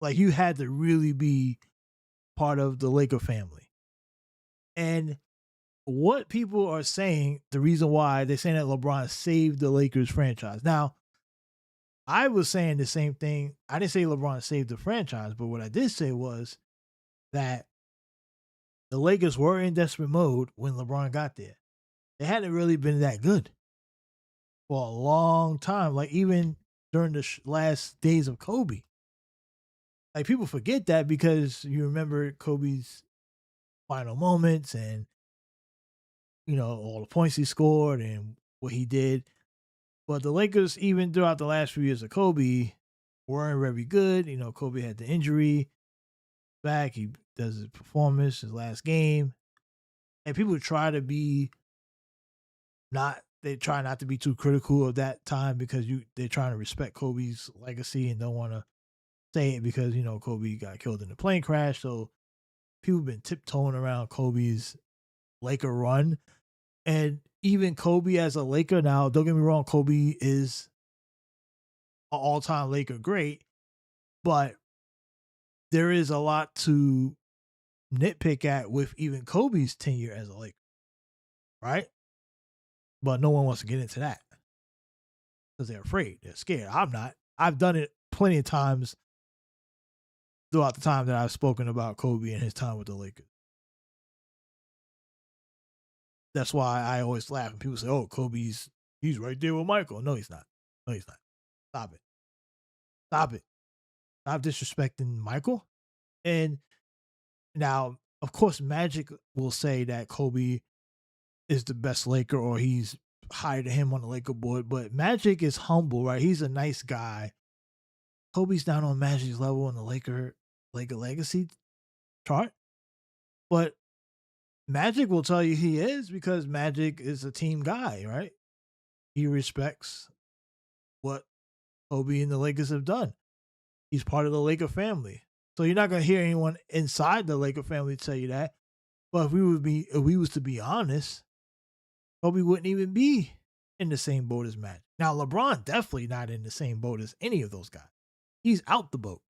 Speaker 1: Like, you had to really be part of the Laker family. And what people are saying, the reason why they're saying that LeBron saved the Lakers franchise. Now, I was saying the same thing. I didn't say LeBron saved the franchise, but what I did say was that the Lakers were in desperate mode when LeBron got there. They hadn't really been that good for a long time, like even during the last days of Kobe. Like, people forget that because you remember Kobe's final moments and, all the points he scored and what he did. But the Lakers, even throughout the last few years of Kobe, weren't very good. Kobe had the injury back. He does his performance, his last game. And people try to be they try not to be too critical of that time because they're trying to respect Kobe's legacy and don't want to say it because, Kobe got killed in a plane crash. So people have been tiptoeing around Kobe's Laker run. And even Kobe as a Laker now, don't get me wrong, Kobe is an all-time Laker great, but there is a lot to nitpick at with even Kobe's tenure as a Laker, right? But no one wants to get into that because they're afraid. They're scared. I'm not. I've done it plenty of times throughout the time that I've spoken about Kobe and his time with the Lakers. That's why I always laugh when people say, "Oh, he's right there with Michael." No, he's not. No, he's not. Stop it. Stop it. Stop disrespecting Michael. And now, of course, Magic will say that Kobe is the best Laker or he's higher than him on the Laker board, but Magic is humble, right? He's a nice guy. Kobe's down on Magic's level on the Laker legacy chart, but Magic will tell you he is because Magic is a team guy, right? He respects what Kobe and the Lakers have done. He's part of the Laker family. So you're not going to hear anyone inside the Laker family tell you that. But if we was to be honest, Kobe wouldn't even be in the same boat as Magic. Now, LeBron definitely not in the same boat as any of those guys. He's out the boat.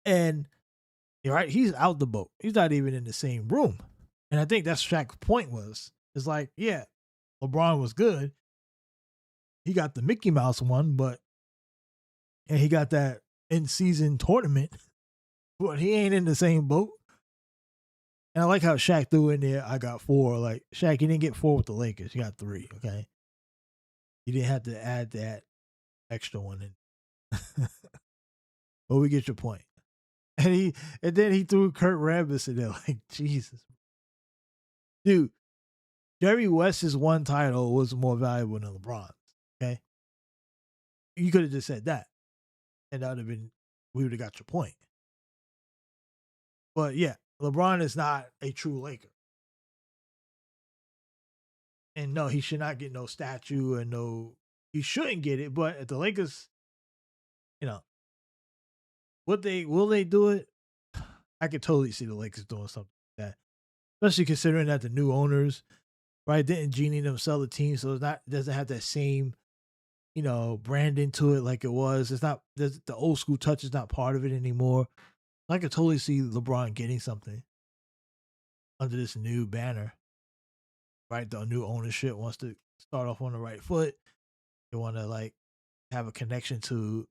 Speaker 1: And you're right, he's out the boat. He's not even in the same room. And I think that's Shaq's point was. It's like, yeah, LeBron was good. He got the Mickey Mouse one, and he got that in-season tournament, but he ain't in the same boat. And I like how Shaq threw in there, I got 4. Like, Shaq, you didn't get 4 with the Lakers. You got 3, okay? You didn't have to add that extra one in. But we get your point. And then he threw Kurt Rambis in there. Like, Jesus. Dude, Jerry West's one title was more valuable than LeBron's, okay? You could have just said that. And that would have been, we would have got your point. But yeah, LeBron is not a true Laker. And no, he should not get no statue and he shouldn't get it. But if the Lakers, will they do it? I could totally see the Lakers doing something like that. Especially considering that the new owners, right, didn't genie them sell the team, so it doesn't have that same, branding to it like it was. It's not, the old school touch is not part of it anymore. I could totally see LeBron getting something under this new banner, right? The new ownership wants to start off on the right foot. They want to like have a connection to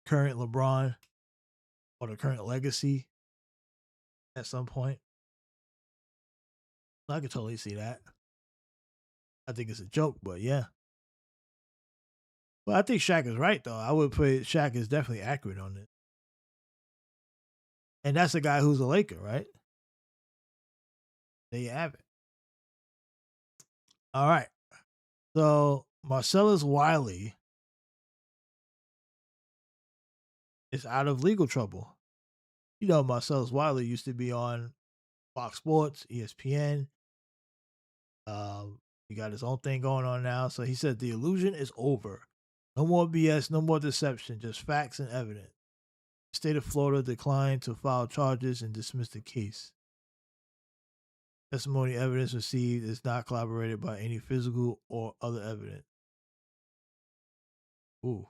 Speaker 1: current LeBron or the current legacy at some point. I could totally see that. I think it's a joke, but yeah. Well, I think Shaq is right though. I would put Shaq is definitely accurate on it. And that's a guy who's a Laker, right? There you have it. All right. So Marcellus Wiley is out of legal trouble. You know, Marcellus Wiley used to be on Fox Sports, ESPN. He got his own thing going on now. So he said the illusion is over. No more BS, no more deception, just facts and evidence. The state of Florida declined to file charges and dismiss the case. Testimony evidence received is not corroborated by any physical or other evidence. Ooh.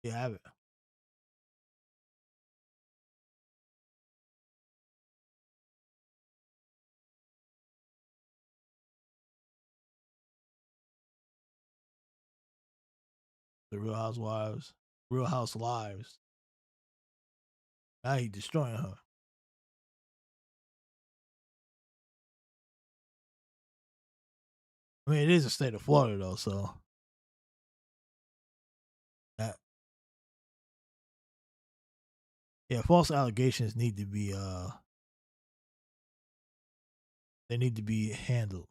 Speaker 1: You have it. The Real Housewives. Real House Lives. Now he destroying her. I mean, it is a state of Florida though, so that false allegations need to be they need to be handled.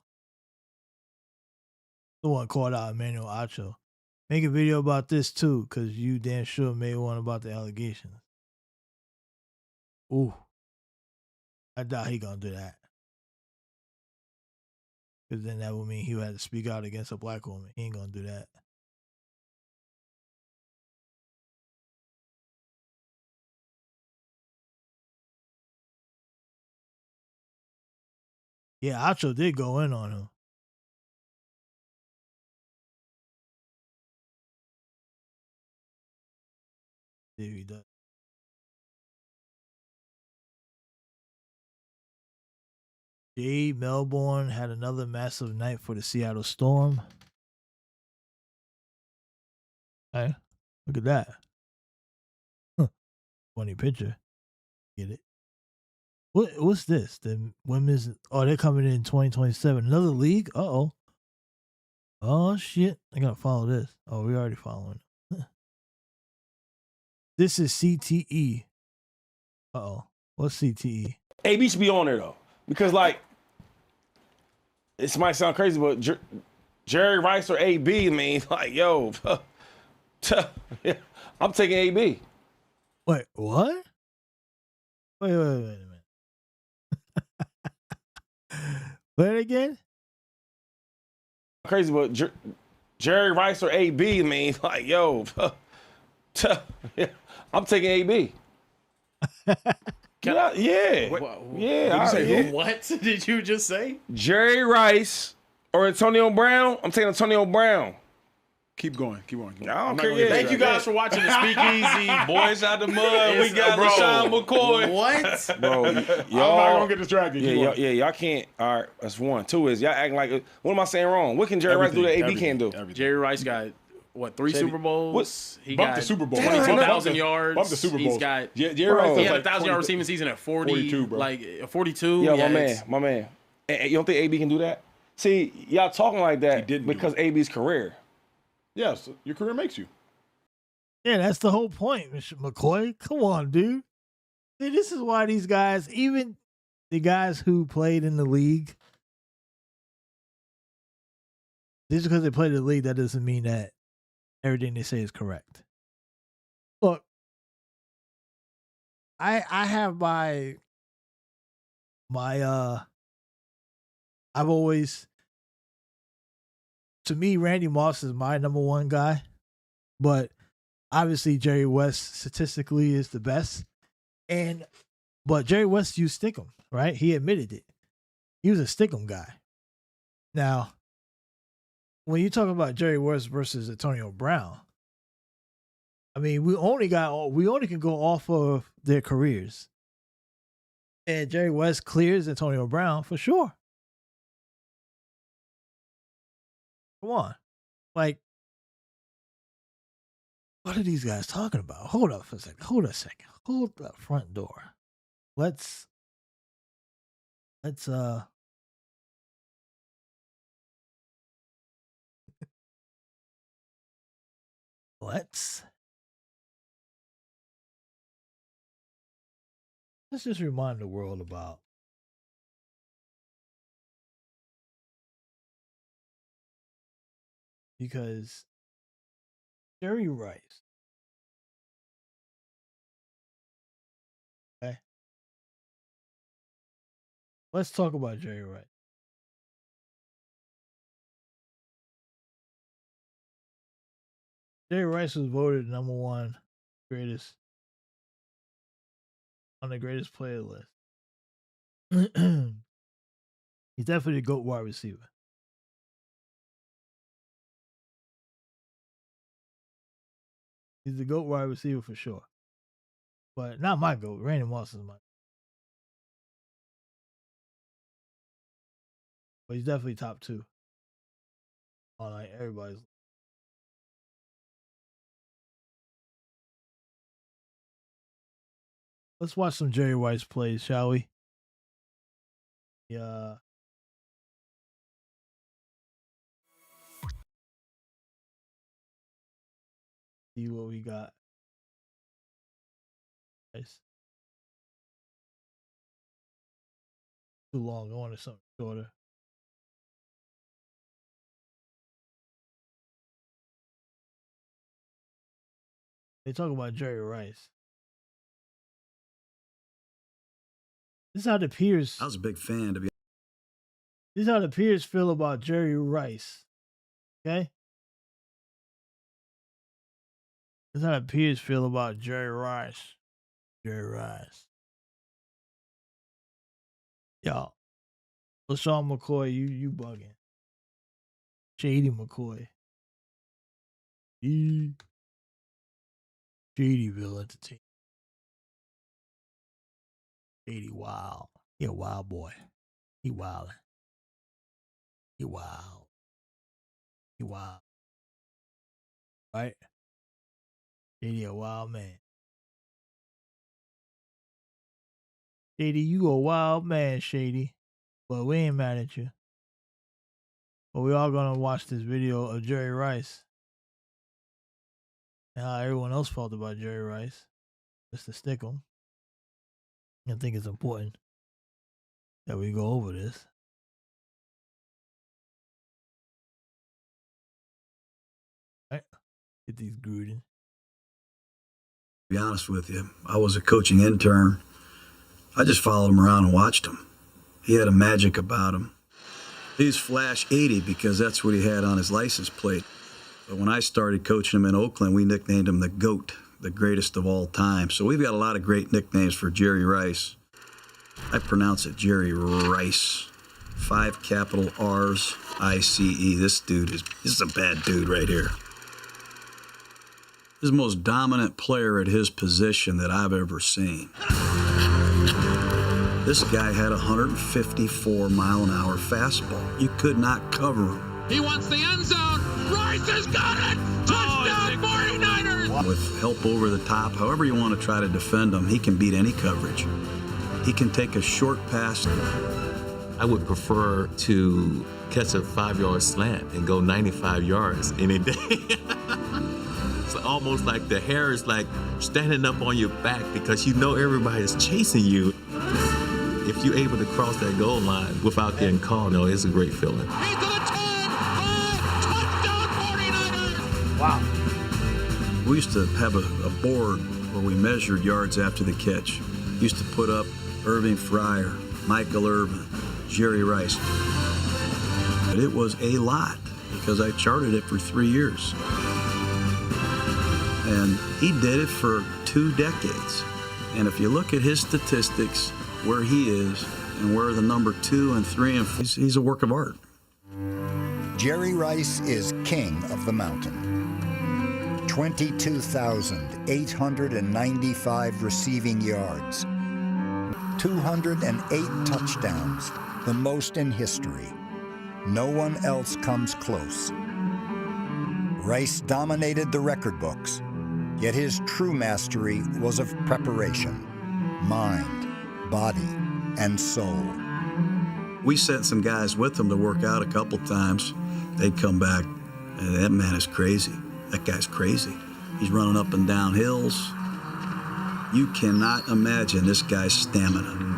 Speaker 1: Someone called out Emmanuel Acho. Make a video about this too, because you damn sure made one about the allegations. Ooh. I doubt he gonna do that. Because then that would mean he would have to speak out against a black woman. He ain't gonna do that. Yeah, Acho did go in on him. Yeah, he does. Jade Melbourne had another massive night for the Seattle Storm. Hey, look at that. Huh. Funny picture. Get it? What's this? The women's they're coming in 2027. Another league? Uh-oh. Oh shit. I gotta follow this. Oh, we already following. This is CTE. Uh-oh. What's CTE?
Speaker 15: AB should be on there though. Because like this might sound crazy, but Jerry Rice or AB, I mean, like, yo, I'm taking AB.
Speaker 1: Wait, what? Wait a minute. Wait again?
Speaker 15: Crazy, but Jerry Rice or AB, I mean, like, yo, I'm taking AB. Yeah.
Speaker 16: What did you just say?
Speaker 15: Jerry Rice or Antonio Brown? I'm taking Antonio Brown.
Speaker 10: Keep going.
Speaker 15: I don't care.
Speaker 16: Thank you guys for watching the Speakeasy.
Speaker 15: Boys out the mud. We got LaShawn McCoy.
Speaker 16: What?
Speaker 15: Bro,
Speaker 10: I'm not gonna get distracted.
Speaker 15: Y'all can't. All right, that's one. Two is y'all acting like. What am I saying wrong? What can Jerry Rice do that AB can't do?
Speaker 16: Jerry Rice got what, 3 Super Bowls? He
Speaker 10: Bump
Speaker 16: got
Speaker 10: the Super Bowl.
Speaker 16: 22,000 yards.
Speaker 10: Bump the Super Bowl.
Speaker 16: He's got
Speaker 10: Jerry Rice
Speaker 16: he had
Speaker 10: like
Speaker 16: 1,000 yard receiving season at
Speaker 10: 42, bro.
Speaker 16: like 42.
Speaker 15: Yo,
Speaker 16: Yeah,
Speaker 15: my man. And you don't think AB can do that? See, y'all talking like that because AB's career.
Speaker 10: Yes, your career makes you.
Speaker 1: Yeah, that's the whole point, Mr. McCoy. Come on, dude. See, this is why these guys, even the guys who played in the league, just because they played in the league, that doesn't mean that everything they say is correct. Look, I have I've always, to me, Randy Moss is my number one guy, but obviously Jerry West statistically is the best. But Jerry West used Stickum, right? He admitted it. He was a Stickum guy. Now, when you talk about Jerry West versus Antonio Brown, I mean, we only can go off of their careers. And Jerry West clears Antonio Brown for sure. Come on. Like, what are these guys talking about? Hold up for a second. Hold a second. Hold the front door. Let's let's just remind the world about because Jerry Rice. Okay. Let's talk about Jerry Rice. Jerry Rice was voted #1 greatest on the greatest player list. He's definitely a GOAT wide receiver. He's the GOAT wide receiver for sure. But not my GOAT. Randy Moss is my. But he's definitely top 2 on like everybody's. Let's watch some Jerry Rice plays, shall we? Yeah. See what we got. Nice. Too long. I wanted something shorter. They talk about Jerry Rice. This is how the peers.
Speaker 17: I was a big fan, to be.
Speaker 1: This is how the peers feel about Jerry Rice. Okay? This is how the peers feel about Jerry Rice. Jerry Rice. Y'all. LaShawn McCoy, you bugging. Shady McCoy. Shadyville Entertainment. Shady wild. He a wild boy. He wild. He wild. He wild. Right? Shady a wild man. Shady, you a wild man, Shady. But we ain't mad at you. But we all gonna watch this video of Jerry Rice. And how everyone else felt about Jerry Rice. Just to stick him. I think it's important that we go over this. All right. Get these Gruden.
Speaker 17: To be honest with you, I was a coaching intern. I just followed him around and watched him. He had a magic about him. He's Flash 80 because that's what he had on his license plate. But when I started coaching him in Oakland, we nicknamed him the GOAT, the greatest of all time. So we've got a lot of great nicknames for Jerry Rice. I pronounce it Jerry Rice. 5 capital R's, I-C-E. This is a bad dude right here. He's the most dominant player at his position that I've ever seen. This guy had a 154-mile-an-hour fastball. You could not cover him.
Speaker 18: He wants the end zone. Rice has got it. Touchdown 49ers.
Speaker 17: With help over the top, however you want to try to defend him, he can beat any coverage. He can take a short pass.
Speaker 19: I would prefer to catch a 5-yard slant and go 95 yards any day. It's almost like the hair is like standing up on your back because you know everybody's chasing you. If you're able to cross that goal line without getting called, no, it's a great feeling.
Speaker 17: Wow. We used to have a board where we measured yards after the catch. Used to put up Irving Fryer, Michael Irvin, Jerry Rice. But it was a lot because I charted it for 3 years. And he did it for 2 decades. And if you look at his statistics, where he is and where the number 2 and 3 and 4, he's a work of art.
Speaker 20: Jerry Rice is king of the mountain. 22,895 receiving yards. 208 touchdowns, the most in history. No one else comes close. Rice dominated the record books, yet his true mastery was of preparation, mind, body, and soul.
Speaker 17: We sent some guys with him to work out a couple times. They'd come back, and that man is crazy. That guy's crazy. He's running up and down hills. You cannot imagine this guy's stamina.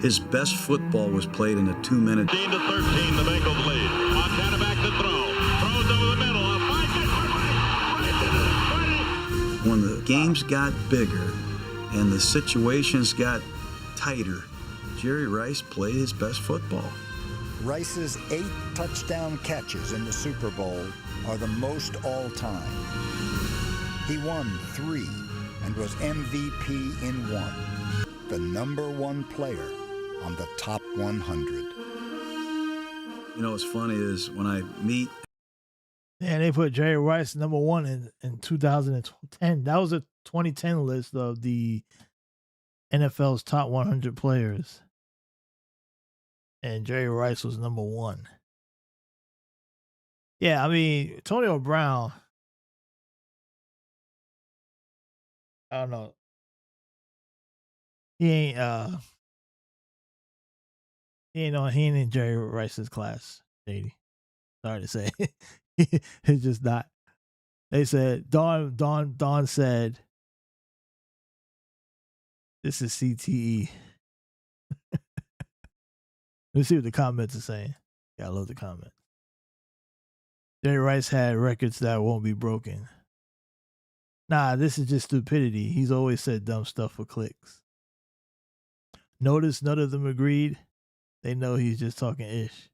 Speaker 17: His best football was played in a 2-minute.
Speaker 18: 15 to 13, the Bengals lead. Montana back to throw. Throws over the middle.
Speaker 17: When the games got bigger and the situations got tighter, Jerry Rice played his best football.
Speaker 20: Rice's 8 touchdown catches in the Super Bowl are the most all time. He won 3 and was MVP in 1. The #1 player on the top 100.
Speaker 17: You know what's funny is when I meet.
Speaker 1: Yeah, they put Jerry Rice #1 in 2010. That was a 2010 list of the NFL's top 100 players. And Jerry Rice was #1. Yeah, I mean, Antonio Brown, I don't know. He ain't in Jerry Rice's class, JD. Sorry to say. It's just not. They said Don said this is CTE. Let's see what the comments are saying. Yeah, I love the comments. Jerry Rice had records that won't be broken. Nah, this is just stupidity. He's always said dumb stuff for clicks. Notice none of them agreed. They know he's just talking ish.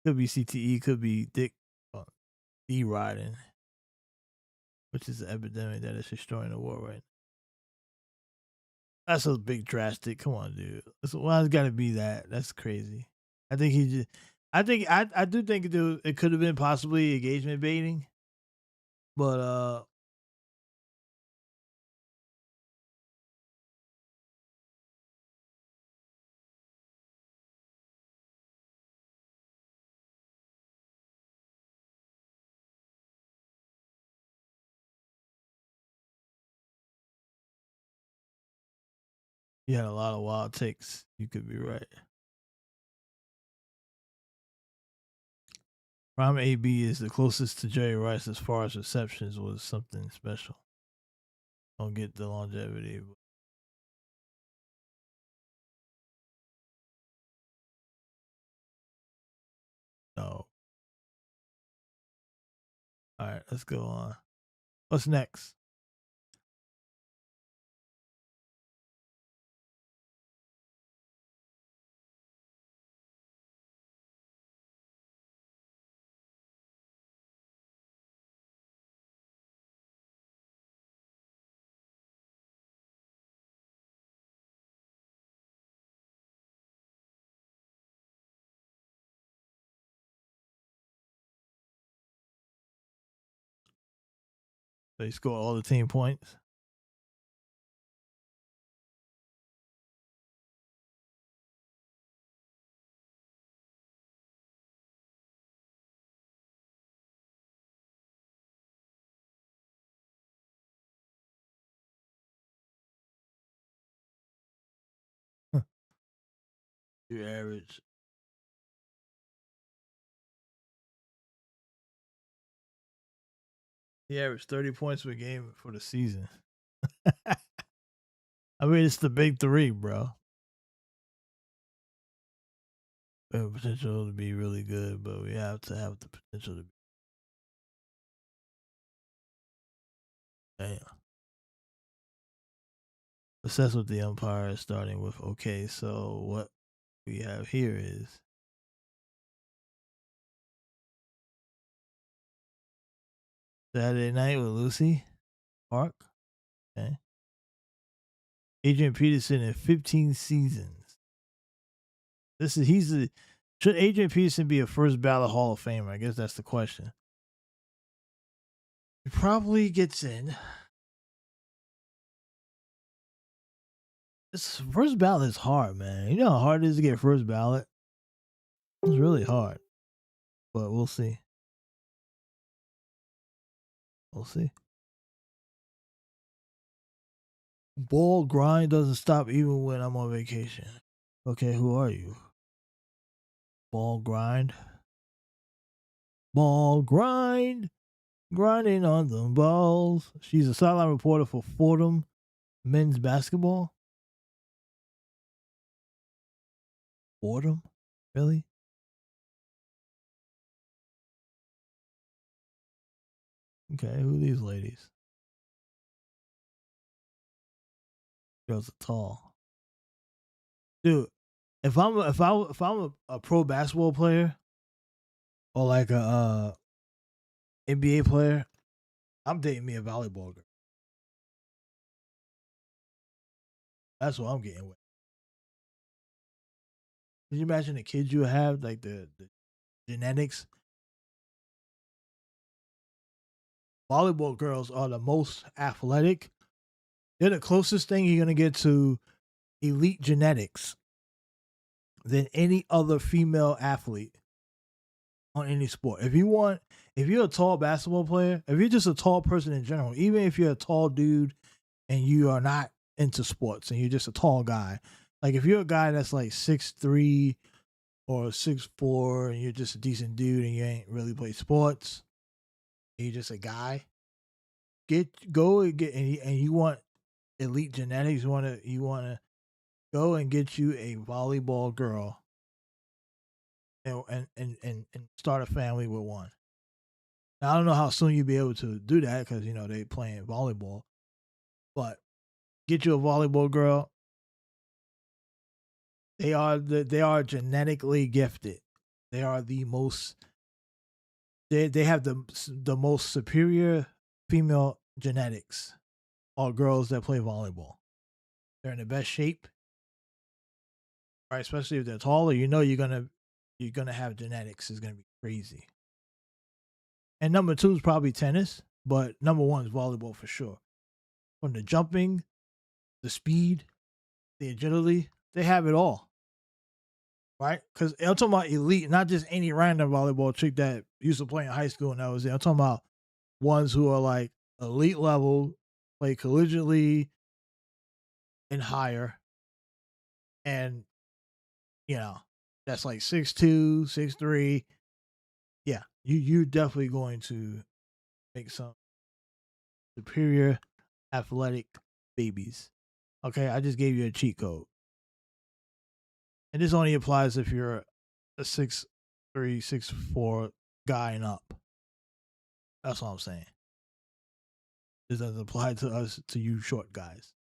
Speaker 1: Could be CTE, could be D-riding, which is an epidemic that is destroying the world right now. That's a big drastic. Come on, dude. Well, it's got to be that. That's crazy. I think he just. I do think it could have been possibly engagement baiting, but he had a lot of wild takes. You could be right. Prime AB is the closest to Jerry Rice as far as receptions was something special. Don't get the longevity. No. All right, let's go on. What's next? So he scored all the team points. Your average. He averaged 30 points per game for the season. I mean, it's the big three, bro. We have potential to be really good, but we have to have the potential to be. Damn. Assess with the umpire starting with okay, so what we have here is Saturday Night with Lucy Park. Okay. Adrian Peterson in 15 seasons. Should Adrian Peterson be a first ballot Hall of Famer? I guess that's the question. He probably gets in. This first ballot is hard, man. You know how hard it is to get first ballot? It's really hard. But we'll see. We'll see. Ball grind doesn't stop even when I'm on vacation. Okay, who are you? Ball grind. Ball grind. Grinding on the balls. She's a sideline reporter for Fordham men's basketball. Fordham? Really? Okay, who are these ladies? Girls are tall. Dude, if I'm a pro basketball player or like a NBA player, I'm dating me a volleyball girl. That's what I'm getting with. Can you imagine the kids you have, like the genetics? Volleyball girls are the most athletic. They're the closest thing you're going to get to elite genetics than any other female athlete on any sport. If you're a tall basketball player, if you're just a tall person in general, even if you're a tall dude and you are not into sports and you're just a tall guy, like if you're a guy that's like 6'3" or 6'4" and you're just a decent dude and you ain't really played sports, and you're just a guy, and you want elite genetics, you want to go and get you a volleyball girl and start a family with one. Now, I don't know how soon you'll be able to do that because, they playing volleyball. But get you a volleyball girl. They are genetically gifted. They are the most. They have the most superior female genetics. All girls that play volleyball. They're in the best shape. Right, especially if they're taller, you're gonna have genetics. It's gonna be crazy. And number 2 is probably tennis, but number 1 is volleyball for sure. From the jumping, the speed, the agility, they have it all. Right? Because I'm talking about elite, not just any random volleyball chick that used to play in high school and that was there. I'm talking about ones who are like elite level, play collegiately and higher. And, that's like 6'2", 6'3". Yeah, you're definitely going to make some superior athletic babies. Okay, I just gave you a cheat code. And this only applies if you're a 6'3", 6'4" guy and up. That's all I'm saying. This doesn't apply to you short guys.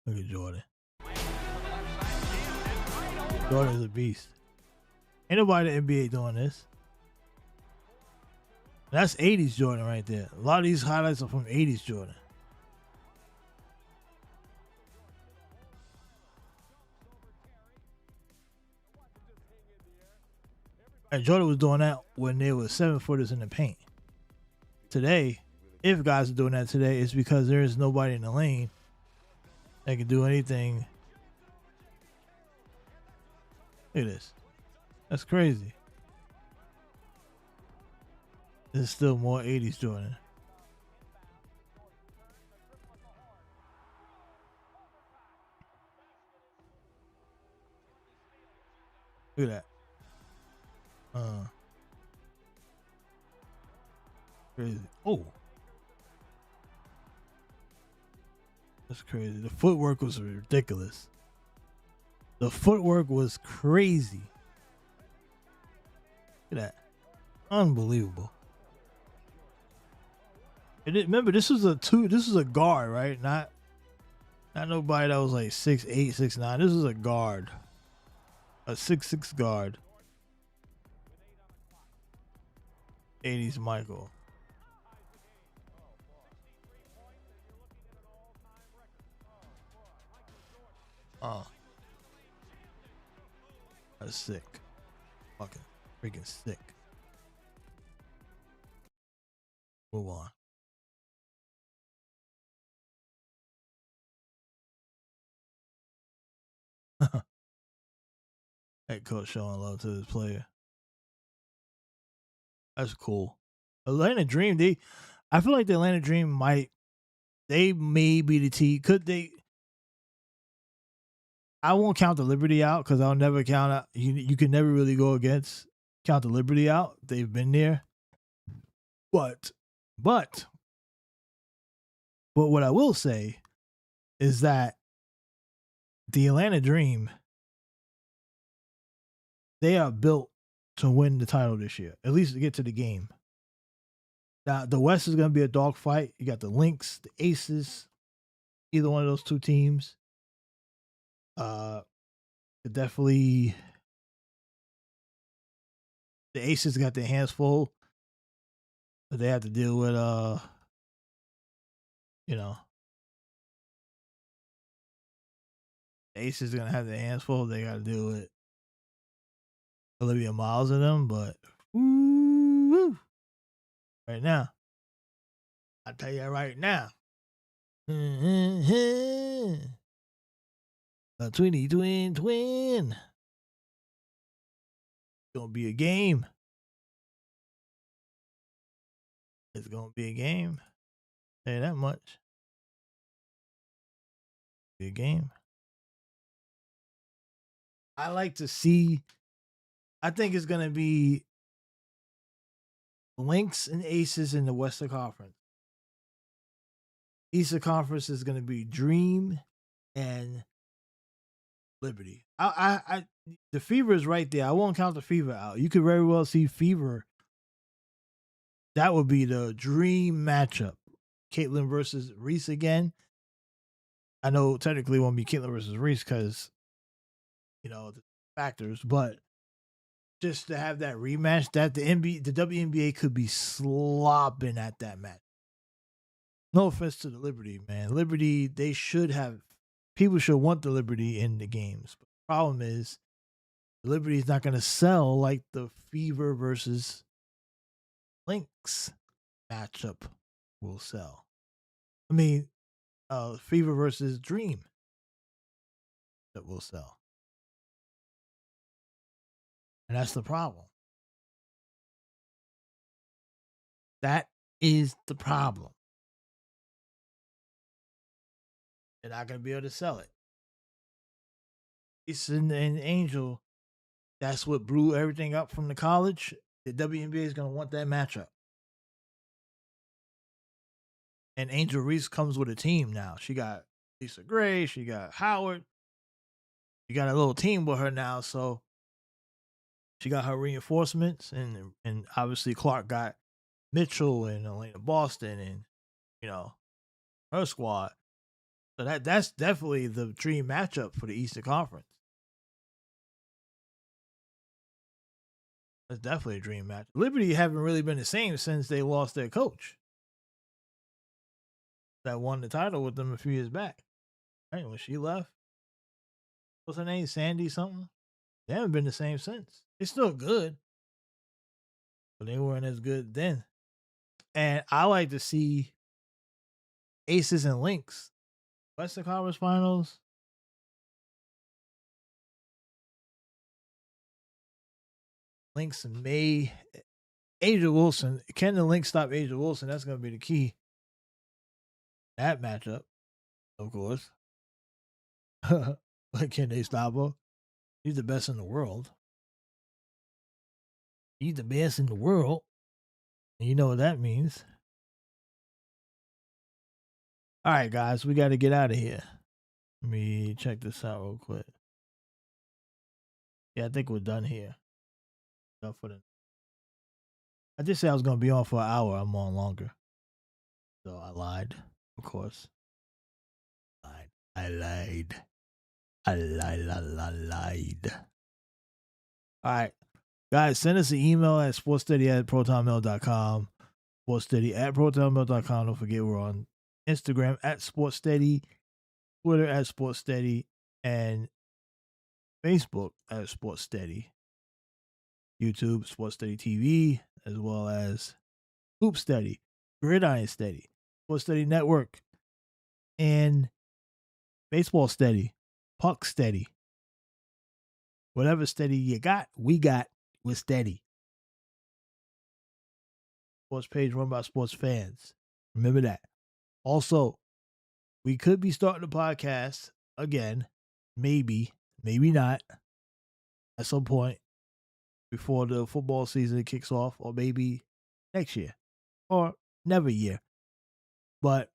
Speaker 1: Look at Jordan. Jordan is a beast. Ain't nobody in the NBA doing this. That's 80s Jordan right there. A lot of these highlights are from 80s Jordan. And Jordan was doing that when there was 7-footers in the paint. Today, if guys are doing that today, it's because there is nobody in the lane that can do anything. Look at this. That's crazy. This is still more 80s Jordan. Look at that. Crazy. Oh. That's crazy. The footwork was ridiculous. The footwork was crazy. Look at that. Unbelievable. Remember, this was a guard, right? Not nobody that was like 6'8", 6'9". This is a guard. A 6'6" guard. 80s Michael. Oh. That's sick. Fucking freaking sick. Move on. Head coach showing love to his player. That's cool. Atlanta Dream, I feel like the Atlanta Dream they may be the team. Could they? I won't count the Liberty out because I'll never count out. You can never really go against count the Liberty out. They've been there. But what I will say is that the Atlanta Dream, they are built to win the title this year, at least to get to the game. Now, the West is going to be a dogfight. You got the Lynx, the Aces, either one of those two teams. Definitely, the Aces got their hands full. But they have to deal with, the Aces are going to have their hands full. They got to deal with Olivia Miles in them, but right now, I'll tell you right now. A twinny twin. Gonna be a game. It's gonna be a game. Say that much. Be a game. I like to see. I think it's gonna be Lynx and Aces in the Western Conference. Eastern Conference is gonna be Dream and Liberty. The Fever is right there. I won't count the Fever out. You could very well see Fever. That would be the dream matchup. Caitlyn versus Reese again. I know technically it won't be Caitlyn versus Reese because, the factors, but just to have that rematch, that the WNBA could be slopping at that match. No offense to the Liberty, man. Liberty, people should want the Liberty in the games. But the problem is, the Liberty is not going to sell like the Fever versus Lynx matchup will sell. I mean, Fever versus Dream that will sell. And that's the problem. That is the problem. They're not going to be able to sell it. Easton and Angel, that's what blew everything up from the college. The WNBA is going to want that matchup. And Angel Reese comes with a team now. She got Lisa Gray. She got Howard. She got a little team with her now. So she got her reinforcements. And obviously Clark got Mitchell and Elena Boston and, her squad. So that's definitely the dream matchup for the Eastern Conference. That's definitely a dream match. Liberty haven't really been the same since they lost their coach that won the title with them a few years back. Right, when she left. What's her name? Sandy something? They haven't been the same since. They're still good, but they weren't as good then. And I like to see Aces and Lynx. Western Conference Finals. Lynx and May. Asia Wilson. Can the Lynx stop Asia Wilson? That's going to be the key. That matchup, of course. But can they stop her? He's the best in the world. He's the best in the world. And you know what that means. All right, guys, we got to get out of here. Let me check this out real quick. Yeah, I think we're done here. I just said I was going to be on for an hour. I'm on longer. So I lied, of course. I lied. All right. Guys, send us an email at sportsteady@protonmail.com. Sportsteady@protonmail.com. Don't forget we're on Instagram @sportsteady, Twitter @sportsteady, and Facebook as Sports Steady, YouTube Sports Steady TV, as well as Hoop Steady, Gridiron Steady, Sports Steady Network, and Baseball Steady, Puck Steady. Whatever steady you got, we got with Steady. Sports page run by sports fans. Remember that. Also, we could be starting a podcast again, maybe not, at some point before the football season kicks off, or maybe next year, or never year. But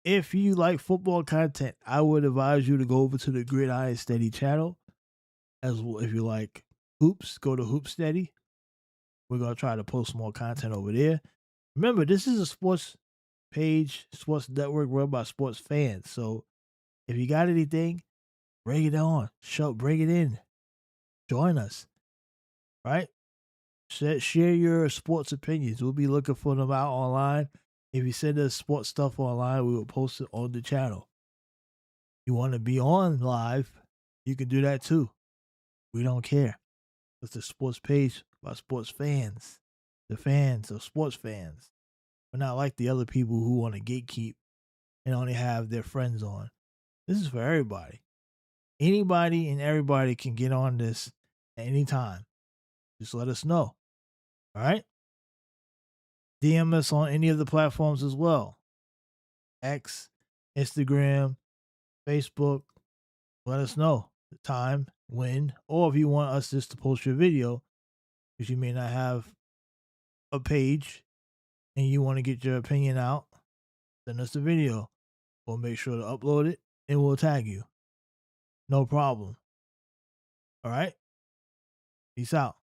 Speaker 1: if you like football content, I would advise you to go over to the Gridiron Steady channel. As well, if you like hoops, go to Hoop Steady. We're going to try to post more content over there. Remember, this is a sports page, sports network run by sports fans. So if you got anything, bring it on. Bring it in. Join us. Right? Share your sports opinions. We'll be looking for them out online. If you send us sports stuff online, we will post it on the channel. You want to be on live, you can do that too. We don't care. It's the sports page by sports fans. The fans of sports fans. We're not like the other people who want to gatekeep and only have their friends on. This is for everybody. Anybody and everybody can get on this at any time. Just let us know. All right? DM us on any of the platforms as well. X, Instagram, Facebook. Let us know the time, when, or if you want us just to post your video, because you may not have a page and you want to get your opinion out, send us the video. We'll make sure to upload it and we'll tag you. No problem. All right? Peace out.